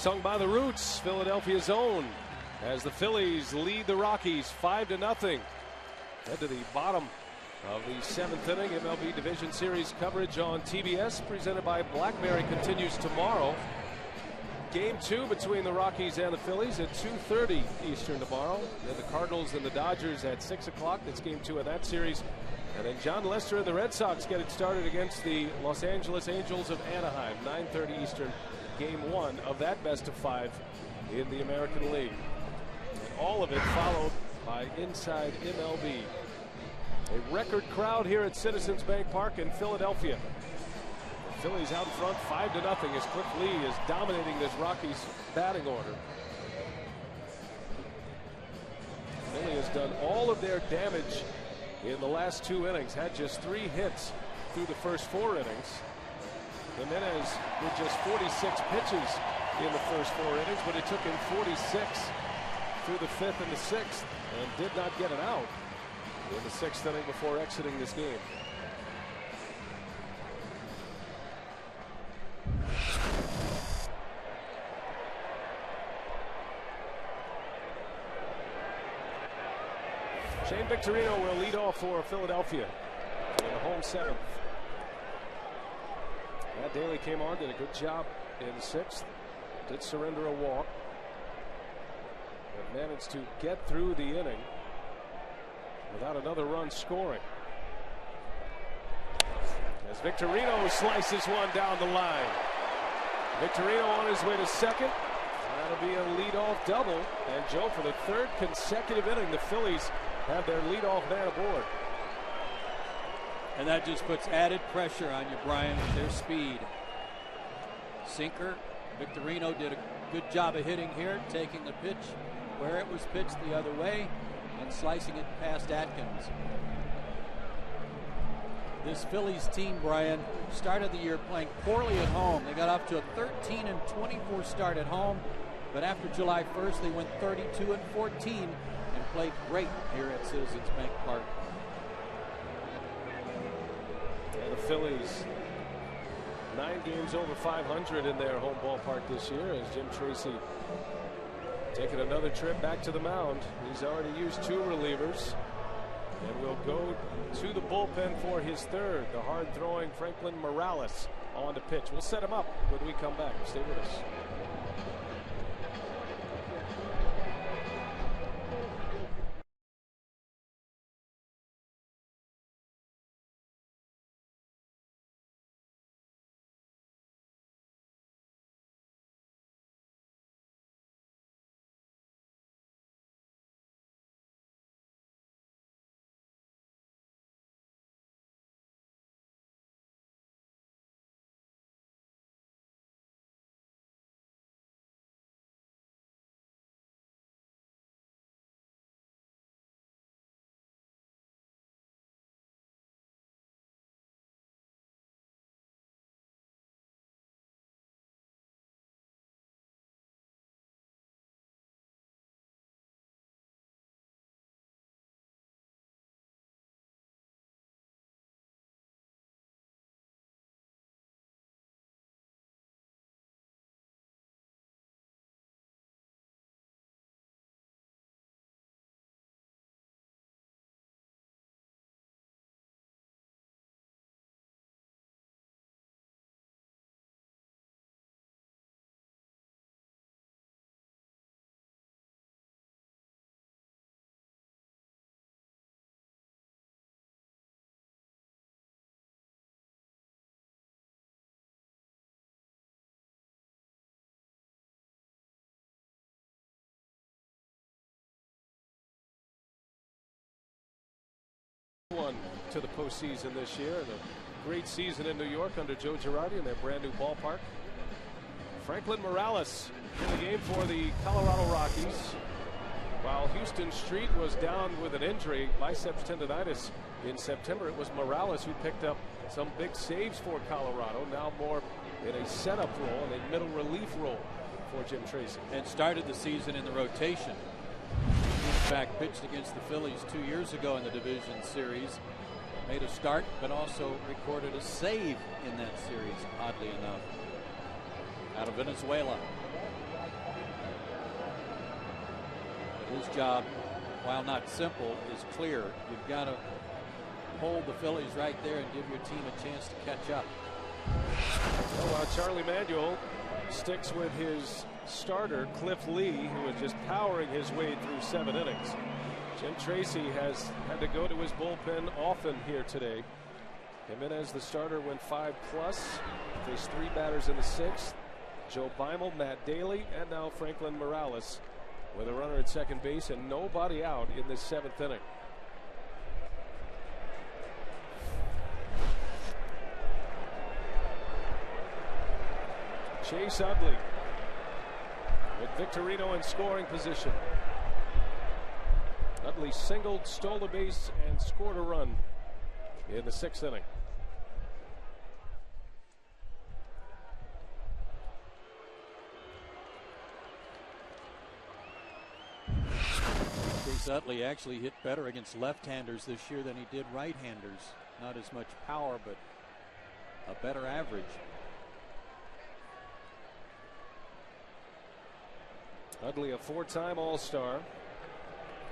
Sung by the Roots, Philadelphia's own, as the Phillies lead the Rockies 5-0. Head to the bottom of the 7th inning. MLB Division Series coverage on TBS presented by BlackBerry continues tomorrow. Game 2 between the Rockies and the Phillies at 2:30 Eastern tomorrow. Then the Cardinals and the Dodgers at 6 o'clock. That's game 2 of that series. And then John Lester and the Red Sox get it started against the Los Angeles Angels of Anaheim. 9:30 Eastern, game 1 of that best of 5 in the American League. And all of it followed by Inside MLB. A record crowd here at Citizens Bank Park in Philadelphia. The Phillies out front 5-0 as Cliff Lee is dominating this Rockies batting order. Philly has done all of their damage in the last 2 innings. Had just 3 hits through the first 4 innings. Jimenez with just 46 pitches in the first 4 innings, but it took him 46 through the 5th and the 6th and did not get it out in the 6th inning before exiting this game. Shane Victorino will lead off for Philadelphia in the home 7th. Matt Daly came on, did a good job in 6th. Did surrender a walk, but managed to get through the inning without another run scoring. As Victorino slices one down the line. Victorino on his way to 2nd. That'll be a leadoff double. And Joe, for the 3rd consecutive inning, the Phillies have their leadoff man aboard. And that just puts added pressure on you, Brian, with their speed. Sinker. Victorino did a good job of hitting here, taking the pitch where it was pitched the other way and slicing it past Atkins. This Phillies team, Brian, started the year playing poorly at home. They got off to a 13-24 start at home, but after July 1st, they went 32-14 and played great here at Citizens Bank Park. And the Phillies 9 games over 500 in their home ballpark this year as Jim Tracy taking another trip back to the mound. He's already used 2 relievers and will go to the bullpen for his 3rd. The hard-throwing Franklin Morales on to pitch. We'll set him up when we come back. Stay with us. One to the postseason this year, and a great season in New York under Joe Girardi in their brand new ballpark. Franklin Morales in the game for the Colorado Rockies. While Houston Street was down with an injury, biceps tendonitis in September, it was Morales who picked up some big saves for Colorado, now more in a setup role and a middle relief role for Jim Tracy. And started the season in the rotation. In fact, pitched against the Phillies 2 years ago in the division series. Made a start, but also recorded a save in that series, oddly enough. Out of Venezuela. His job, while not simple, is clear. You've got to hold the Phillies right there and give your team a chance to catch up. Well, Charlie Manuel sticks with his starter, Cliff Lee, who is just powering his way through 7 innings. Jim Tracy has had to go to his bullpen often here today. Jimenez, the starter, went 5+. Faced 3 batters in the 6th. Joe Beimel, Matt Daly, and now Franklin Morales with a runner at second base and nobody out in this 7th inning. Chase Utley with Victorino in scoring position. Utley singled, stole a base, and scored a run in the 6th inning. Chase Utley actually hit better against left-handers this year than he did right-handers. Not as much power, but a better average. Utley, a 4-time All-Star,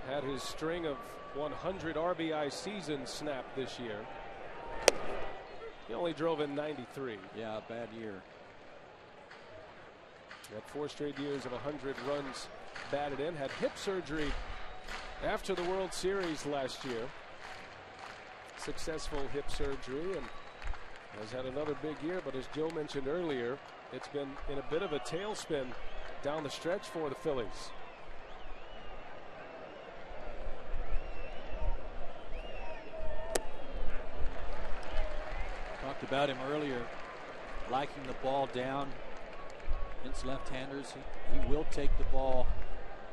had his string of 100 RBI seasons snapped this year. He only drove in 93. Yeah, a bad year. Had 4 straight years of 100 runs batted in. Had hip surgery after the World Series last year. Successful hip surgery, and has had another big year. But as Joe mentioned earlier, it's been in a bit of a tailspin down the stretch for the Phillies. Talked about him earlier, liking the ball down against left-handers. He will take the ball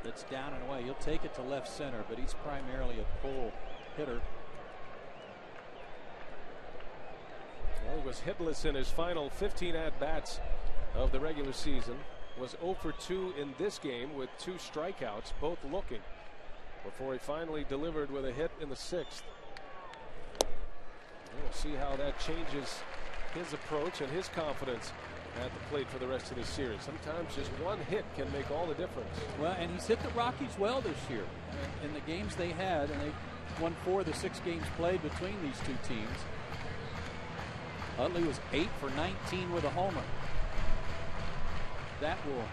that's down and away. He'll take it to left center, but he's primarily a pull hitter. Well, he was hitless in his final 15 at-bats of the regular season. Was 0 for 2 in this game with 2 strikeouts, both looking, before he finally delivered with a hit in the 6th. We'll see how that changes his approach and his confidence at the plate for the rest of this series. Sometimes just one hit can make all the difference. Well, and he's hit the Rockies well this year. In the games they had, and they won 4 of the 6 games played between these two teams. Utley was 8 for 19 with a homer. That will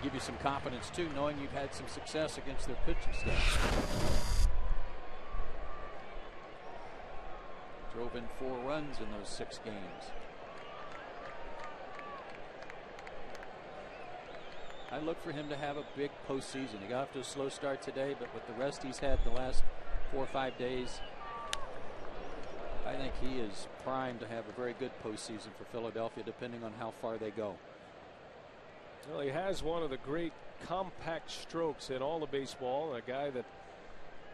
give you some confidence too, knowing you've had some success against their pitching staff. Drove in 4 runs in those 6 games. I look for him to have a big postseason. He got off to a slow start today, but with the rest he's had the last 4 or 5 days, I think he is primed to have a very good postseason for Philadelphia, depending on how far they go. Well, he has one of the great compact strokes in all of baseball. A guy that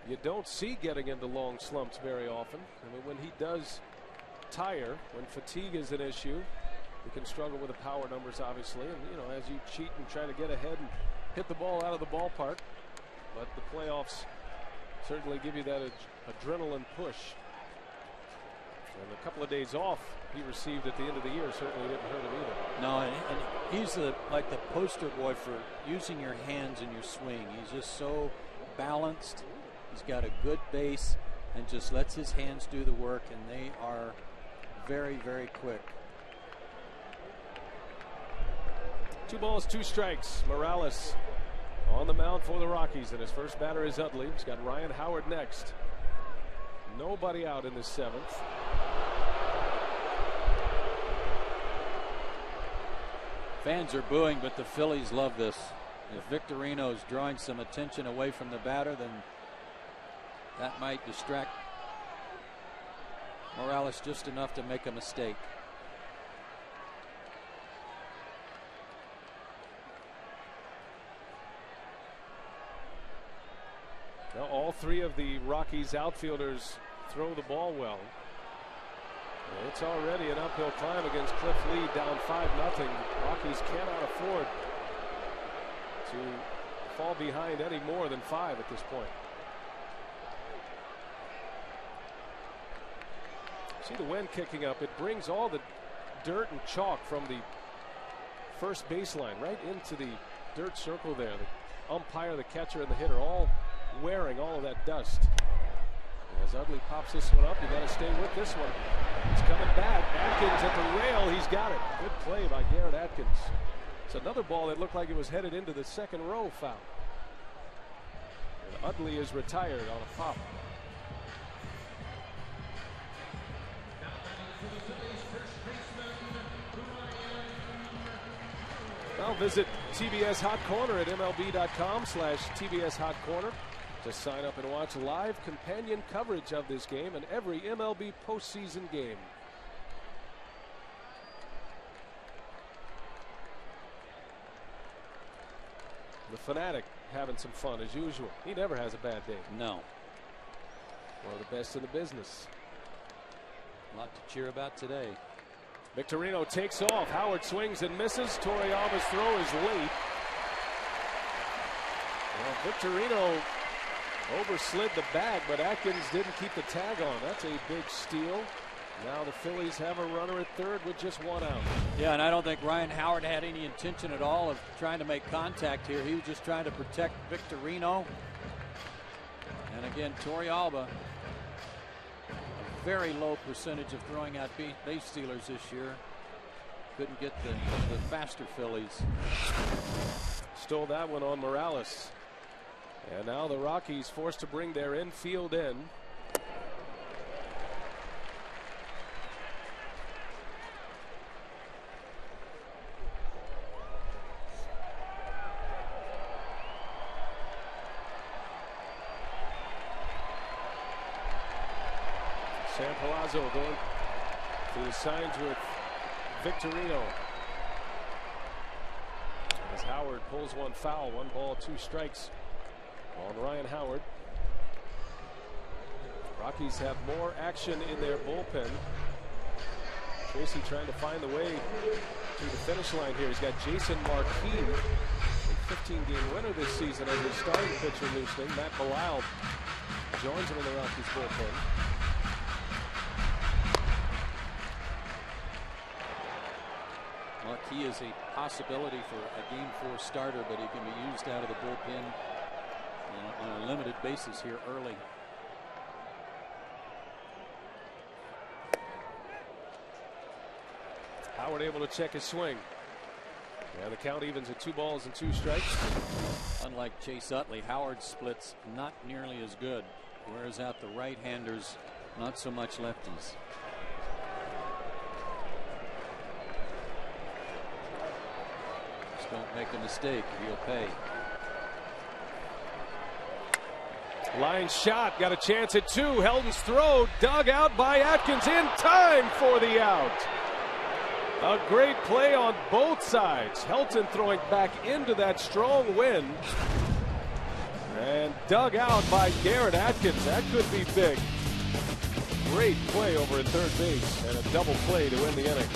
you don't see getting into long slumps very often. I mean, when he does tire, when fatigue is an issue, he can struggle with the power numbers, obviously. And, you know, as you cheat and try to get ahead and hit the ball out of the ballpark. But the playoffs certainly give you that adrenaline push. And a couple of days off he received at the end of the year certainly didn't hurt him either. No, and he's like the poster boy for using your hands in your swing. He's just so balanced. He's got a good base and just lets his hands do the work, and they are very, very quick. 2 balls, 2 strikes. Morales on the mound for the Rockies, and his first batter is Utley. He's got Ryan Howard next. Nobody out in the 7th. Fans are booing, but the Phillies love this. If Victorino is drawing some attention away from the batter, then that might distract Morales just enough to make a mistake. Well, all 3 of the Rockies outfielders throw the ball well. It's already an uphill climb against Cliff Lee, down 5-0. Rockies cannot afford to fall behind any more than 5 at this point. See the wind kicking up. It brings all the dirt and chalk from the first baseline right into the dirt circle there. umpire, the catcher, and the hitter all wearing all of that dust. As Utley pops this one up, you got to stay with this one. It's coming back. Atkins at the rail. He's got it. Good play by Garrett Atkins. It's another ball that looked like it was headed into the second row foul. And Utley is retired on a pop. Now visit TBS Hot Corner at MLB.com/TBS Hot Corner to sign up and watch live companion coverage of this game and every MLB postseason game. The Fanatic having some fun as usual. He never has a bad day. No. One of the best in the business. A lot to cheer about today. Victorino takes off. Howard swings and misses. Torrealba's throw is late. Well, Victorino overslid the bag, but Atkins didn't keep the tag on. That's a big steal. Now the Phillies have a runner at third with just one out. Yeah, and I don't think Ryan Howard had any intention at all of trying to make contact here. He was just trying to protect Victorino. And again, Torrealba, a very low percentage of throwing out base stealers this year. Couldn't get the faster Phillies. Stole that one on Morales. And now the Rockies forced to bring their infield in. Sam Palazzo going to the signs with Victorino. As Howard pulls one foul, 1 ball, 2 strikes on Ryan Howard. Rockies have more action in their bullpen. Tracy trying to find the way to the finish line here. He's got Jason Marquis, a 15-game winner this season as his starting pitcher loosening. Matt Belisle joins him in the Rockies bullpen. Marquis is a possibility for a Game 4 starter, but he can be used out of the bullpen on a limited basis here early. Howard able to check his swing. And the count evens at 2 balls and 2 strikes. Unlike Chase Utley, Howard splits not nearly as good. Wears out the right-handers, not so much lefties. Just don't make a mistake, he'll pay. Line shot, got a chance at 2. Heldon's throw dug out by Atkins in time for the out. A great play on both sides. Helton throwing back into that strong wind. And dug out by Garrett Atkins. That could be big. Great play over at third base and a double play to win the inning.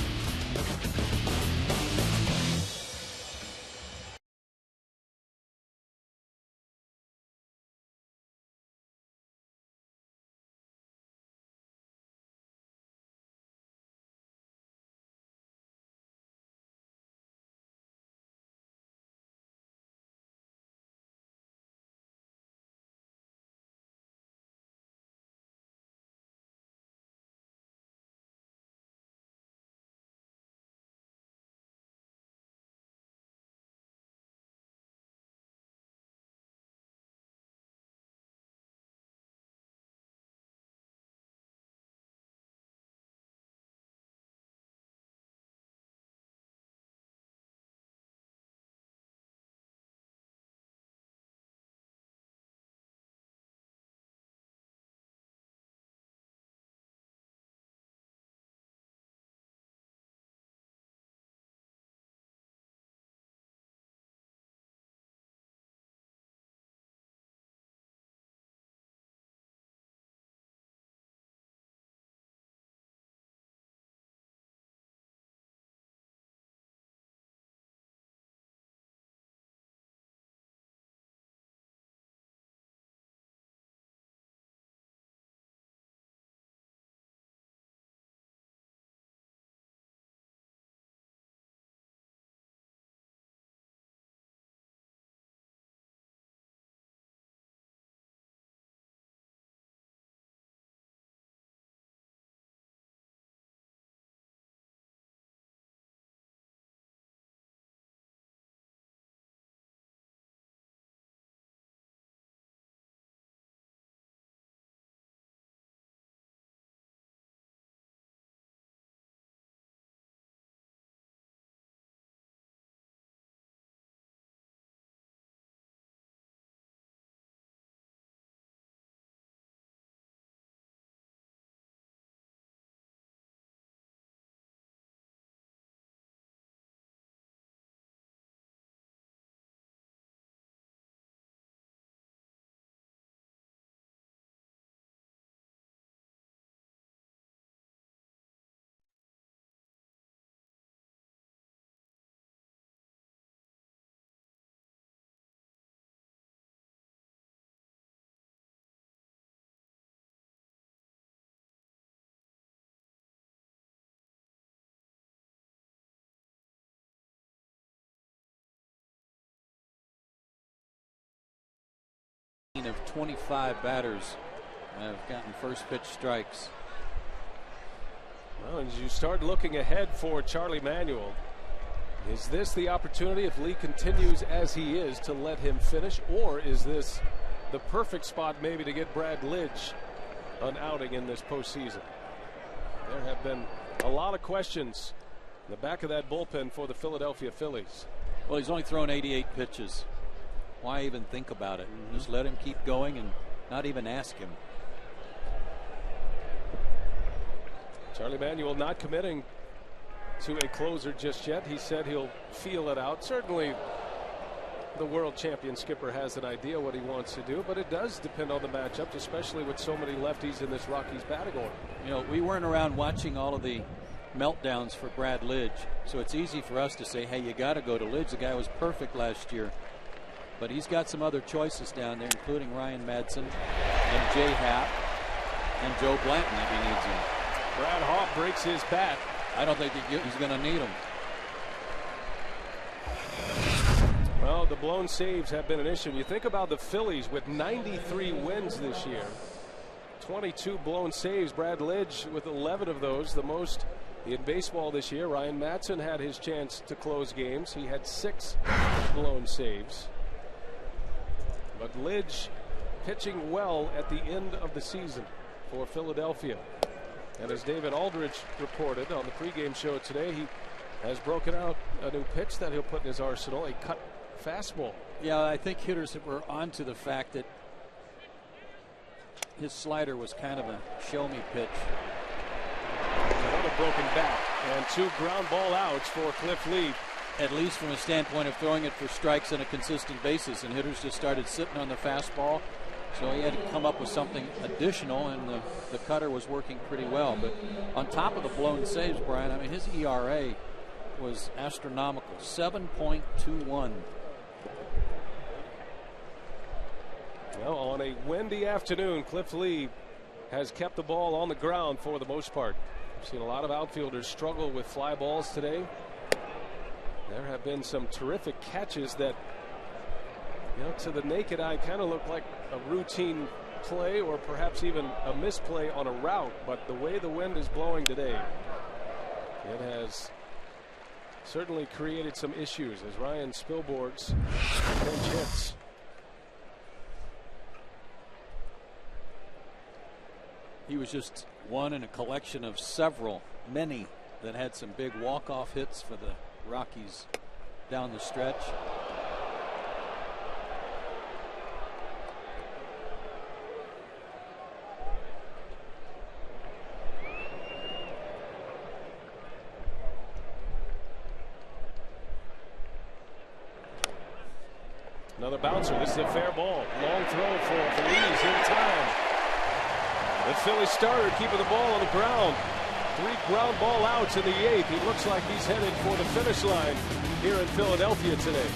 of 25 batters have gotten first pitch strikes. Well, as you start looking ahead for Charlie Manuel, is this the opportunity, if Lee continues as he is, to let him finish, or is this the perfect spot maybe to get Brad Lidge an outing in this postseason? There have been a lot of questions in the back of that bullpen for the Philadelphia Phillies. Well, he's only thrown 88 pitches. Why even think about it? Just let him keep going and not even ask him. Charlie Manuel not committing to a closer just yet. He said he'll feel it out. Certainly the world champion skipper has an idea what he wants to do, but it does depend on the matchup, especially with so many lefties in this Rockies batting order. You know, we weren't around watching all of the meltdowns for Brad Lidge, so it's easy for us to say, hey, you got to go to Lidge. The guy was perfect last year. But he's got some other choices down there, including Ryan Madsen and Jay Happ and Joe Blanton if he needs him. Brad Hawk breaks his bat. I don't think he's going to need him. Well, the blown saves have been an issue. You think about the Phillies with 93 wins this year, 22 blown saves. Brad Lidge with 11 of those, the most in baseball this year. Ryan Madsen had his chance to close games. He had 6 blown saves. But Lidge pitching well at the end of the season for Philadelphia. And as David Aldridge reported on the pregame show today, he has broken out a new pitch that he'll put in his arsenal, a cut fastball. Yeah, I think hitters were onto the fact that his slider was kind of a show-me pitch. Another broken bat and 2 ground ball outs for Cliff Lee. At least from a standpoint of throwing it for strikes on a consistent basis, and hitters just started sitting on the fastball. So he had to come up with something additional, and the cutter was working pretty well. But on top of the blown saves, Brian, I mean, his ERA was astronomical, 7.21. Well, on a windy afternoon, Cliff Lee has kept the ball on the ground for the most part. We've seen a lot of outfielders struggle with fly balls today. There have been some terrific catches that, you know, to the naked eye kind of look like a routine play or perhaps even a misplay on a route. But the way the wind is blowing today, it has certainly created some issues as Ryan Spilborgh's pinch hits. He was just one in a collection of many that had some big walk-off hits for the Rockies down the stretch. Another bouncer. This is a fair ball. Long throw for Phillies in time. The Phillies starter keeping the ball on the ground. 3 ground ball outs in the 8th. He looks like he's headed for the finish line here in Philadelphia today.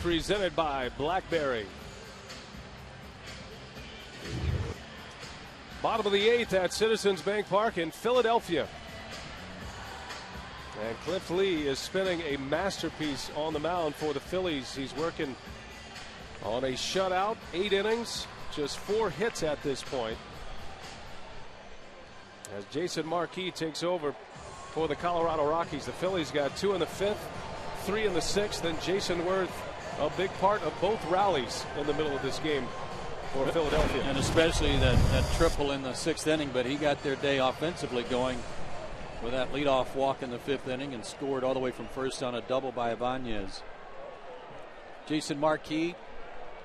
presented by BlackBerry. Bottom of the 8th at Citizens Bank Park in Philadelphia. And Cliff Lee is spinning a masterpiece on the mound for the Phillies. He's working on a shutout, 8 innings, just 4 hits at this point. As Jason Marquis takes over for the Colorado Rockies. The Phillies got 2 in the 5th, 3 in the 6th, and Jason Worth a big part of both rallies in the middle of this game for Philadelphia. And especially that triple in the 6th inning, but he got their day offensively going with that leadoff walk in the 5th inning and scored all the way from first on a double by Ibanez. Jason Marquis,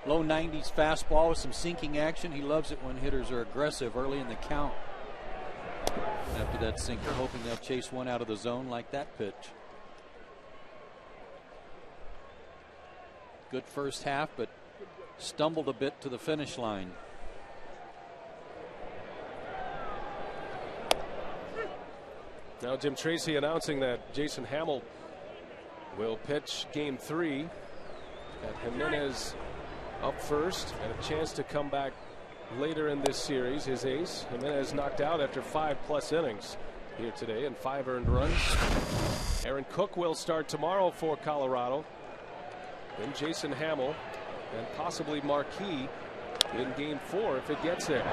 low 90s fastball with some sinking action. He loves it when hitters are aggressive early in the count. After that sinker, hoping they'll chase one out of the zone like that pitch. Good first half, but stumbled a bit to the finish line. Now Jim Tracy announcing that Jason Hamill will pitch game 3. Got Jimenez up first and a chance to come back later in this series. His ace Jimenez knocked out after 5+ innings here today and 5 earned runs. Aaron Cook will start tomorrow for Colorado. Then Jason Hamill and possibly Marquis in game 4 if it gets there.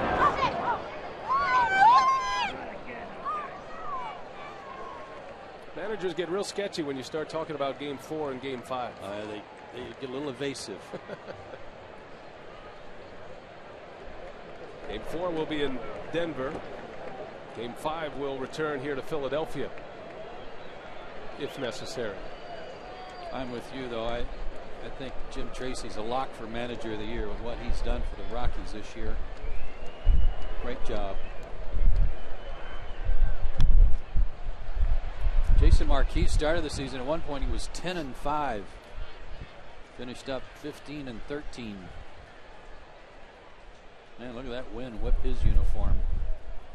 Managers get real sketchy when you start talking about game 4 and game 5. They get a little evasive. Game 4 will be in Denver. Game 5 will return here to Philadelphia if necessary. I'm with you, though. I think Jim Tracy's a lock for manager of the year with what he's done for the Rockies this year. Great job. Jason Marquis started the season. At one point he was 10-5. Finished up 15-13. Man, look at that wind whip his uniform.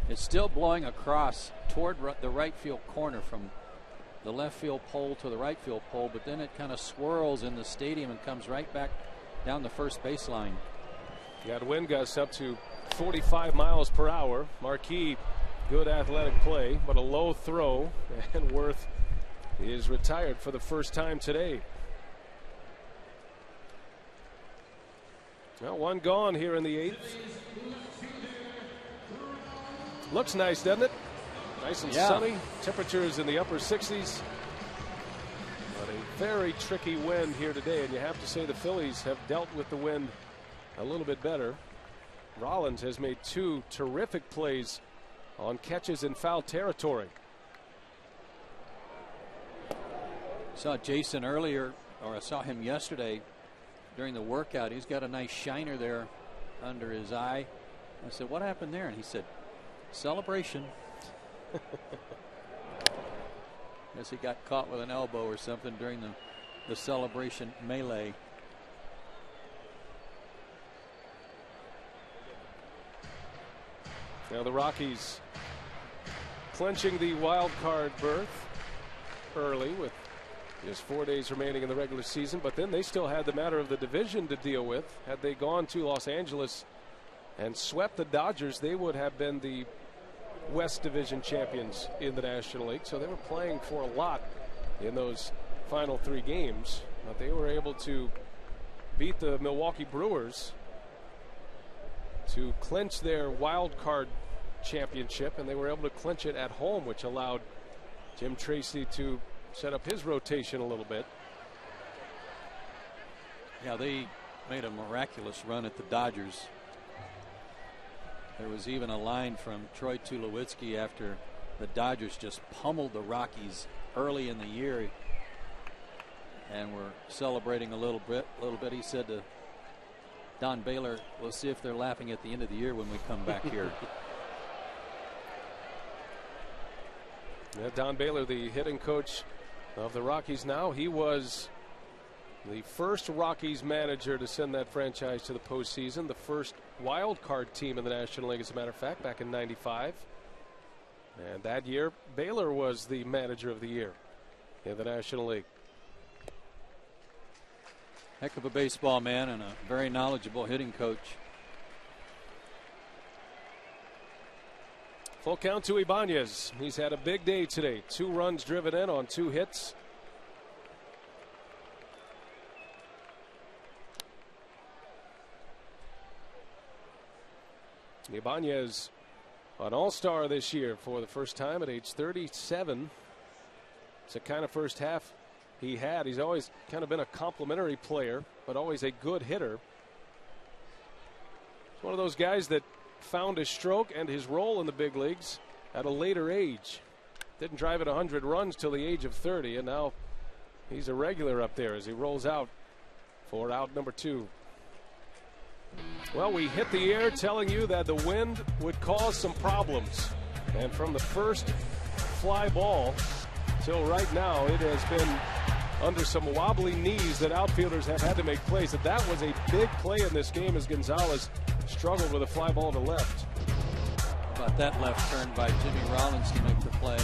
It's still blowing across toward the right field corner from the left field pole to the right field pole, but then it kind of swirls in the stadium and comes right back down the first baseline. Got wind gusts up to 45 miles per hour. Marquis, good athletic play, but a low throw, and Worth is retired for the first time today. Well, one gone here in the 8th. Looks nice, doesn't it? Nice and sunny. Temperatures in the upper 60s. But a very tricky wind here today, and you have to say the Phillies have dealt with the wind a little bit better. Rollins has made 2 terrific plays on catches in foul territory. Saw Jason earlier, or I saw him yesterday during the workout. He's got a nice shiner there under his eye. I said, what happened there? And he said, celebration. Guess he got caught with an elbow or something during the celebration melee. Now the Rockies clinching the wild card berth early with just 4 days remaining in the regular season, but then they still had the matter of the division to deal with. Had they gone to Los Angeles and swept the Dodgers, they would have been the West Division champions in the National League. So they were playing for a lot in those final 3 games, but they were able to beat the Milwaukee Brewers to clinch their wild card championship, and they were able to clinch it at home, which allowed Jim Tracy to set up his rotation a little bit. Yeah, they made a miraculous run at the Dodgers. There was even a line from Troy Tulowitzki after the Dodgers just pummeled the Rockies early in the year and were celebrating a little bit. He said to Don Baylor, we'll see if they're laughing at the end of the year when we come back here. Yeah, Don Baylor, the hitting coach of the Rockies now. He was the first Rockies manager to send that franchise to the postseason, the first wild card team in the National League, as a matter of fact, back in '95. And that year, Baylor was the manager of the year in the National League. Heck of a baseball man and a very knowledgeable hitting coach. Full count to Ibanez. He's had a big day today. 2 runs driven in on 2 hits. Ibanez, an all-star this year for the first time at age 37. It's the kind of first half he had. He's always kind of been a complimentary player, but always a good hitter. He's one of those guys that found his stroke and his role in the big leagues at a later age. Didn't drive at 100 runs till the age of 30, and now he's a regular up there as he rolls out for out number 2. Well, we hit the air telling you that the wind would cause some problems. And from the first fly ball till right now, it has been under some wobbly knees that outfielders have had to make plays. And that was a big play in this game as Gonzalez struggled with a fly ball to left. How about that left turn by Jimmy Rollins to make the play?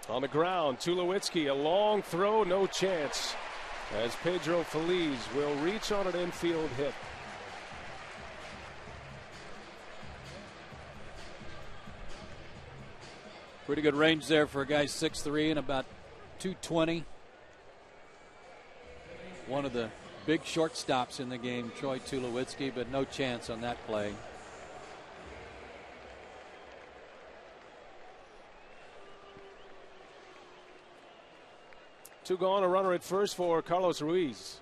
On the ground, Tulowitzki, a long throw, no chance, as Pedro Feliz will reach on an infield hit. Pretty good range there for a guy 6'3" and about 220. One of the big shortstops in the game, Troy Tulowitzki, but no chance on that play. Two gone, a runner at first for Carlos Ruiz.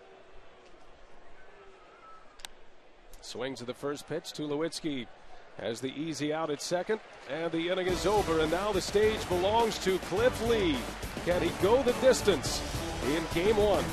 Swings at the first pitch. Tulowitzki has the easy out at second, and the inning is over. And now the stage belongs to Cliff Lee. Can he go the distance in Game 1?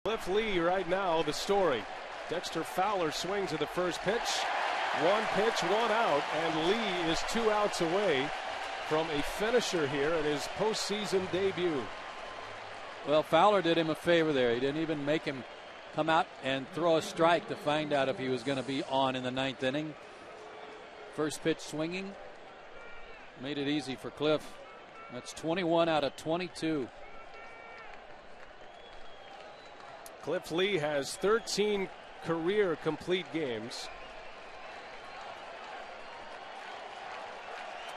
Cliff Lee right now, the story. Dexter Fowler swings at the first pitch, One pitch, one out, and Lee is 2 outs away from a finisher here in his postseason debut. Well, Fowler did him a favor there. He didn't even make him come out and throw a strike to find out if he was going to be on in the 9th inning. First pitch swinging made it easy for Cliff. That's 21 out of 22. Cliff Lee has 13 career complete games.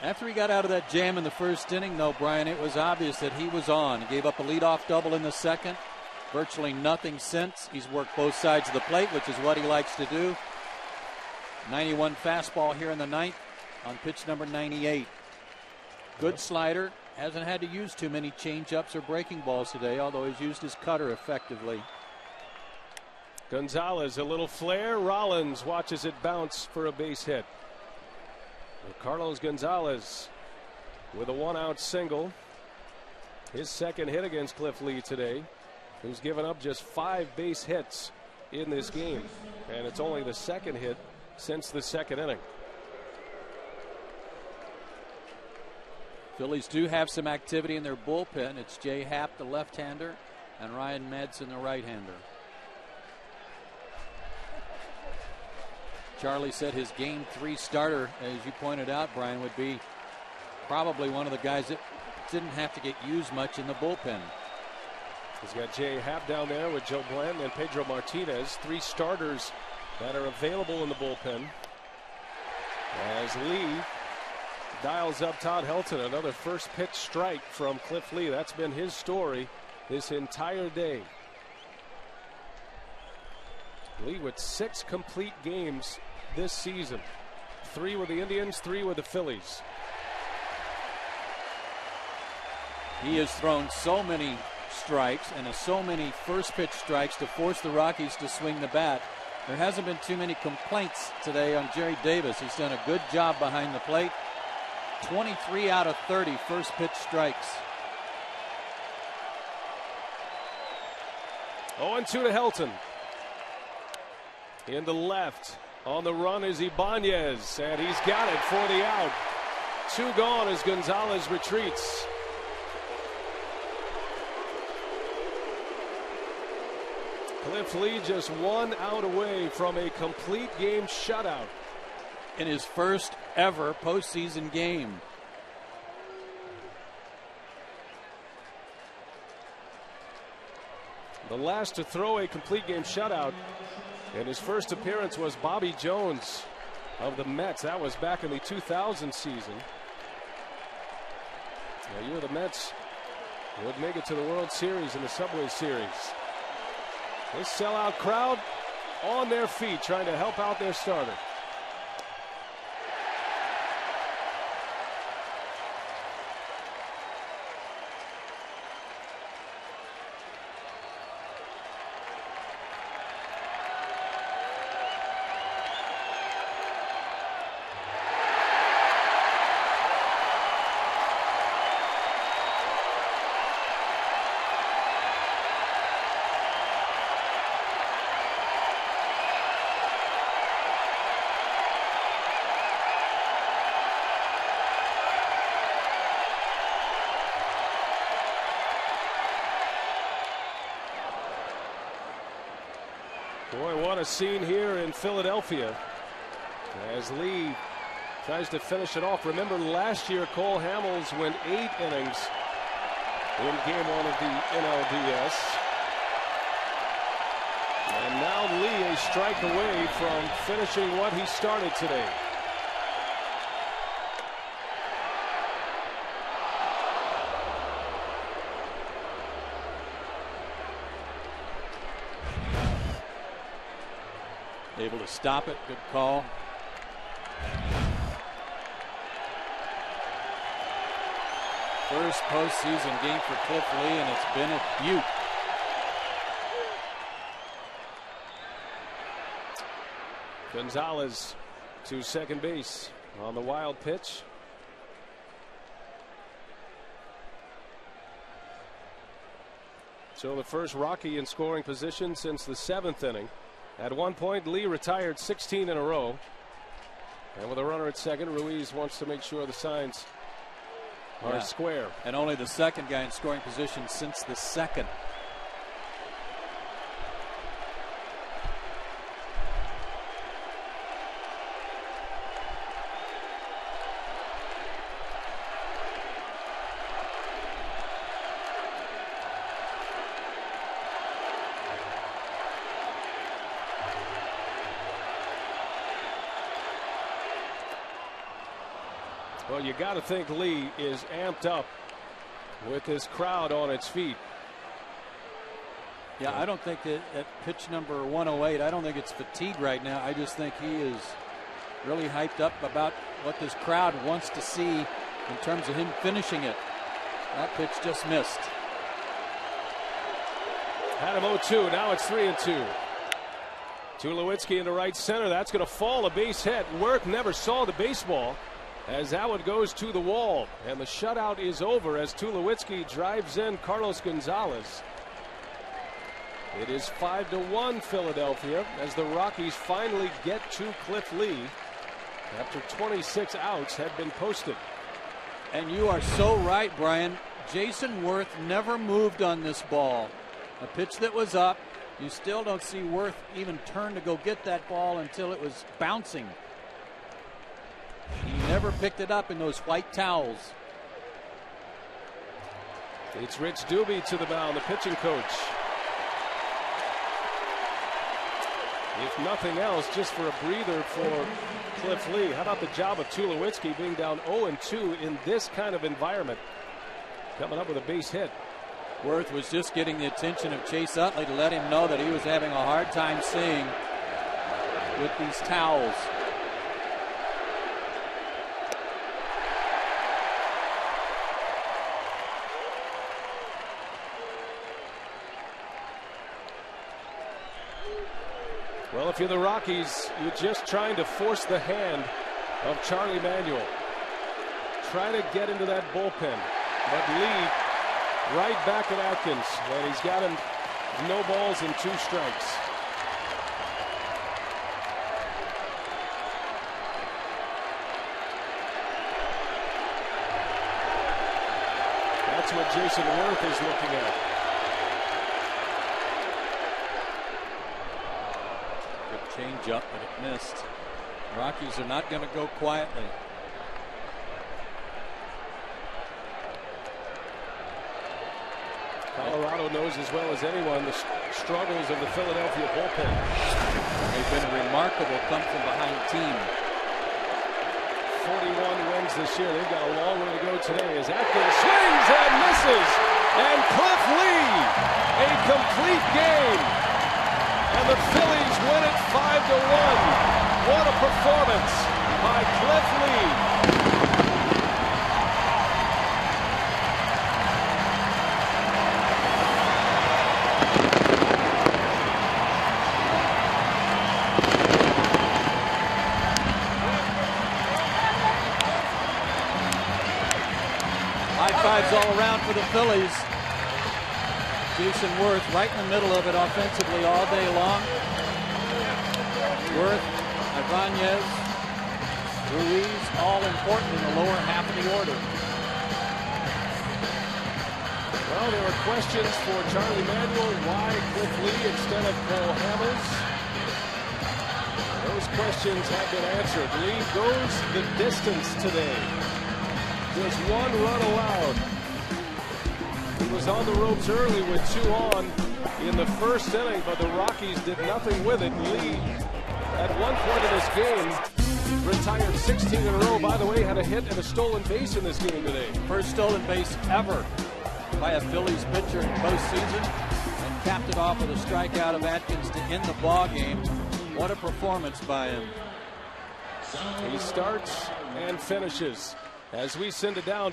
After he got out of that jam in the first inning, though, Brian, it was obvious that he was on. He gave up a leadoff double in the second. Virtually nothing since. He's worked both sides of the plate, which is what he likes to do. 91 fastball here in the 9th on pitch number 98. Good slider. Hasn't had to use too many change-ups or breaking balls today, although he's used his cutter effectively. Gonzalez, a little flare. Rollins watches it bounce for a base hit. Carlos Gonzalez with a 1-out single. His second hit against Cliff Lee today, who's given up just 5 base hits in this game. And it's only the second hit since the second inning. Phillies do have some activity in their bullpen. It's Jay Happ, the left-hander, and Ryan Madsen, the right-hander. Charlie said his game 3 starter, as you pointed out, Brian, would be probably one of the guys that didn't have to get used much in the bullpen. He's got Jay Happ down there with Joe Blanton and Pedro Martinez, 3 starters that are available in the bullpen. As Lee dials up Todd Helton, another first pitch strike from Cliff Lee. That's been his story this entire day. Lee with 6 complete games this season. 3 with the Indians, 3 with the Phillies. He has thrown so many strikes and so many first pitch strikes to force the Rockies to swing the bat. There hasn't been too many complaints today on Jerry Davis. He's done a good job behind the plate. 23 out of 30 first pitch strikes. 0-2 to Helton. In the left, on the run is Ibanez, and he's got it for the out. 2 gone as Gonzalez retreats. Cliff Lee just 1 out away from a complete game shutout in his first ever postseason game. The last to throw a complete game shutout in his first appearance was Bobby Jones of the Mets. That was back in the 2000 season. The year the Mets would make it to the World Series in the Subway Series. This sellout crowd on their feet trying to help out their starter. Boy, what a scene here in Philadelphia as Lee tries to finish it off. Remember last year Cole Hamels went 8 innings in game 1 of the NLDS. And now Lee a strike away from finishing what he started today. Able to stop it. Good call. First postseason game for Cliff Lee, and it's been a beaut. Gonzalez to second base on the wild pitch. So the first Rocky in scoring position since the 7th inning. At one point, Lee retired 16 in a row. And with a runner at second, Ruiz wants to make sure the signs are square. And only the second guy in scoring position since the second. Well, you got to think Lee is amped up with this crowd on its feet. Yeah, I don't think that at pitch number 108, I don't think it's fatigue right now. I just think he is really hyped up about what this crowd wants to see in terms of him finishing it. That pitch just missed. Had him 0-2. Now it's 3-2. Tulowitzki into right center. That's going to fall, a base hit. Worth never saw the baseball as that one goes to the wall. And the shutout is over as Tulowitzki drives in Carlos Gonzalez. It is 5-1 Philadelphia as the Rockies finally get to Cliff Lee after 26 outs had been posted. And you are so right, Brian. Jason Worth never moved on this ball. A pitch that was up. You still don't see Worth even turn to go get that ball until it was bouncing. He never picked it up in those white towels. It's Rich Doobie to the mound, the pitching coach. If nothing else, just for a breather for Cliff Lee. How about the job of Tulowitzki being down 0-2 in this kind of environment? Coming up with a base hit. Worth was just getting the attention of Chase Utley to let him know that he was having a hard time seeing with these towels. Well, if you're the Rockies, you're just trying to force the hand of Charlie Manuel. Try to get into that bullpen. But Lee right back at Atkins, and he's got him no balls and 2 strikes. That's what Jason Worth is looking at. Change up, but it missed. Rockies are not going to go quietly. Colorado knows as well as anyone the struggles of the Philadelphia bullpen. They've been a remarkable come from behind team. 41 wins this year. They've got a long way to go today as Atkins swings and misses. And Cliff Lee, a complete game. And the Phillies win it 5-1. What a performance by Cliff Lee. High fives all around for the Phillies. Jason Worth right in the middle of it offensively all day long. Worth, Ibanez, Ruiz, all important in the lower half of the order. Well, there were questions for Charlie Manuel. Why Cliff Lee instead of Cole Hamels? Those questions have been answered. Lee goes the distance today. Just 1 run allowed. He was on the ropes early with 2 on in the first inning, but the Rockies did nothing with it. Lee, at one point in this game, retired 16 in a row. By the way, had a hit and a stolen base in this game today. First stolen base ever by a Phillies pitcher in postseason, and capped it off with a strikeout of Atkins to end the ball game. What a performance by him. He starts and finishes as we send it down to